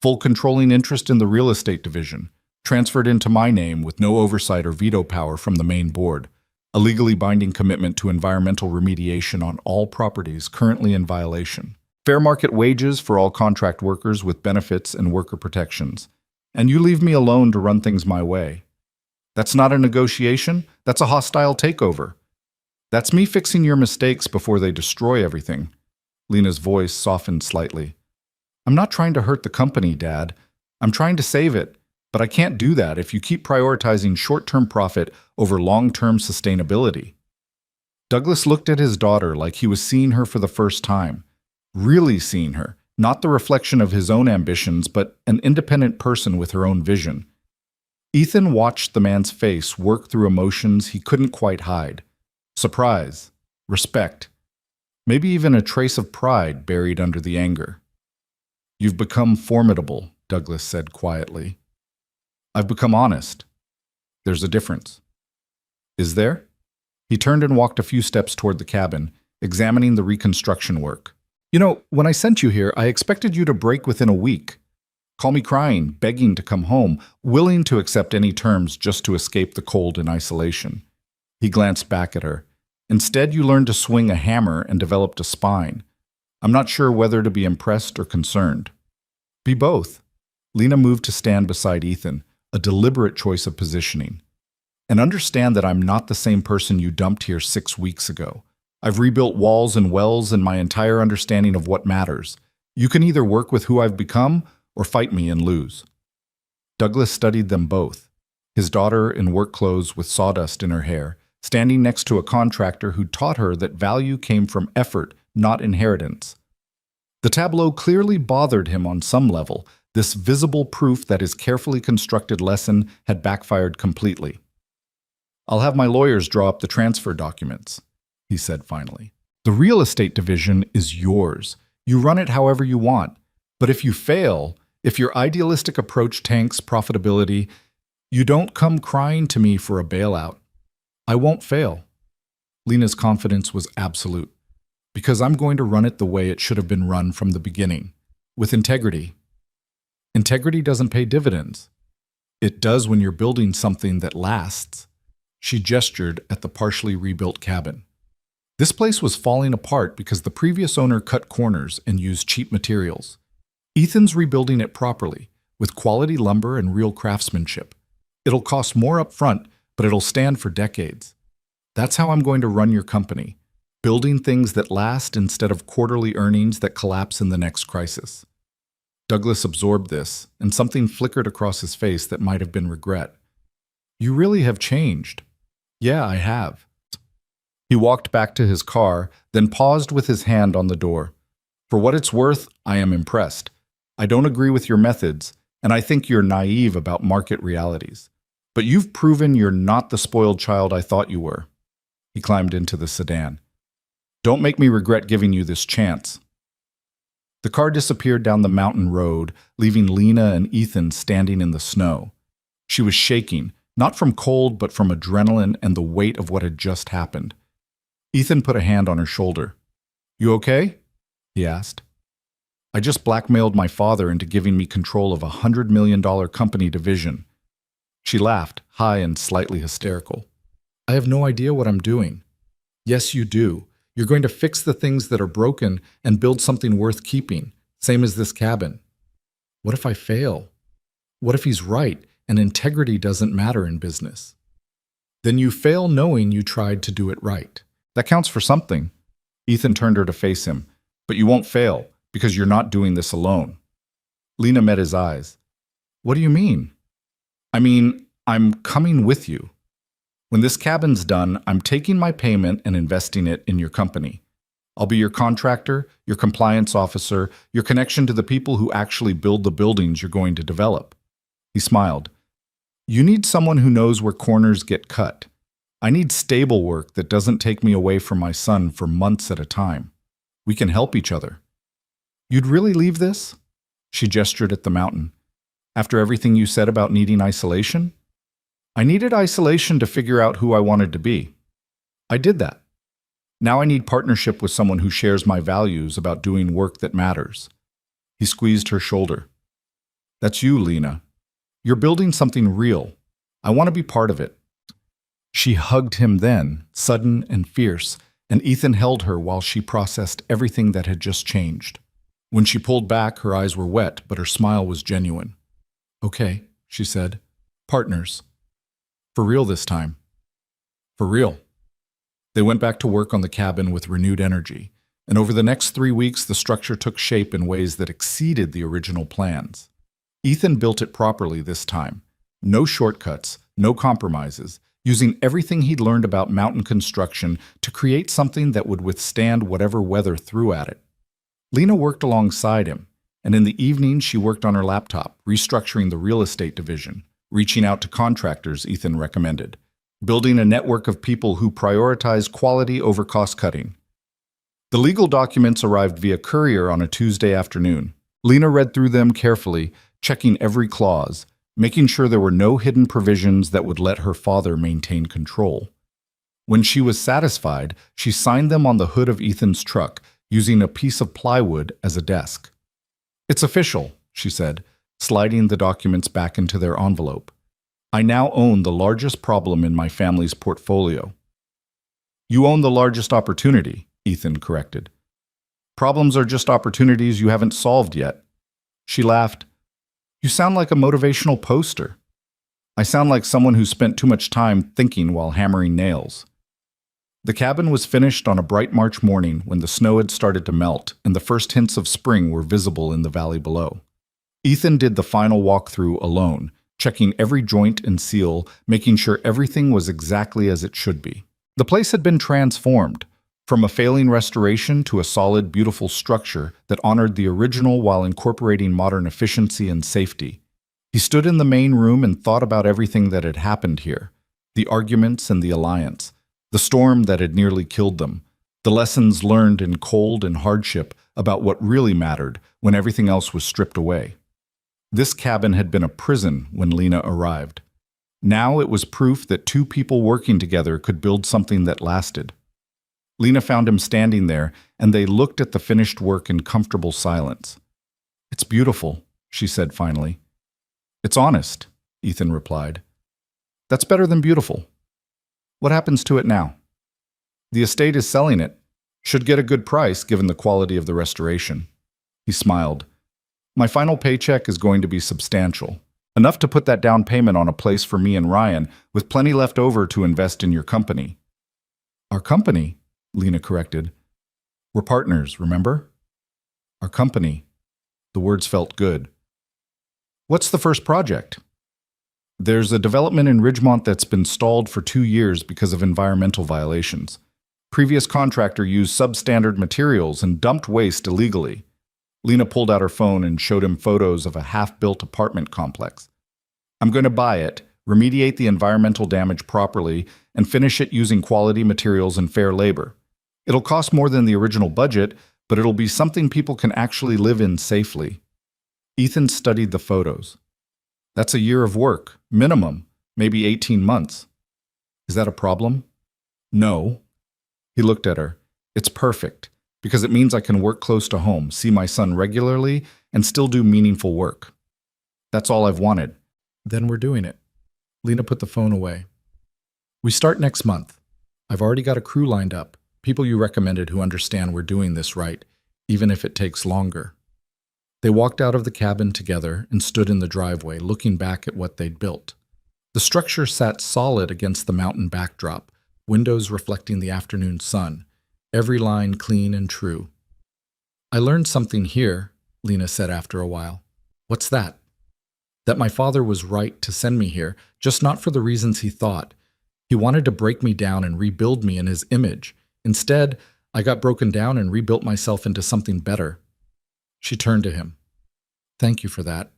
"Full controlling interest in the real estate division, transferred into my name with no oversight or veto power from the main board. A legally binding commitment to environmental remediation on all properties currently in violation. Fair market wages for all contract workers with benefits and worker protections. And you leave me alone to run things my way. That's not a negotiation, that's a hostile takeover. That's me fixing your mistakes before they destroy everything." Lena's voice softened slightly. "I'm not trying to hurt the company, Dad. I'm trying to save it. But I can't do that if you keep prioritizing short-term profit over long-term sustainability." Douglas looked at his daughter like he was seeing her for the first time. Really seeing her, not the reflection of his own ambitions, but an independent person with her own vision. Ethan watched the man's face work through emotions he couldn't quite hide. Surprise, respect, maybe even a trace of pride buried under the anger. "You've become formidable," Douglas said quietly. "I've become honest. There's a difference." "Is there?" He turned and walked a few steps toward the cabin, examining the reconstruction work. "You know, when I sent you here, I expected you to break within a week. Call me crying, begging to come home, willing to accept any terms just to escape the cold and isolation." He glanced back at her. "Instead, you learned to swing a hammer and developed a spine. I'm not sure whether to be impressed or concerned." "Be both." Lena moved to stand beside Ethan, a deliberate choice of positioning. "And understand that I'm not the same person you dumped here 6 weeks ago. I've rebuilt walls and wells and my entire understanding of what matters. You can either work with who I've become or fight me and lose." Douglas studied them both, his daughter in work clothes with sawdust in her hair, standing next to a contractor who taught her that value came from effort, not inheritance. The tableau clearly bothered him on some level, this visible proof that his carefully constructed lesson had backfired completely. "I'll have my lawyers draw up the transfer documents," he said finally. "The real estate division is yours. You run it however you want. But if you fail, if your idealistic approach tanks profitability, you don't come crying to me for a bailout. I won't fail." Lena's confidence was absolute. "Because I'm going to run it the way it should have been run from the beginning, with integrity." "Integrity doesn't pay dividends." "It does when you're building something that lasts." She gestured at the partially rebuilt cabin. This place was falling apart because the previous owner cut corners and used cheap materials. Ethan's rebuilding it properly, with quality lumber and real craftsmanship. It'll cost more up front, but it'll stand for decades. That's how I'm going to run your company, building things that last instead of quarterly earnings that collapse in the next crisis. Douglas absorbed this, and something flickered across his face that might have been regret. "You really have changed." "Yeah, I have." He walked back to his car, then paused with his hand on the door. "For what it's worth, I am impressed. I don't agree with your methods, and I think you're naive about market realities. But you've proven you're not the spoiled child I thought you were." He climbed into the sedan. "Don't make me regret giving you this chance." The car disappeared down the mountain road, leaving Lena and Ethan standing in the snow. She was shaking, not from cold, but from adrenaline and the weight of what had just happened. Ethan put a hand on her shoulder. "You okay?" he asked. "I just blackmailed my father into giving me control of a $100 million company division." She laughed, high and slightly hysterical. "I have no idea what I'm doing." "Yes, you do. You're going to fix the things that are broken and build something worth keeping, same as this cabin." "What if I fail? What if he's right and integrity doesn't matter in business?" "Then you fail knowing you tried to do it right. That counts for something." Ethan turned her to face him. "But you won't fail, because you're not doing this alone." Lena met his eyes. "What do you mean?" "I mean, I'm coming with you. When this cabin's done, I'm taking my payment and investing it in your company. I'll be your contractor, your compliance officer, your connection to the people who actually build the buildings you're going to develop." He smiled. "You need someone who knows where corners get cut. I need stable work that doesn't take me away from my son for months at a time. We can help each other." "You'd really leave this?" She gestured at the mountain. "After everything you said about needing isolation?" "I needed isolation to figure out who I wanted to be. I did that. Now I need partnership with someone who shares my values about doing work that matters." He squeezed her shoulder. "That's you, Lena. You're building something real. I want to be part of it." She hugged him then, sudden and fierce, and Ethan held her while she processed everything that had just changed. When she pulled back, her eyes were wet, but her smile was genuine. "Okay," she said. "Partners. For real this time. For real." They went back to work on the cabin with renewed energy, and over the next 3 weeks the structure took shape in ways that exceeded the original plans. Ethan built it properly this time. No shortcuts, no compromises, using everything he'd learned about mountain construction to create something that would withstand whatever weather threw at it. Lena worked alongside him, and in the evening she worked on her laptop, restructuring the real estate division, reaching out to contractors Ethan recommended, building a network of people who prioritize quality over cost-cutting. The legal documents arrived via courier on a Tuesday afternoon. Lena read through them carefully, checking every clause, making sure there were no hidden provisions that would let her father maintain control. When she was satisfied, she signed them on the hood of Ethan's truck, using a piece of plywood as a desk. "It's official," she said, sliding the documents back into their envelope. "I now own the largest problem in my family's portfolio." "You own the largest opportunity," Ethan corrected. "Problems are just opportunities you haven't solved yet." She laughed. "You sound like a motivational poster." "I sound like someone who spent too much time thinking while hammering nails." The cabin was finished on a bright March morning when the snow had started to melt and the first hints of spring were visible in the valley below. Ethan did the final walkthrough alone, checking every joint and seal, making sure everything was exactly as it should be. The place had been transformed, from a failing restoration to a solid, beautiful structure that honored the original while incorporating modern efficiency and safety. He stood in the main room and thought about everything that had happened here, the arguments and the alliance, the storm that had nearly killed them, the lessons learned in cold and hardship about what really mattered when everything else was stripped away. This cabin had been a prison when Lena arrived. Now it was proof that two people working together could build something that lasted. Lena found him standing there, and they looked at the finished work in comfortable silence. "It's beautiful," she said finally. "It's honest," Ethan replied. "That's better than beautiful. What happens to it now?" "The estate is selling it. Should get a good price given the quality of the restoration." He smiled. "My final paycheck is going to be substantial. Enough to put that down payment on a place for me and Ryan, with plenty left over to invest in your company." "Our company?" Lena corrected. "We're partners, remember?" "Our company." The words felt good. "What's the first project?" "There's a development in Ridgemont that's been stalled for 2 years because of environmental violations. Previous contractor used substandard materials and dumped waste illegally." Lena pulled out her phone and showed him photos of a half-built apartment complex. "I'm going to buy it, remediate the environmental damage properly, and finish it using quality materials and fair labor. It'll cost more than the original budget, but it'll be something people can actually live in safely. Ethan studied the photos. That's a year of work, minimum, maybe 18 months. Is that a problem? No. He looked at her. It's perfect, because it means I can work close to home, see my son regularly, and still do meaningful work. That's all I've wanted. Then we're doing it. Lena put the phone away. We start next month. I've already got a crew lined up, people you recommended who understand we're doing this right, even if it takes longer. They walked out of the cabin together and stood in the driveway, looking back at what they'd built. The structure sat solid against the mountain backdrop, windows reflecting the afternoon sun, every line clean and true. I learned something here, Lena said after a while. What's that? That my father was right to send me here, just not for the reasons he thought. He wanted to break me down and rebuild me in his image. Instead, I got broken down and rebuilt myself into something better. She turned to him. Thank you for that.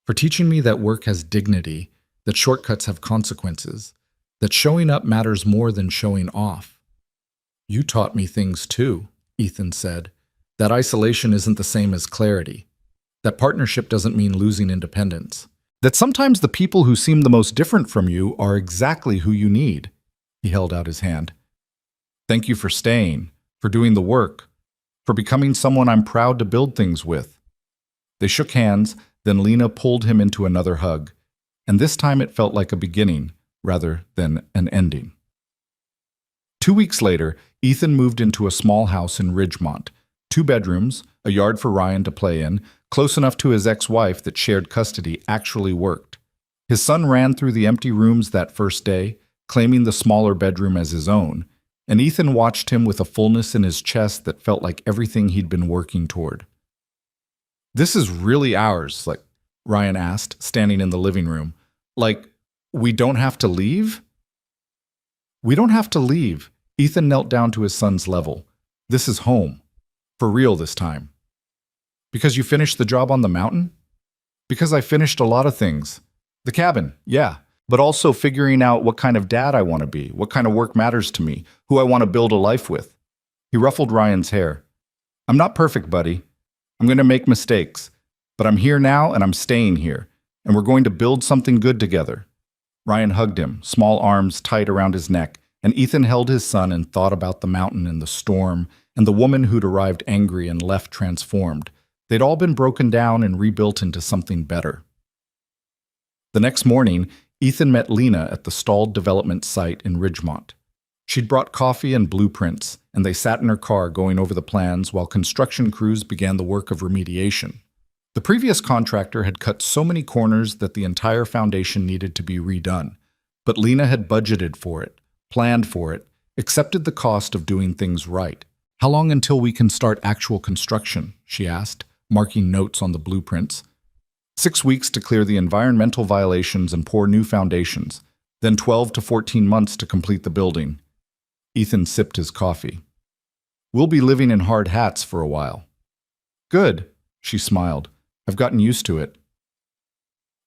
For teaching me that work has dignity, that shortcuts have consequences, that showing up matters more than showing off. You taught me things too, Ethan said. That isolation isn't the same as clarity. That partnership doesn't mean losing independence. That sometimes the people who seem the most different from you are exactly who you need. He held out his hand. Thank you for staying, for doing the work, for becoming someone I'm proud to build things with. They shook hands, then Lena pulled him into another hug, and this time it felt like a beginning rather than an ending. 2 weeks later, Ethan moved into a small house in Ridgemont, 2 bedrooms, a yard for Ryan to play in, close enough to his ex-wife that shared custody actually worked. His son ran through the empty rooms that first day, claiming the smaller bedroom as his own, and Ethan watched him with a fullness in his chest that felt like everything he'd been working toward. This is really ours, Ryan asked, standing in the living room. We don't have to leave? We don't have to leave. Ethan knelt down to his son's level. This is home. For real this time. Because you finished the job on the mountain? Because I finished a lot of things. The cabin, yeah. But also figuring out what kind of dad I want to be, what kind of work matters to me, who I want to build a life with. He ruffled Ryan's hair. I'm not perfect, buddy. I'm going to make mistakes. But I'm here now and I'm staying here. And we're going to build something good together. Ryan hugged him, small arms tight around his neck, and Ethan held his son and thought about the mountain and the storm and the woman who'd arrived angry and left transformed. They'd all been broken down and rebuilt into something better. The next morning, Ethan met Lena at the stalled development site in Ridgemont. She'd brought coffee and blueprints, and they sat in her car going over the plans while construction crews began the work of remediation. The previous contractor had cut so many corners that the entire foundation needed to be redone, but Lena had budgeted for it, planned for it, accepted the cost of doing things right. How long until we can start actual construction? She asked, marking notes on the blueprints. 6 weeks to clear the environmental violations and pour new foundations, then 12 to 14 months to complete the building. Ethan sipped his coffee. We'll be living in hard hats for a while. Good, she smiled. I've gotten used to it.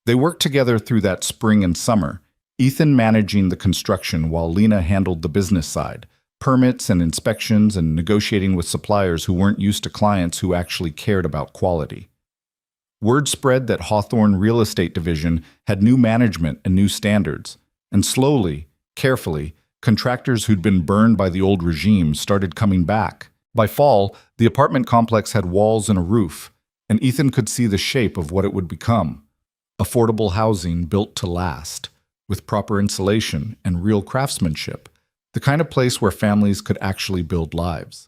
They worked together through that spring and summer, Ethan managing the construction while Lena handled the business side, permits and inspections and negotiating with suppliers who weren't used to clients who actually cared about quality. Word spread that Hawthorne Real Estate Division had new management and new standards, and slowly, carefully, contractors who'd been burned by the old regime started coming back. By fall, the apartment complex had walls and a roof, and Ethan could see the shape of what it would become. Affordable housing built to last, with proper insulation and real craftsmanship, the kind of place where families could actually build lives.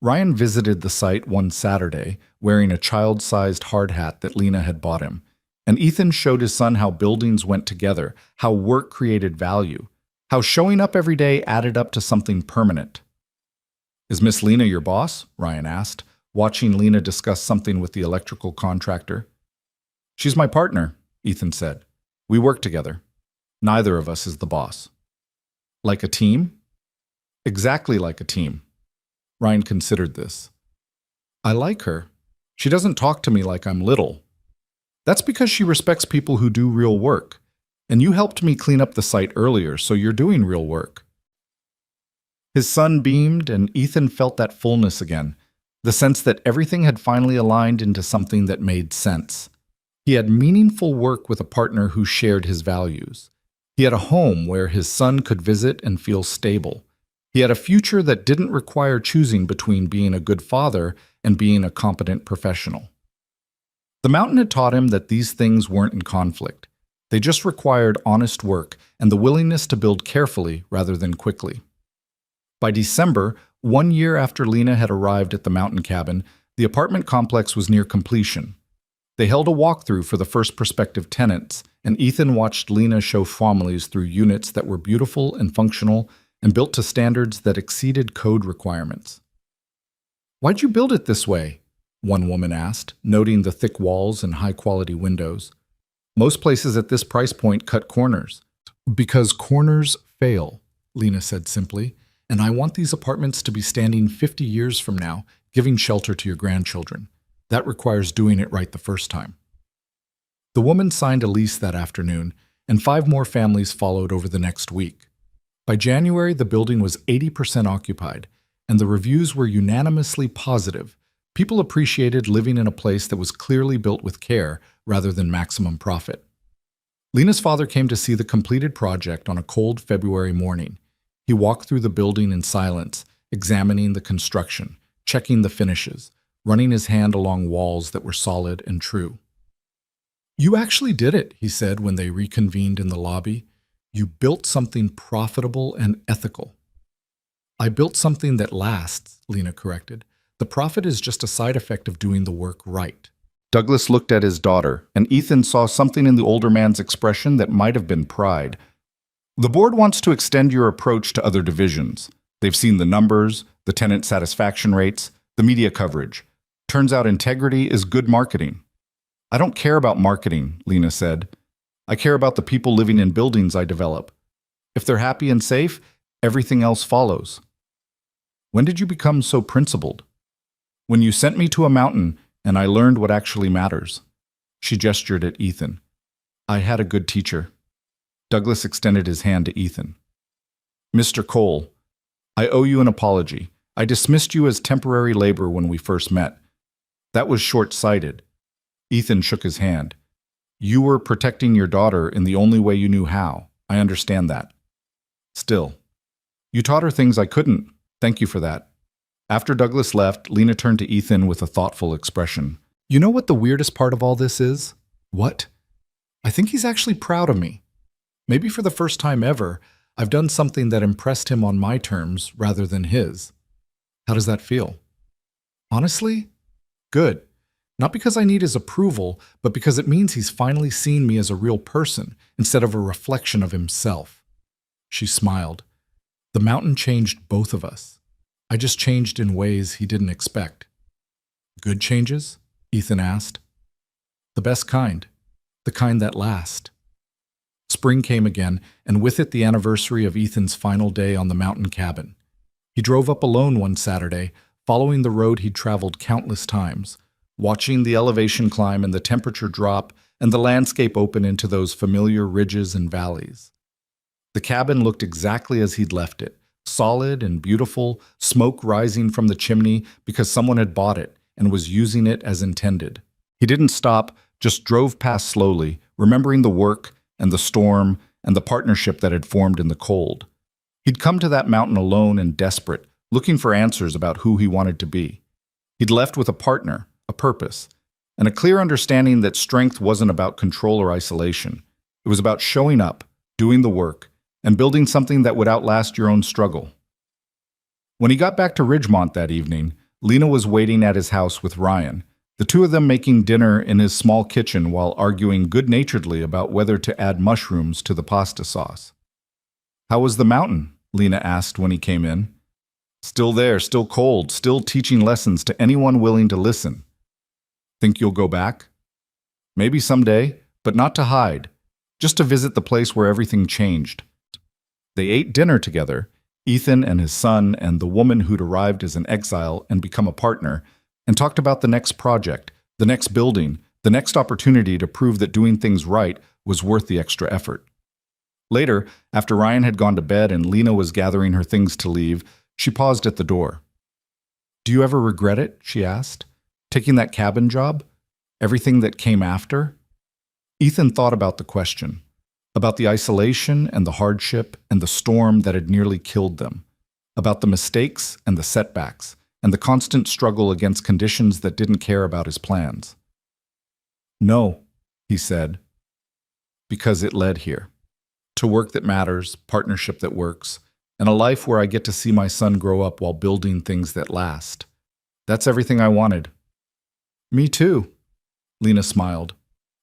Ryan visited the site one Saturday, wearing a child-sized hard hat that Lena had bought him, and Ethan showed his son how buildings went together, how work created value, how showing up every day added up to something permanent. Is Miss Lena your boss? Ryan asked, watching Lena discuss something with the electrical contractor. She's my partner, Ethan said. We work together. Neither of us is the boss. Like a team? Exactly like a team. Ryan considered this. I like her. She doesn't talk to me like I'm little. That's because she respects people who do real work. And you helped me clean up the site earlier, so you're doing real work. His son beamed, and Ethan felt that fullness again, The sense that everything had finally aligned into something that made sense. He had meaningful work with a partner who shared his values. He had a home where his son could visit and feel stable. He had a future that didn't require choosing between being a good father and being a competent professional. The mountain had taught him that these things weren't in conflict. They just required honest work and the willingness to build carefully rather than quickly. By December, 1 year after Lena had arrived at the mountain cabin, the apartment complex was near completion. They held a walkthrough for the first prospective tenants, and Ethan watched Lena show families through units that were beautiful and functional and built to standards that exceeded code requirements. "Why'd you build it this way?" one woman asked, noting the thick walls and high-quality windows. "Most places at this price point cut corners." "Because corners fail," Lena said simply, "and I want these apartments to be standing 50 years from now, giving shelter to your grandchildren. That requires doing it right the first time." The woman signed a lease that afternoon, and 5 more families followed over the next week. By January, the building was 80% occupied, and the reviews were unanimously positive. People appreciated living in a place that was clearly built with care rather than maximum profit. Lena's father came to see the completed project on a cold February morning. He walked through the building in silence, examining the construction, checking the finishes, running his hand along walls that were solid and true. "You actually did it," he said when they reconvened in the lobby. "You built something profitable and ethical." "I built something that lasts," Lena corrected. "The profit is just a side effect of doing the work right." Douglas looked at his daughter, and Ethan saw something in the older man's expression that might have been pride. "The board wants to extend your approach to other divisions. They've seen the numbers, the tenant satisfaction rates, the media coverage. Turns out integrity is good marketing." "I don't care about marketing," Lena said. "I care about the people living in buildings I develop. If they're happy and safe, everything else follows." "When did you become so principled?" "When you sent me to a mountain and I learned what actually matters." She gestured at Ethan. "I had a good teacher." Douglas extended his hand to Ethan. "Mr. Cole, I owe you an apology. I dismissed you as temporary labor when we first met. That was short-sighted." Ethan shook his hand. "You were protecting your daughter in the only way you knew how. I understand that. Still, you taught her things I couldn't. Thank you for that." After Douglas left, Lena turned to Ethan with a thoughtful expression. "You know what the weirdest part of all this is?" "What?" "I think he's actually proud of me. Maybe for the first time ever, I've done something that impressed him on my terms rather than his." "How does that feel?" "Honestly, good. Not because I need his approval, but because it means he's finally seen me as a real person instead of a reflection of himself." She smiled. "The mountain changed both of us. I just changed in ways he didn't expect." "Good changes?" Ethan asked. "The best kind. The kind that last." Spring came again, and with it the anniversary of Ethan's final day on the mountain cabin. He drove up alone one Saturday, following the road he'd traveled countless times, watching the elevation climb and the temperature drop and the landscape open into those familiar ridges and valleys. The cabin looked exactly as he'd left it, solid and beautiful, smoke rising from the chimney because someone had bought it and was using it as intended. He didn't stop, just drove past slowly, remembering the work and the storm and the partnership that had formed in the cold. He'd come to that mountain alone and desperate, looking for answers about who he wanted to be. He'd left with a partner, a purpose, and a clear understanding that strength wasn't about control or isolation. It was about showing up, doing the work, and building something that would outlast your own struggle. When he got back to Ridgemont that evening, Lena was waiting at his house with Ryan, the two of them making dinner in his small kitchen while arguing good-naturedly about whether to add mushrooms to the pasta sauce. "How was the mountain?" Lena asked when he came in. "Still there, still cold, still teaching lessons to anyone willing to listen." "Think you'll go back?" "Maybe someday, but not to hide, just to visit the place where everything changed." They ate dinner together, Ethan and his son and the woman who'd arrived as an exile and become a partner, and talked about the next project, the next building, the next opportunity to prove that doing things right was worth the extra effort. Later, after Ryan had gone to bed and Lena was gathering her things to leave, she paused at the door. Do you ever regret it? She asked. Taking that cabin job? Everything that came after? Ethan thought about the question, about the isolation and the hardship and the storm that had nearly killed them, about the mistakes and the setbacks, and the constant struggle against conditions that didn't care about his plans. No, he said, because it led here. To work that matters, partnership that works, and a life where I get to see my son grow up while building things that last. That's everything I wanted. Me too, Lena smiled,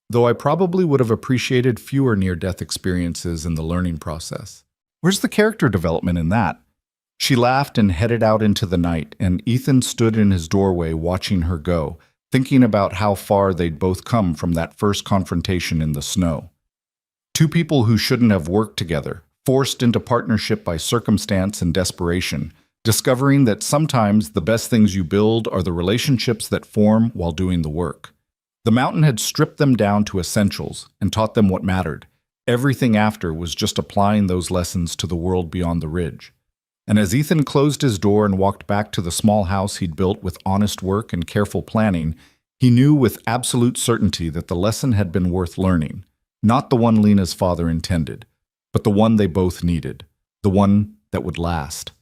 though I probably would have appreciated fewer near-death experiences in the learning process. Where's the character development in that? She laughed and headed out into the night, and Ethan stood in his doorway watching her go, thinking about how far they'd both come from that first confrontation in the snow. Two people who shouldn't have worked together, forced into partnership by circumstance and desperation, discovering that sometimes the best things you build are the relationships that form while doing the work. The mountain had stripped them down to essentials and taught them what mattered. Everything after was just applying those lessons to the world beyond the ridge. And as Ethan closed his door and walked back to the small house he'd built with honest work and careful planning, he knew with absolute certainty that the lesson had been worth learning. Not the one Lena's father intended, but the one they both needed, the one that would last.